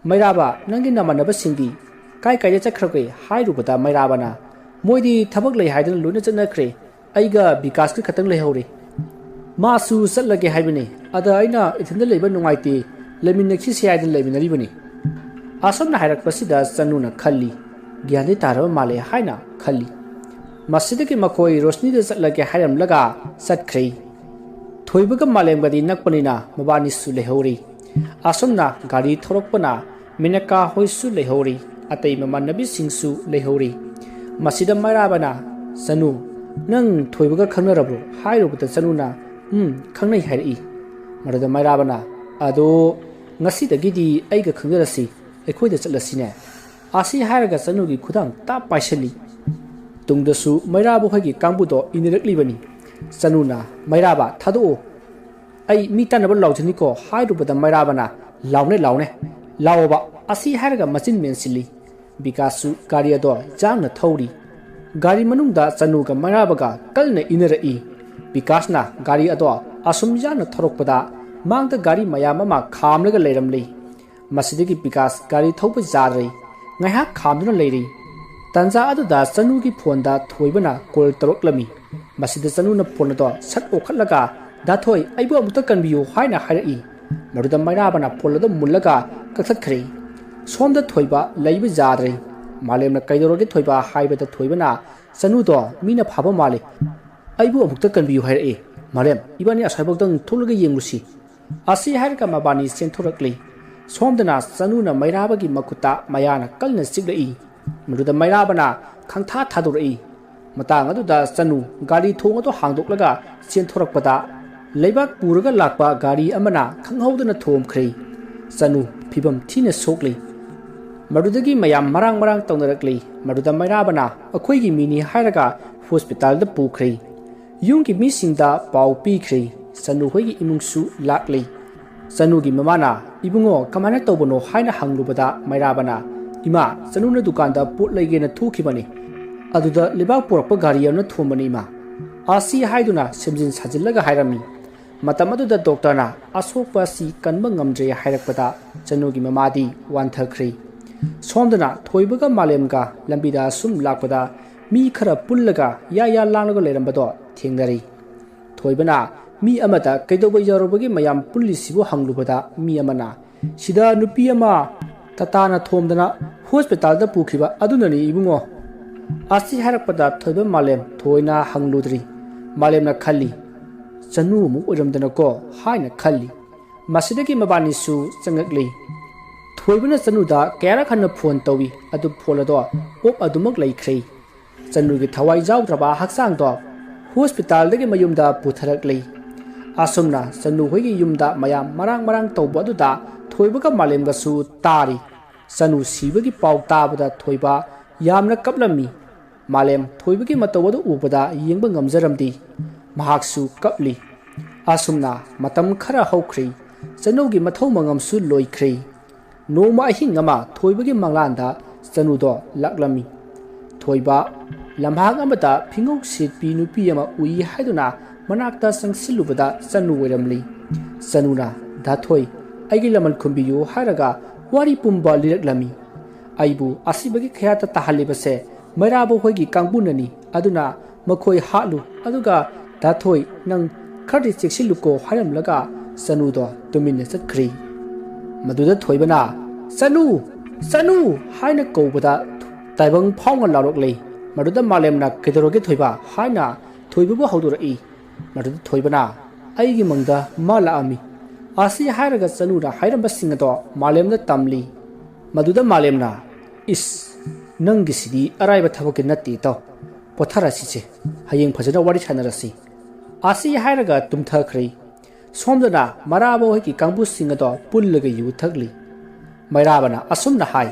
A: mairaba nangi namanaba singdi kai kai chakhragai hairubada mairabana moidi thabak lei haidan luna chanakre aiga vikas ki khatang lei hore masu satlage haibani ada aina ithanda leiba nungaite leminakhi se haidan leiminari bani asomna hairakpasida sanuna khalli gyane taraba male haina khalli masidagi makoi rosni de chatlage hairam laga satkhri thoibaga malem gadi nakpanina mabani su lehori asomna gari thorokpana minaka hoisu lehori atei mamanabi singsu lehori masida mairabana sanu nang thoibaga khangnarabro hairubata sanuna khangnai hairi marada mairabana ado ngasi dagidi aiga khangjarasi ekhoida chatlasine asi hairaga sanugi khudang ta paisali tungdasu mairabu hogi kangbudo inireklibani sanuna mairaba thado ai mitanaba laujani ko hairubada mairabana laune laoba asi hairaga machin mensili bikasu gariado jangna thori gari manungda sanuga mairabaga kalna inerai bikasna gari ado asum jana thorokpada mangda gari mayam ama khamlaga leiramli masidigi bikas gari thopa jarei ngaiha khamduna leiri tanja aduda sanugi phonda thoibana kol toroklami masida sanuna phone do sat okhatlaga da thoi aibu amta kanbiyo haina hairi maruda mairabana pholodo mullaga kakthakhrei somda thoiba leiba jarei malemna kaidoroge thoiba haibada thoibana sanu do mina phaba male aibu amta kanbiyo hairi malem ibani asaibokdang thulga yenglusi asi hairka mabani senthorakli somdana sanuna mairabagi makuta mayana kalna siglai maruda mairabana khangtha thadurai matang aduda sanu gari thonga to hangdoklaga senthorakpada leibak puraga lakpa gari amana khanghaudana thomkhri sanu phibam thina sokli marudagi mayam marang tawnarakli maruda mairabana akhoigi mini hairaga hospital da pukhri yungki misingda pau pikhri sanu hoigi imungsu lakli sanugi mamana ibungo kamana tawbono haina hanglubada mairabana ima sanuna dukanda pot leigena thukibani aduda lebak porakpa gari amna thomani ima asi haiduna semjin sajillaga hairami ꯃꯇꯝ ꯑꯗꯨꯗ ꯗꯣꯛꯇꯔꯅ ꯑꯁꯣꯛꯄ ꯑꯁꯤ ꯀꯟꯕ ꯉꯝꯗ꯭ꯔꯦ ꯍꯥꯏꯔꯛꯄꯗ ꯆꯅꯨꯒꯤ ꯃꯃꯥꯗꯤ ꯋꯥꯟꯊꯈ꯭ꯔꯦ꯫ ꯁꯣꯝꯗꯅ ꯊꯣꯏꯕꯒ ꯃꯥꯂꯦꯝꯒ ꯂꯝꯕꯤꯗ ꯁꯨꯝ ꯂꯥꯛꯄꯗ ꯃꯤ ꯈꯔ ꯄꯨꯜꯂꯒ ꯌꯥ ꯂꯥꯡꯂꯒ ꯂꯩꯔꯝꯕꯗꯣ ꯊꯦꯡꯅꯔꯤ꯫ ꯊꯣꯏꯕꯅ ꯃꯤ ꯑꯃꯗ ꯀꯩꯗꯧꯕ ꯌꯥꯎꯔꯕꯒꯤ ꯃꯌꯥꯝ ꯄꯨꯜꯂꯤꯁꯤꯕꯨ ꯍꯪꯂꯨꯕꯗ ꯃꯤ ꯑꯃꯅ ꯁꯤꯗ ꯅꯨꯄꯤ ꯑꯃ ꯇꯇꯥꯅ ꯊꯣꯝꯗꯅ ꯍꯣꯁꯄꯤꯇꯥꯜꯗ ꯄꯨꯈꯤꯕ ꯑꯗꯨꯅꯅꯤ ꯏꯕꯨꯡꯉꯣ꯫ ꯑꯁꯤ ꯍꯥꯏꯔꯛꯄꯗ ꯊꯣꯏꯕ ꯃꯥꯂꯦꯝ ꯊꯣꯏꯅ ꯍꯪꯂꯨꯗ꯭ꯔꯤ꯫ ꯃꯥꯂꯦꯝꯅ ꯈꯜꯂꯤ ꯆꯅꯨ ꯑꯃꯨꯛ ꯑꯣꯏꯔꯝꯗꯅꯀꯣ ꯍꯥꯏꯅ ꯈꯜꯂꯤ꯫ ꯃꯁꯤꯗꯒꯤ ꯃꯕꯥꯅꯤꯁꯨ ꯆꯪꯉꯛꯂꯤ꯫ ꯊꯣꯏꯕꯅ ꯆꯅꯨꯗ ꯀꯌꯥꯔꯛ ꯍꯟꯅ ꯐꯣꯟ ꯇꯧꯏ ꯑꯗꯨ ꯐꯣꯟ ꯑꯗꯣ ꯑꯣꯞ ꯑꯗꯨꯃꯛ ꯂꯩꯈ꯭ꯔꯦ꯫ ꯆꯅꯨꯒꯤ ꯊꯋꯥꯏ ꯌꯥꯎꯗ꯭ꯔꯕ ꯍꯛꯆꯥꯡꯗꯣ ꯍꯣꯁꯄꯤꯇꯥꯜꯗꯒꯤ ꯃꯌꯨꯝꯗ ꯄꯨꯊꯔꯛꯂꯤ꯫ ꯑꯁꯨꯝꯅ ꯆꯅꯨ ꯍꯣꯏꯒꯤ ꯌꯨꯝꯗ ꯃꯌꯥꯝ ꯃꯔꯥꯡ ꯇꯧꯕ ꯑꯗꯨꯗ ꯊꯣꯏꯕꯒ ꯃꯥꯂꯦꯝꯒꯁꯨ ꯇꯥꯔꯤ꯫ ꯆꯅꯨ ꯁꯤꯕꯒꯤ ꯄꯥꯎ ꯇꯥꯕꯗ ꯊꯣꯏꯕ ꯌꯥꯝꯅ ꯀꯞꯂꯝꯃꯤ꯫ ꯃꯥꯂꯦꯝ ꯊꯣꯏꯕꯒꯤ ꯃꯇꯧ ꯑꯗꯨ ꯎꯕꯗ ꯌꯦꯡꯕ ꯉꯝꯖꯔꯝꯗꯦ꯫ ꯃꯍꯥꯛꯁꯨ ꯀꯞꯂꯤ꯫ ꯑꯁꯨꯝꯅ ꯃꯇꯝ ꯈꯔ ꯍꯧꯈ꯭ꯔꯦ꯫ ꯆꯅꯨꯒꯤ ꯃꯊꯧ ꯃꯉꯝꯁꯨ ꯂꯣꯏꯈ꯭ꯔꯦ꯫ ꯅꯣꯡꯃ ꯑꯍꯤꯡ ꯑꯃ ꯊꯣꯏꯕꯒꯤ ꯃꯪꯂꯥꯟꯗ ꯆꯅꯨꯗꯣ ꯂꯥꯛꯂꯝꯃꯤ꯫ ꯊꯣꯏꯕ ꯂꯝꯍꯥꯡ ꯑꯃꯗ ꯐꯤꯉꯧ ꯁꯦꯠꯄꯤ ꯅꯨꯄꯤ ꯑꯃ ꯎꯏ ꯍꯥꯏꯗꯨꯅ ꯃꯅꯥꯛꯇ ꯆꯪꯁꯤꯜꯂꯨꯕꯗ ꯆꯅꯨ ꯑꯣꯏꯔꯝꯂꯤ꯫ ꯆꯅꯨꯅ ꯗꯥꯊꯣꯏ ꯑꯩꯒꯤ ꯂꯃꯟ ꯈꯨꯝꯕꯤꯌꯨ ꯍꯥꯏꯔꯒ ꯋꯥꯔꯤ ꯄꯨꯝꯕ ꯂꯤꯔꯛꯂꯝꯃꯤ꯫ ꯑꯩꯕꯨ ꯑꯁꯤꯕꯒꯤ ꯈꯌꯥꯠꯇ ꯇꯥꯍꯜꯂꯤꯕꯁꯦ ꯃꯩꯔꯥꯕ ꯍꯣꯏꯒꯤ ꯀꯥꯡꯕꯨꯅꯅꯤ ꯑꯗꯨꯅ ꯃꯈꯣꯏ ꯍꯥꯠꯂꯨ ꯑꯗꯨꯒ ꯗꯥꯊꯣꯏ ꯅꯪ ꯈꯔꯗꯤ ꯆꯦꯛꯁꯤꯜꯂꯨꯀꯣ ꯍꯥꯏꯔꯝꯂꯒ ꯆꯅꯨꯗꯣ ꯇꯨꯃꯤꯟꯅ ꯆꯠꯈ꯭ꯔꯤ꯫ ꯃꯗꯨꯗ ꯊꯣꯏꯕꯅ ꯆꯅꯨ ꯆꯅꯨ ꯍꯥꯏꯅ ꯀꯧꯕꯗ ꯇꯥꯏꯕꯪ ꯐꯥꯎꯅ ꯂꯥꯎꯔꯛꯂꯤ꯫ ꯃꯗꯨꯗ ꯃꯥꯂꯦꯝꯅ ꯀꯩꯗꯧꯔꯒꯦ ꯊꯣꯏꯕ ꯍꯥꯏꯅ ꯊꯣꯏꯕꯕꯨ ꯍꯧꯗꯣꯔꯛꯏ꯫ ꯃꯗꯨꯗ ꯊꯣꯏꯕꯅ ꯑꯩꯒꯤ ꯃꯪꯗ ꯃꯥ ꯂꯥꯛꯑꯝꯃꯤ꯫ ꯑꯁꯤ ꯍꯥꯏꯔꯒ ꯆꯅꯨꯅ ꯍꯥꯏꯔꯝꯕꯁꯤꯡ ꯑꯗꯣ ꯃꯥꯂꯦꯝꯗ ꯇꯝꯂꯤ꯫ ꯃꯗꯨꯗ ꯃꯥꯂꯦꯝꯅ ꯏꯁ ꯅꯪꯒꯤꯁꯤꯗꯤ ꯑꯔꯥꯏꯕ ꯊꯕꯛꯀꯤ ꯅꯠꯇꯦ ꯏꯇꯥꯎ ꯄꯣꯊꯥꯔꯁꯤꯁꯦ ꯍꯌꯦꯡ ꯐꯖꯅ ꯋꯥꯔꯤ ꯁꯥꯟꯅꯔꯁꯤ꯫ ꯑꯁꯤ ꯍꯥꯏꯔꯒ ꯇꯨꯝꯊꯈ꯭ꯔꯦ꯫ ꯁꯣꯝꯗꯅ ꯃꯩꯔꯥꯕ ꯍꯣꯏꯒꯤ ꯀꯥꯡꯕꯨꯁꯤꯡ ꯑꯗꯣ ꯄꯨꯜꯂꯒ ꯌꯨ ꯊꯛꯂꯤ꯫ ꯃꯩꯔꯥꯕꯅ ꯑꯁꯨꯝꯅ ꯍꯥꯏ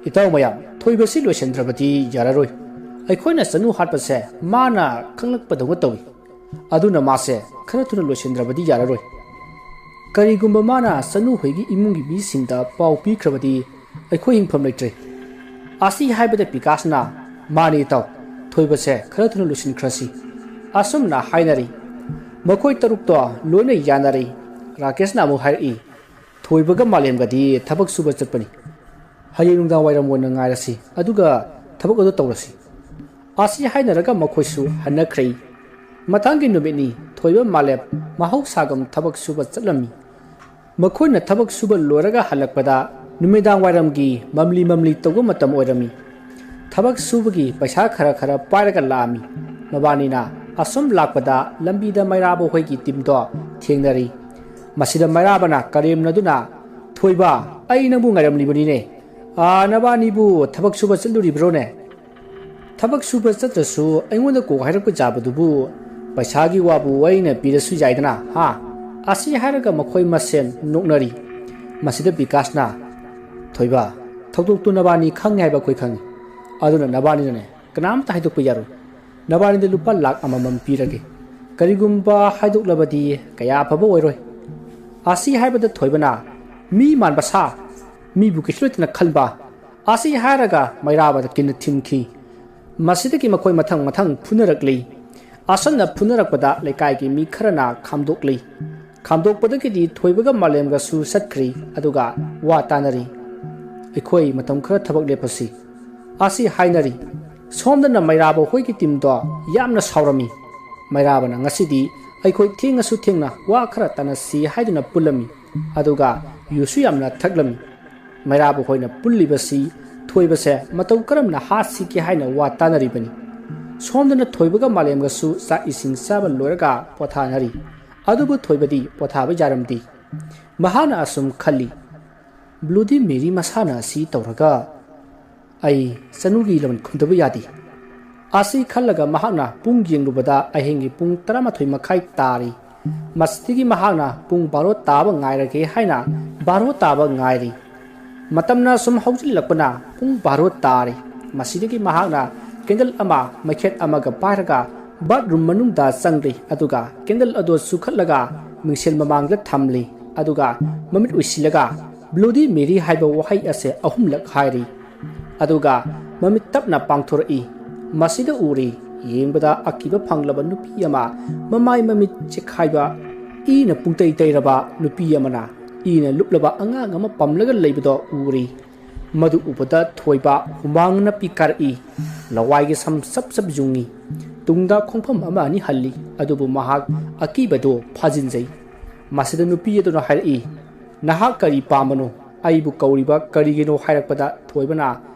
A: ꯏꯇꯥꯎ ꯃꯌꯥꯝ ꯊꯣꯏꯕꯁꯤ ꯂꯣꯏꯁꯤꯟꯗ꯭ꯔꯕꯗꯤ ꯌꯥꯔꯔꯣꯏ꯫ ꯑꯩꯈꯣꯏꯅ ꯆꯅꯨ ꯍꯥꯠꯄꯁꯦ ꯃꯥꯅ ꯈꯪꯂꯛꯄꯗꯧꯅ ꯇꯧꯏ꯫ ꯑꯗꯨꯅ ꯃꯥꯁꯦ ꯈꯔ ꯊꯨꯅ ꯂꯣꯏꯁꯤꯟꯗ꯭ꯔꯕꯗꯤ ꯌꯥꯔꯔꯣꯏ꯫ ꯀꯔꯤꯒꯨꯝꯕ ꯃꯥꯅ ꯆꯅꯨ ꯍꯣꯏꯒꯤ ꯏꯃꯨꯡꯒꯤ ꯃꯤꯁꯤꯡꯗ ꯄꯥꯎ ꯄꯤꯈ꯭ꯔꯕꯗꯤ ꯑꯩꯈꯣꯏ ꯍꯤꯡꯐꯝ ꯂꯩꯇ꯭ꯔꯦ꯫ ꯑꯁꯤ ꯍꯥꯏꯕꯗ ꯕꯤꯀꯥꯁꯅ ꯃꯥꯅꯤ ꯏꯇꯥꯎ ꯊꯣꯏꯕꯁꯦ ꯈꯔ ꯊꯨꯅ ꯂꯣꯏꯁꯤꯟꯈ꯭ꯔꯁꯤ꯫ ꯑꯁꯨꯝꯅ ꯍꯥꯏꯅꯔꯤ꯫ ꯃꯈꯣꯏ ꯇꯔꯨꯛꯇꯣ ꯂꯣꯏꯅ ꯌꯥꯅꯔꯤ꯫ ꯔꯥꯀꯦꯁꯅ ꯑꯃꯨꯛ ꯍꯥꯏꯔꯛꯏ ꯊꯣꯏꯕꯒ ꯃꯥꯂꯦꯝꯒꯗꯤ ꯊꯕꯛ ꯁꯨꯕ ꯆꯠꯄꯅꯤ꯫ ꯍꯌꯦꯡ ꯅꯨꯡꯗꯥꯡ ꯋꯥꯏꯔꯝ ꯑꯣꯏꯅ ꯉꯥꯏꯔꯁꯤ ꯑꯗꯨꯒ ꯊꯕꯛ ꯑꯗꯨ ꯇꯧꯔꯁꯤ꯫ ꯑꯁꯤ ꯍꯥꯏꯅꯔꯒ ꯃꯈꯣꯏꯁꯨ ꯍꯟꯅꯈ꯭ꯔꯦ꯫ ꯃꯊꯪꯒꯤ ꯅꯨꯃꯤꯠꯅꯤ ꯊꯣꯏꯕ ꯃꯥꯂꯦꯝ ꯃꯍꯧꯁꯥꯒꯨꯝ ꯊꯕꯛ ꯁꯨꯕ ꯆꯠꯂꯝꯃꯤ꯫ ꯃꯈꯣꯏꯅ ꯊꯕꯛ ꯁꯨꯕ ꯂꯣꯏꯔꯒ ꯍꯜꯂꯛꯄꯗ ꯅꯨꯃꯤꯗꯥꯡ ꯋꯥꯏꯔꯝꯒꯤ ꯃꯝꯂꯤ ꯇꯧꯕ ꯃꯇꯝ ꯑꯣꯏꯔꯝꯃꯤ꯫ ꯊꯕꯛ ꯁꯨꯕꯒꯤ ꯄꯩꯁꯥ ꯈꯔ ꯄꯥꯏꯔꯒ ꯂꯥꯛꯑꯝꯃꯤ꯫ ꯃꯕꯥꯅꯤꯅ ꯑꯁꯨꯝ ꯂꯥꯛꯄꯗ ꯂꯝꯕꯤꯗ ꯃꯩꯔꯥꯕ ꯍꯣꯏꯒꯤ ꯇꯤꯝꯗꯣ ꯊꯦꯡꯅꯔꯤ꯫ ꯃꯁꯤꯗ ꯃꯩꯔꯥꯕꯅ ꯀꯔꯦꯝꯅꯗꯨꯅ ꯊꯣꯏꯕ ꯑꯩ ꯅꯪꯕꯨ ꯉꯥꯏꯔꯝꯂꯤꯕꯅꯤꯅꯦ ꯅꯕꯥꯅꯤꯕꯨ ꯊꯕꯛ ꯁꯨꯕ ꯆꯠꯂꯨꯔꯤꯕ꯭ꯔꯣꯅꯦ? ꯊꯕꯛ ꯁꯨꯕ ꯆꯠꯇ꯭ꯔꯁꯨ ꯑꯩꯉꯣꯟꯗ ꯀꯣꯛ ꯍꯥꯏꯔꯛꯄ ꯌꯥꯕꯗꯨꯕꯨ ꯄꯩꯁꯥꯒꯤ ꯋꯥꯕꯨ ꯑꯩꯅ ꯄꯤꯔꯁꯨ ꯌꯥꯏꯗꯅ ꯍꯥ? ꯑꯁꯤ ꯍꯥꯏꯔꯒ ꯃꯈꯣꯏ ꯃꯁꯦꯟ ꯅꯣꯛꯅꯔꯤ꯫ ꯃꯁꯤꯗ ꯕꯤꯀꯥꯁꯅ ꯊꯣꯏꯕ ꯊꯧꯗꯣꯛꯇꯨ ꯅꯕꯥꯅꯤ ꯈꯪꯉꯦ ꯍꯥꯏꯕ ꯑꯩꯈꯣꯏ ꯈꯪꯉꯤ꯫ ꯑꯗꯨꯅ ꯅꯕꯥꯅꯤꯅꯅꯦ ꯀꯅꯥꯝꯇ ꯍꯥꯏꯗꯣꯛꯄ ꯌꯥꯔꯣꯏ꯫ ꯅꯕꯥꯅꯤꯗ ꯂꯨꯄꯥ ꯂꯥꯛ ꯑꯃꯃꯝ ꯄꯤꯔꯒꯦ꯫ ꯀꯔꯤꯒꯨꯝꯕ ꯍꯥꯏꯗꯣꯛꯂꯕꯗꯤ ꯀꯌꯥ ꯑꯐꯕ ꯑꯣꯏꯔꯣꯏ꯫ ꯑꯁꯤ ꯍꯥꯏꯕꯗ ꯊꯣꯏꯕꯅ ꯃꯤ ꯃꯥꯟꯕ ꯁꯥ ꯃꯤꯕꯨ ꯀꯩꯁꯨ ꯂꯩꯇꯅ ꯈꯟꯕ ꯑꯁꯤ ꯍꯥꯏꯔꯒ ꯃꯩꯔꯥꯕꯗ ꯀꯤꯟꯅ ꯊꯤꯟꯈꯤ꯫ ꯃꯁꯤꯗꯒꯤ ꯃꯈꯣꯏ ꯃꯊꯪ ꯐꯨꯅꯔꯛꯂꯤ꯫ ꯑꯁꯨꯝꯅ ꯐꯨꯅꯔꯛꯄꯗ ꯂꯩꯀꯥꯏꯒꯤ ꯃꯤ ꯈꯔꯅ ꯈꯥꯝꯗꯣꯛꯂꯤ꯫ ꯈꯥꯝꯗꯣꯛꯄꯗꯒꯤꯗꯤ ꯊꯣꯏꯕꯒ ꯃꯥꯂꯦꯝꯒꯁꯨ ꯆꯠꯈ꯭ꯔꯤ ꯑꯗꯨꯒ ꯋꯥ ꯇꯥꯅꯔꯤ꯫ ꯑꯩꯈꯣꯏ ꯃꯇꯝ ꯈꯔ ꯊꯕꯛ ꯂꯦꯞꯄꯁꯤ ꯑꯁꯤ ꯍꯥꯏꯅꯔꯤ꯫ ꯁꯣꯝꯗꯅ ꯃꯩꯔꯥꯕ ꯍꯣꯏꯒꯤ ꯇꯤꯝꯗꯣ ꯌꯥꯝꯅ ꯁꯥꯎꯔꯝꯃꯤ꯫ ꯃꯩꯔꯥꯕꯅ ꯉꯁꯤꯗꯤ ꯑꯩꯈꯣꯏ ꯊꯦꯡꯉꯁꯨ ꯊꯦꯡꯅ ꯋꯥ ꯈꯔ ꯇꯥꯟꯅꯁꯤ ꯍꯥꯏꯗꯨꯅ ꯄꯨꯜꯂꯝꯃꯤ ꯑꯗꯨꯒ ꯌꯨꯁꯨ ꯌꯥꯝꯅ ꯊꯛꯂꯝꯃꯤ꯫ ꯃꯩꯔꯥꯕ ꯍꯣꯏꯅ ꯄꯨꯜꯂꯤꯕꯁꯤ ꯊꯣꯏꯕꯁꯦ ꯃꯇꯧ ꯀꯔꯝꯅ ꯍꯥꯠꯁꯤꯒꯦ ꯍꯥꯏꯅ ꯋꯥ ꯇꯥꯅꯔꯤꯕꯅꯤ꯫ ꯁꯣꯝꯗꯅ ꯊꯣꯏꯕꯒ ꯃꯥꯂꯦꯝꯒꯁꯨ ꯆꯥꯛ ꯏꯁꯤꯡ ꯆꯥꯕ ꯂꯣꯏꯔꯒ ꯄꯣꯊꯥꯅꯔꯤ꯫ ꯑꯗꯨꯕꯨ ꯊꯣꯏꯕꯗꯤ ꯄꯣꯊꯥꯕ ꯌꯥꯔꯝꯗꯦ꯫ ꯃꯍꯥꯛꯅ ꯑꯁꯨꯝ ꯈꯜꯂꯤ ꯕ꯭ꯂꯨꯗꯤ ꯃꯦꯔꯤ ꯃꯁꯥꯅ ꯑꯁꯤ ꯇꯧꯔꯒ ꯑꯩ ꯆꯅꯨꯒꯤ ꯂꯃꯟ ꯈꯨꯝꯗꯕ ꯌꯥꯗꯦ꯫ ꯑꯁꯤ ꯈꯜꯂꯒ ꯃꯍꯥꯛꯅ ꯄꯨꯡ ꯌꯦꯡꯂꯨꯕꯗ ꯑꯍꯤꯡꯒꯤ ꯄꯨꯡ 11:30 ꯇꯥꯔꯤ꯫ ꯃꯁꯤꯗꯒꯤ ꯃꯍꯥꯛꯅ ꯄꯨꯡ 12 ꯇꯥꯕ ꯉꯥꯏꯔꯒꯦ ꯍꯥꯏꯅ 12 ꯇꯥꯕ ꯉꯥꯏꯔꯤ꯫ ꯃꯇꯝꯅ ꯁꯨꯝ ꯍꯧꯖꯤꯜꯂꯛꯄꯅ ꯄꯨꯡ 12 ꯇꯥꯔꯤ꯫ ꯃꯁꯤꯗꯒꯤ ꯃꯍꯥꯛꯅ ꯀꯦꯟꯗꯜ ꯑꯃ ꯃꯩꯈꯦꯠ ꯑꯃꯒ ꯄꯥꯏꯔꯒ ꯕꯥꯠꯔꯨꯝ ꯃꯅꯨꯡꯗ ꯆꯪꯂꯤ ꯑꯗꯨꯒ ꯀꯦꯟꯗꯜ ꯑꯗꯨ ꯆꯨꯈꯠꯂꯒ ꯃꯤꯡꯁꯦꯜ ꯃꯃꯥꯡꯗ ꯊꯝꯂꯤ ꯑꯗꯨꯒ ꯃꯃꯤꯠ ꯎꯏꯁꯤꯜꯂꯒ ꯕ꯭ꯂꯨꯗꯤ ꯃꯦꯔꯤ ꯍꯥꯏꯕ ꯋꯥꯍꯩ ꯑꯁꯦ 3ꯂꯛ ꯍꯥꯏꯔꯤ ꯑꯗꯨꯒ ꯃꯃꯤꯠ ꯇꯞꯅ ꯄꯥꯡꯊꯣꯔꯛꯏ꯫ ꯃꯁꯤꯗ ꯎꯔꯤ ꯌꯦꯡꯕꯗ ꯑꯀꯤꯕ ꯐꯪꯂꯕ ꯅꯨꯄꯤ ꯑꯃ ꯃꯃꯥꯏ ꯃꯃꯤꯠ ꯆꯦꯈꯥꯏꯕ ꯏꯅ ꯄꯨꯡꯇꯩ ꯇꯩꯔꯕ ꯅꯨꯄꯤ ꯑꯃꯅ ꯏꯅ ꯂꯨꯞꯂꯕ ꯑꯉꯥꯡ ꯑꯃ ꯄꯝꯂꯒ ꯂꯩꯕꯗꯣ ꯎꯔꯤ ꯃꯗꯨ ꯎꯕꯗ ꯊꯣꯏꯕ ꯍꯨꯃꯥꯡꯅ ꯄꯤꯀꯥꯔꯛꯏ ꯂꯋꯥꯏꯒꯤ ꯁꯝ ꯁꯞ ꯁꯞ ꯌꯨꯡꯉꯤ ꯇꯨꯡꯗ ꯈꯣꯡꯐꯝ ꯑꯃ ꯑꯅꯤ ꯍꯜꯂꯤ ꯑꯗꯨꯕꯨ ꯃꯍꯥꯛ ꯑꯀꯤꯕꯗꯣ ꯐꯥꯖꯤꯟꯖꯩ ꯃꯁꯤꯗ ꯅꯨꯄꯤ ꯑꯗꯨꯅ ꯍꯥꯏꯔꯛꯏ ꯅꯍꯥꯛ ꯀꯔꯤ ꯄꯥꯝꯕꯅꯣ ꯑꯩꯕꯨ ꯀꯧꯔꯤꯕ ꯀꯔꯤꯒꯤꯅꯣ ꯍꯥꯏꯔꯛꯄꯗ ꯊꯣꯏꯕꯅ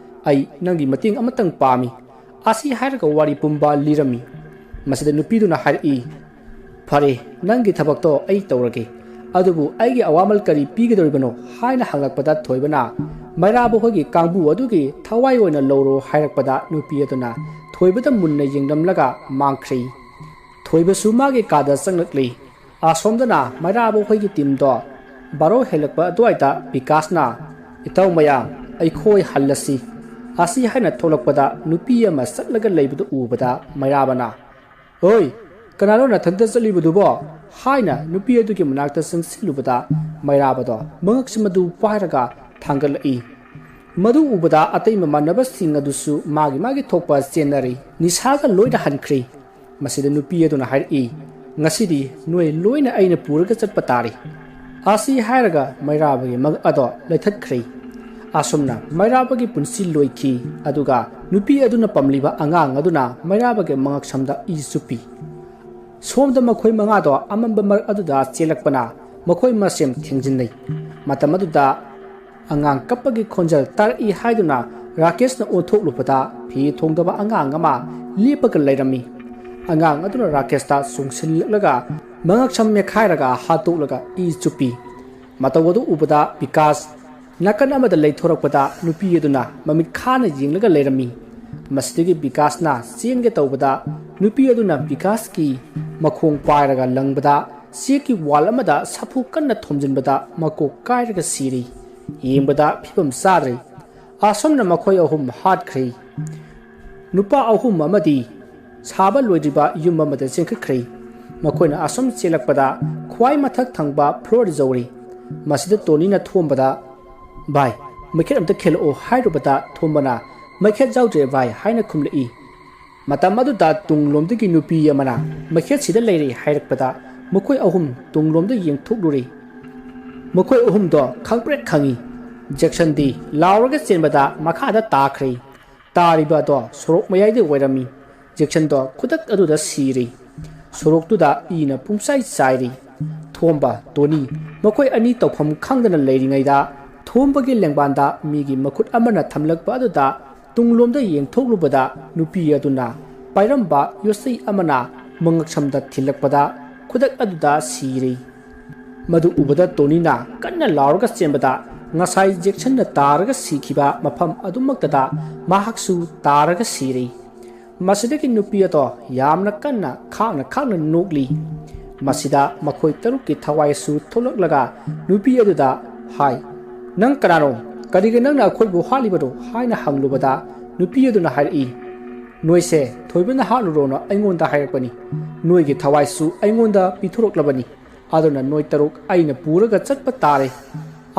A: ꯑꯩ ꯅꯪꯒꯤ ꯃꯇꯦꯡ ꯑꯃꯇꯪ ꯄꯥꯝꯃꯤ ꯑꯁꯤ ꯍꯥꯏꯔꯒ ꯋꯥꯔꯤ ꯄꯨꯝꯕ ꯂꯤꯔꯝꯃꯤ ꯃꯁꯤꯗ ꯅꯨꯄꯤꯗꯨꯅ ꯍꯥꯏꯔꯛꯏ ꯐꯔꯦ ꯅꯪꯒꯤ ꯊꯕꯛꯇꯣ ꯑꯩ ꯇꯧꯔꯒꯦ ꯑꯗꯨꯕꯨ ꯑꯩꯒꯤ ꯑꯋꯥꯃꯜ ꯀꯔꯤ ꯄꯤꯒꯗꯧꯔꯤꯕꯅꯣ ꯍꯥꯏꯅ ꯍꯪꯂꯛꯄꯗ ꯊꯣꯏꯕꯅ ꯃꯩꯔꯥꯕꯈꯣꯏꯒꯤ ꯀꯥꯡꯕꯨ ꯑꯗꯨꯒꯤ ꯊꯋꯥꯏ ꯑꯣꯏꯅ ꯂꯧꯔꯣ ꯍꯥꯏꯔꯛꯄꯗ ꯅꯨꯄꯤ ꯑꯗꯨꯅ ꯊꯣꯏꯕꯗ ꯃꯨꯟꯅ ꯌꯦꯡꯂꯝꯂꯒ ꯃꯥꯡꯈ꯭ꯔꯦ ꯊꯣꯏꯕꯁꯨ ꯃꯥꯒꯤ ꯀꯥꯗ ꯆꯪꯂꯛꯂꯤ ꯑꯁꯣꯝꯗꯅ ꯃꯩꯔꯥꯕꯈꯣꯏꯒꯤ ꯇꯤꯝꯗꯣ ꯕꯥꯔꯣ ꯍꯦꯜꯂꯛꯄ ꯑꯗꯨꯋꯥꯏꯗ ꯕꯤꯀꯥꯁꯅ ꯏꯇꯥꯎ ꯃꯌꯥꯝ ꯑꯩꯈꯣꯏ ꯍꯜꯂꯁꯤ ꯑꯁꯤ ꯍꯥꯏꯅ ꯊꯣꯛꯂꯛꯄꯗ ꯅꯨꯄꯤ ꯑꯃ ꯆꯠꯂꯒ ꯂꯩꯕꯗꯨ ꯎꯕꯗ ꯃꯩꯔꯥꯕꯅ ꯍꯣꯏ ꯀꯅꯥꯅꯣ ꯅꯊꯟꯇ ꯆꯠꯂꯤꯕꯗꯨꯕꯣ ꯍꯥꯏꯅ ꯅꯨꯄꯤ ꯑꯗꯨꯒꯤ ꯃꯅꯥꯛꯇ ꯆꯪꯁꯤꯜꯂꯨꯕꯗ ꯃꯩꯔꯥꯕꯗꯣ ꯃꯉꯛꯁꯤꯡ ꯑꯗꯨ ꯄꯥꯏꯔꯒ ꯊꯥꯡꯒꯠꯂꯛꯏ ꯃꯗꯨ ꯎꯕꯗ ꯑꯇꯩ ꯃꯃꯥꯟꯅꯕꯁꯤꯡ ꯑꯗꯨꯁꯨ ꯃꯥꯒꯤ ꯊꯣꯛꯄ ꯆꯦꯟꯅꯔꯤ ꯅꯤꯁꯥꯒ ꯂꯣꯏꯅ ꯍꯟꯈ꯭ꯔꯦ ꯃꯁꯤꯗ ꯅꯨꯄꯤ ꯑꯗꯨꯅ ꯍꯥꯏꯔꯛꯏ ꯉꯁꯤꯗꯤ ꯅꯣꯏ ꯂꯣꯏꯅ ꯑꯩꯅ ꯄꯨꯔꯒ ꯆꯠꯄ ꯇꯥꯔꯤ ꯑꯁꯤ ꯍꯥꯏꯔꯒ ꯃꯩꯔꯥꯕꯒꯤ ꯃꯉꯛ ꯑꯗꯣ ꯂꯩꯊꯠꯈ꯭ꯔꯦ ꯑꯁꯨꯝꯅ ꯃꯩꯔꯥꯕꯒꯤ ꯄꯨꯟꯁꯤ ꯂꯣꯏꯈꯤ ꯑꯗꯨꯒ ꯅꯨꯄꯤ ꯑꯗꯨꯅ ꯄꯝꯂꯤꯕ ꯑꯉꯥꯡ ꯑꯗꯨꯅ ꯃꯩꯔꯥꯕꯒꯤ ꯃꯉꯛ ꯁꯝꯗ ꯏ ꯆꯨꯞꯄꯤ ꯁꯣꯝꯗ ꯃꯈꯣꯏ ꯃꯉꯥꯗꯣ ꯑꯃꯝꯕ ꯃꯔꯛ ꯑꯗꯨꯗ ꯆꯦꯜꯂꯛꯄꯅ ꯃꯈꯣꯏ ꯃꯁꯦꯝ ꯊꯦꯡꯖꯤꯟꯅꯩ ꯃꯇꯝ ꯑꯗꯨꯗ ꯑꯉꯥꯡ ꯀꯞꯄꯒꯤ ꯈꯣꯟꯖꯦꯜ ꯇꯥꯔꯛꯏ ꯍꯥꯏꯗꯨꯅ ꯔꯥꯀꯦꯁꯅ ꯑꯣꯟꯊꯣꯛꯂꯨꯕꯗ ꯐꯤ ꯊꯣꯡꯗꯕ ꯑꯉꯥꯡ ꯑꯃ ꯂꯦꯞꯄꯒ ꯂꯩꯔꯝꯃꯤ ꯑꯉꯥꯡ ꯑꯗꯨꯅ ꯔꯥꯀꯦꯁꯇ ꯆꯣꯡꯁꯤꯜꯂꯛꯂꯒ ꯃꯉꯛ ꯁꯝ ꯃꯦꯠꯈꯥꯏꯔꯒ ꯍꯥꯠꯇꯣꯛꯂꯒ ꯏ ꯆꯨꯞꯄꯤ ꯃꯇꯧ ꯑꯗꯨ ꯎꯕꯗ ꯕꯤꯀꯥꯁ ꯅꯥꯀꯟ ꯑꯃꯗ ꯂꯩꯊꯣꯔꯛꯄꯗ ꯅꯨꯄꯤ ꯑꯗꯨꯅ ꯃꯃꯤꯠ ꯈꯥꯅ ꯌꯦꯡꯂꯒ ꯂꯩꯔꯝꯃꯤ ꯃꯁꯤꯗꯒꯤ ꯕꯤꯀꯥꯁꯅ ꯆꯦꯟꯒꯦ ꯇꯧꯕꯗ ꯅꯨꯄꯤ ꯑꯗꯨꯅ ꯕꯤꯀꯥꯁꯀꯤ ꯃꯈꯣꯡ ꯄꯥꯏꯔꯒ ꯂꯪꯕꯗ ꯆꯦꯛꯀꯤ ꯋꯥꯜ ꯑꯃꯗ ꯁꯥꯐꯨ ꯀꯟꯅ ꯊꯣꯝꯖꯤꯟꯕꯗ ꯃꯀꯣꯛ ꯀꯥꯏꯔꯒ ꯁꯤꯔꯤ ꯌꯦꯡꯕꯗ ꯐꯤꯕꯝ ꯆꯥꯗ꯭ꯔꯦ ꯑꯁꯣꯝꯅ ꯃꯈꯣꯏ ꯑꯍꯨꯝ ꯍꯥꯠꯈ꯭ꯔꯦ ꯅꯨꯄꯥ ꯑꯍꯨꯝ ꯑꯃꯗꯤ ꯁꯥꯕ ꯂꯣꯏꯗ꯭ꯔꯤꯕ ꯌꯨꯝ ꯑꯃꯗ ꯆꯦꯟꯈꯠꯈ꯭ꯔꯦ ꯃꯈꯣꯏꯅ ꯑꯁꯨꯝ ꯆꯦꯜꯂꯛꯄꯗ ꯈ꯭ꯋꯥꯏ ꯃꯊꯛ ꯊꯪꯕ ꯐ꯭ꯂꯣꯔ ꯌꯧꯔꯤ ꯃꯁꯤꯗ ꯇꯣꯅꯤꯅ ꯊꯣꯝꯕꯗ ꯚꯥꯏ ꯃꯩꯈꯦꯠ ꯑꯝꯇ ꯈꯦꯜꯂꯛꯑꯣ ꯍꯥꯏꯔꯨꯕꯗ ꯊꯣꯝꯕꯅ ꯃꯩꯈꯦꯠ ꯌꯥꯎꯗ꯭ꯔꯦ ꯚꯥꯏ ꯍꯥꯏꯅ ꯈꯨꯝꯂꯛꯏ ꯃꯇꯝ ꯑꯗꯨꯗ ꯇꯨꯡꯂꯣꯝꯗꯒꯤ ꯅꯨꯄꯤ ꯑꯃꯅ ꯃꯩꯈꯦꯠꯁꯤꯗ ꯂꯩꯔꯦ ꯍꯥꯏꯔꯛꯄꯗ ꯃꯈꯣꯏ ꯑꯍꯨꯝ ꯇꯨꯡꯂꯣꯝꯗ ꯌꯦꯡꯊꯣꯛꯂꯨꯔꯤ ꯃꯈꯣꯏ ꯑꯍꯨꯝꯗꯣ ꯈꯪꯄ꯭ꯔꯦꯛ ꯈꯪꯉꯤ ꯖꯦꯛꯁꯟꯗꯤ ꯂꯥꯎꯔꯒ ꯆꯦꯟꯕꯗ ꯃꯈꯥꯗ ꯇꯥꯈ꯭ꯔꯦ ꯇꯥꯔꯤꯕ ꯑꯗꯣ ꯁꯣꯔꯣꯛ ꯃꯌꯥꯏꯗ ꯑꯣꯏꯔꯝꯃꯤ ꯖꯦꯛꯁꯟꯗꯣ ꯈꯨꯗꯛ ꯑꯗꯨꯗ ꯁꯤꯔꯤ ꯁꯣꯔꯣꯛꯇꯨꯗ ꯏꯅ ꯄꯨꯡꯆꯥꯏ ꯆꯥꯏꯔꯤ ꯊꯣꯝꯕ ꯇꯣꯅꯤ ꯃꯈꯣꯏ ꯑꯅꯤ ꯇꯧꯐꯝ ꯈꯪꯗꯅ ꯂꯩꯔꯤꯉꯩꯗ ꯊꯣꯝꯕꯒꯤ ꯂꯦꯡꯕꯥꯟꯗ ꯃꯤꯒꯤ ꯃꯈꯨꯠ ꯑꯃꯅ ꯊꯝꯂꯛꯄ ꯑꯗꯨꯗ ꯇꯨꯡꯂꯣꯝꯗ ꯌꯦꯡꯊꯣꯛꯂꯨꯕꯗ ꯅꯨꯄꯤ ꯑꯗꯨꯅ ꯄꯥꯏꯔꯝꯕ ꯌꯣꯠꯆꯩ ꯑꯃꯅ ꯃꯉꯛꯁꯝꯗ ꯊꯤꯜꯂꯛꯄꯗ ꯈꯨꯗꯛ ꯑꯗꯨꯗ ꯁꯤꯔꯤ ꯃꯗꯨ ꯎꯕꯗ ꯇꯣꯅꯤꯅ ꯀꯟꯅ ꯂꯥꯎꯔꯒ ꯆꯦꯟꯕꯗ ꯉꯁꯥꯏ ꯖꯦꯛꯁꯟꯅ ꯇꯥꯔꯒ ꯁꯤꯈꯤꯕ ꯃꯐꯝ ꯑꯗꯨꯃꯛꯇꯗ ꯃꯍꯥꯛꯁꯨ ꯇꯥꯔꯒ ꯁꯤꯔꯤ ꯃꯁꯤꯗꯒꯤ ꯅꯨꯄꯤ ꯑꯗꯣ ꯌꯥꯝꯅ ꯀꯟꯅ ꯈꯥꯡꯅ ꯅꯣꯛꯂꯤ ꯃꯁꯤꯗ ꯃꯈꯣꯏ ꯇꯔꯨꯛꯀꯤ ꯊꯋꯥꯏꯁꯨ ꯊꯣꯛꯂꯛꯂꯒ ꯅꯨꯄꯤ ꯑꯗꯨꯗ ꯍꯥꯏ ꯅꯪ ꯀꯅꯥꯅꯣ ꯀꯔꯤꯒꯤ ꯅꯪꯅ ꯑꯩꯈꯣꯏꯕꯨ ꯍꯥꯠꯂꯤꯕꯅꯣ ꯍꯥꯏꯅ ꯍꯪꯂꯨꯕꯗ ꯅꯨꯄꯤ ꯑꯗꯨꯅ ꯍꯥꯏꯔꯛꯏ ꯅꯣꯏꯁꯦ ꯊꯣꯏꯕꯅ ꯍꯥꯠꯂꯨꯔꯣꯅ ꯑꯩꯉꯣꯟꯗ ꯍꯥꯏꯔꯛꯄꯅꯤ ꯅꯣꯏꯒꯤ ꯊꯋꯥꯏꯁꯨ ꯑꯩꯉꯣꯟꯗ ꯄꯤꯊꯣꯔꯛꯂꯕꯅꯤ ꯑꯗꯨꯅ ꯅꯣꯏ ꯇꯔꯨꯛ ꯑꯩꯅ ꯄꯨꯔꯒ ꯆꯠꯄ ꯇꯥꯔꯦ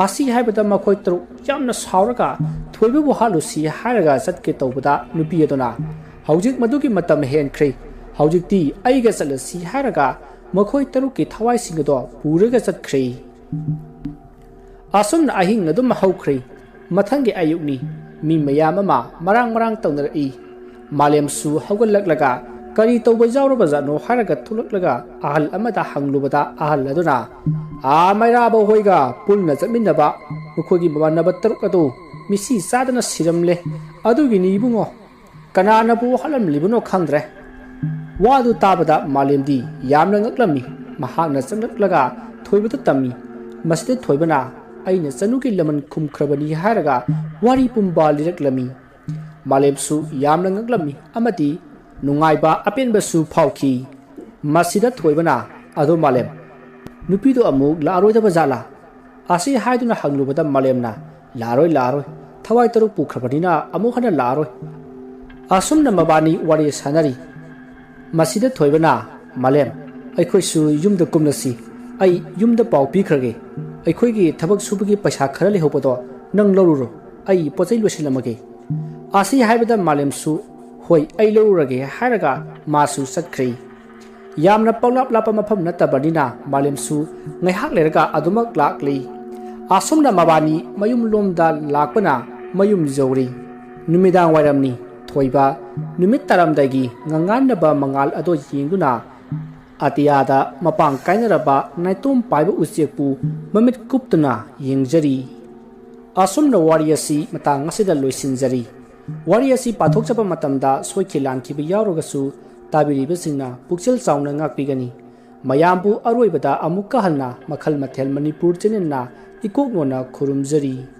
A: ꯑꯁꯤ ꯍꯥꯏꯕꯗ ꯃꯈꯣꯏ ꯇꯔꯨꯛ ꯌꯥꯝꯅ ꯁꯥꯎꯔꯒ ꯊꯣꯏꯕꯕꯨ ꯍꯥꯠꯂꯨꯁꯤ ꯍꯥꯏꯔꯒ ꯆꯠꯀꯦ ꯇꯧꯕꯗ ꯅꯨꯄꯤ ꯑꯗꯨꯅ ꯍꯧꯖꯤꯛ ꯃꯗꯨꯒꯤ ꯃꯇꯝ ꯍꯦꯟꯈ꯭ꯔꯦ ꯍꯧꯖꯤꯛꯇꯤ ꯑꯩꯒ ꯆꯠꯂꯁꯤ ꯍꯥꯏꯔꯒ ꯃꯈꯣꯏ ꯇꯔꯨꯛꯀꯤ ꯊꯋꯥꯏꯁꯤꯡ ꯑꯗꯣ ꯄꯨꯔꯒ ꯆꯠꯈ꯭ꯔꯦ ꯑꯁꯨꯝꯅ ꯑꯍꯤꯡ ꯑꯗꯨꯝ ꯍꯧꯈ꯭ꯔꯦ ꯃꯊꯪꯒꯤ ꯑꯌꯨꯛꯅꯤ ꯃꯤ ꯃꯌꯥꯝ ꯑꯃ ꯃꯔꯥꯡ ꯇꯧꯅꯔꯛꯏ ꯃꯥꯂꯦꯝꯁꯨ ꯍꯧꯒꯠꯂꯛꯂꯒ ꯀꯔꯤ ꯇꯧꯕ ꯌꯥꯎꯔꯕꯖꯥꯠꯅꯣ ꯍꯥꯏꯔꯒ ꯊꯣꯛꯂꯛꯂꯒ ꯑꯍꯜ ꯑꯃꯗ ꯍꯪꯂꯨꯕꯗ ꯑꯍꯜ ꯑꯗꯨꯅ ꯃꯩꯔꯥꯕ ꯍꯣꯏꯒ ꯄꯨꯟꯅ ꯆꯠꯃꯤꯟꯅꯕ ꯃꯈꯣꯏꯒꯤ ꯃꯃꯥꯟꯅꯕ ꯇꯔꯨꯛ ꯑꯗꯨ ꯃꯤꯁꯤ ꯆꯥꯗꯅ ꯁꯤꯔꯝꯂꯦ ꯑꯗꯨꯒꯤꯅꯤ ꯏꯕꯨꯡꯉꯣ ꯀꯅꯥꯅꯕꯨ ꯍꯥꯠꯂꯝꯂꯤꯕꯅꯣ ꯈꯪꯗ꯭ꯔꯦ ꯋꯥꯗꯨ ꯇꯥꯕꯗ ꯃꯥꯂꯦꯝꯗꯤ ꯌꯥꯝꯅ ꯉꯛꯂꯝꯃꯤ ꯃꯍꯥꯛꯅ ꯆꯪꯂꯛꯂꯒ ꯊꯣꯏꯕꯗ ꯇꯝꯃꯤ ꯃꯁꯤꯗ ꯊꯣꯏꯕꯅ ꯑꯩꯅ ꯆꯅꯨꯒꯤ ꯂꯃꯟ ꯈꯨꯝꯈ꯭ꯔꯕꯅꯤ ꯍꯥꯏꯔꯒ ꯋꯥꯔꯤ ꯄꯨꯝꯕ ꯂꯤꯔꯛꯂꯝꯃꯤ ꯃꯥꯂꯦꯝꯁꯨ ꯌꯥꯝꯅ ꯉꯛꯂꯝꯃꯤ ꯑꯃꯗꯤ ꯅꯨꯡꯉꯥꯏꯕ ꯑꯄꯦꯟꯕꯁꯨ ꯐꯥꯎꯈꯤ ꯃꯁꯤꯗ ꯊꯣꯏꯕꯅ ꯑꯗꯣ ꯃꯥꯂꯦꯝ ꯅꯨꯄꯤꯗꯣ ꯑꯃꯨꯛ ꯂꯥꯛꯑꯔꯣꯏꯗꯕ ꯖꯥꯠꯂꯥ ꯑꯁꯤ ꯍꯥꯏꯗꯨꯅ ꯍꯪꯂꯨꯕꯗ ꯃꯥꯂꯦꯝꯅ ꯂꯥꯛꯑꯔꯣꯏ ꯊꯋꯥꯏ ꯇꯔꯨꯛ ꯄꯨꯈ꯭ꯔꯕꯅꯤꯅ ꯑꯃꯨꯛ ꯍꯟꯅ ꯂꯥꯛꯑꯔꯣꯏ ꯑꯁꯨꯝꯅ ꯃꯕꯥꯅꯤ ꯋꯥꯔꯤ ꯁꯥꯟꯅꯔꯤ ꯃꯁꯤꯗ ꯊꯣꯏꯕꯅ ꯃꯥꯂꯦꯝ ꯑꯩꯈꯣꯏꯁꯨ ꯌꯨꯝꯗ ꯀꯨꯝꯅꯁꯤ ꯑꯩ ꯌꯨꯝꯗ ꯄꯥꯎ ꯄꯤꯈ꯭ꯔꯒꯦ ꯑꯩꯈꯣꯏꯒꯤ ꯊꯕꯛ ꯁꯨꯕꯒꯤ ꯄꯩꯁꯥ ꯈꯔ ꯂꯩꯍꯧꯕꯗꯣ ꯅꯪ ꯂꯧꯔꯨꯔꯣ ꯑꯩ ꯄꯣꯠꯆꯩ ꯂꯣꯏꯁꯤꯜꯂꯝꯃꯒꯦ ꯑꯁꯤ ꯍꯥꯏꯕꯗ ꯃꯥꯂꯦꯝꯁꯨ ꯍꯣꯏ ꯑꯩ ꯂꯧꯔꯨꯔꯒꯦ ꯍꯥꯏꯔꯒ ꯃꯥꯁꯨ ꯆꯠꯈ꯭ꯔꯦ यामना पौलाप लापा मफम नत्तबनिना मालेमसु ngaihak lerga adumak lakli asomna mabani mayum lomda lakpana mayum jawri numidang wairamni thoiba numit taramdagi nganganaba mangal ado yingduna atiyada mapang kainaraba naitom paiba usiekpu mamit kuptuna yingjari asomna warriasi matang asida loisinjari warriasi pathok chapa matamda soikhilan kibi yaurogasu tabiribasingna pukchel chauna ngakpigani mayambu aroibada amukka halna makhal mathel manipur chenenna ikoknona khurumjari।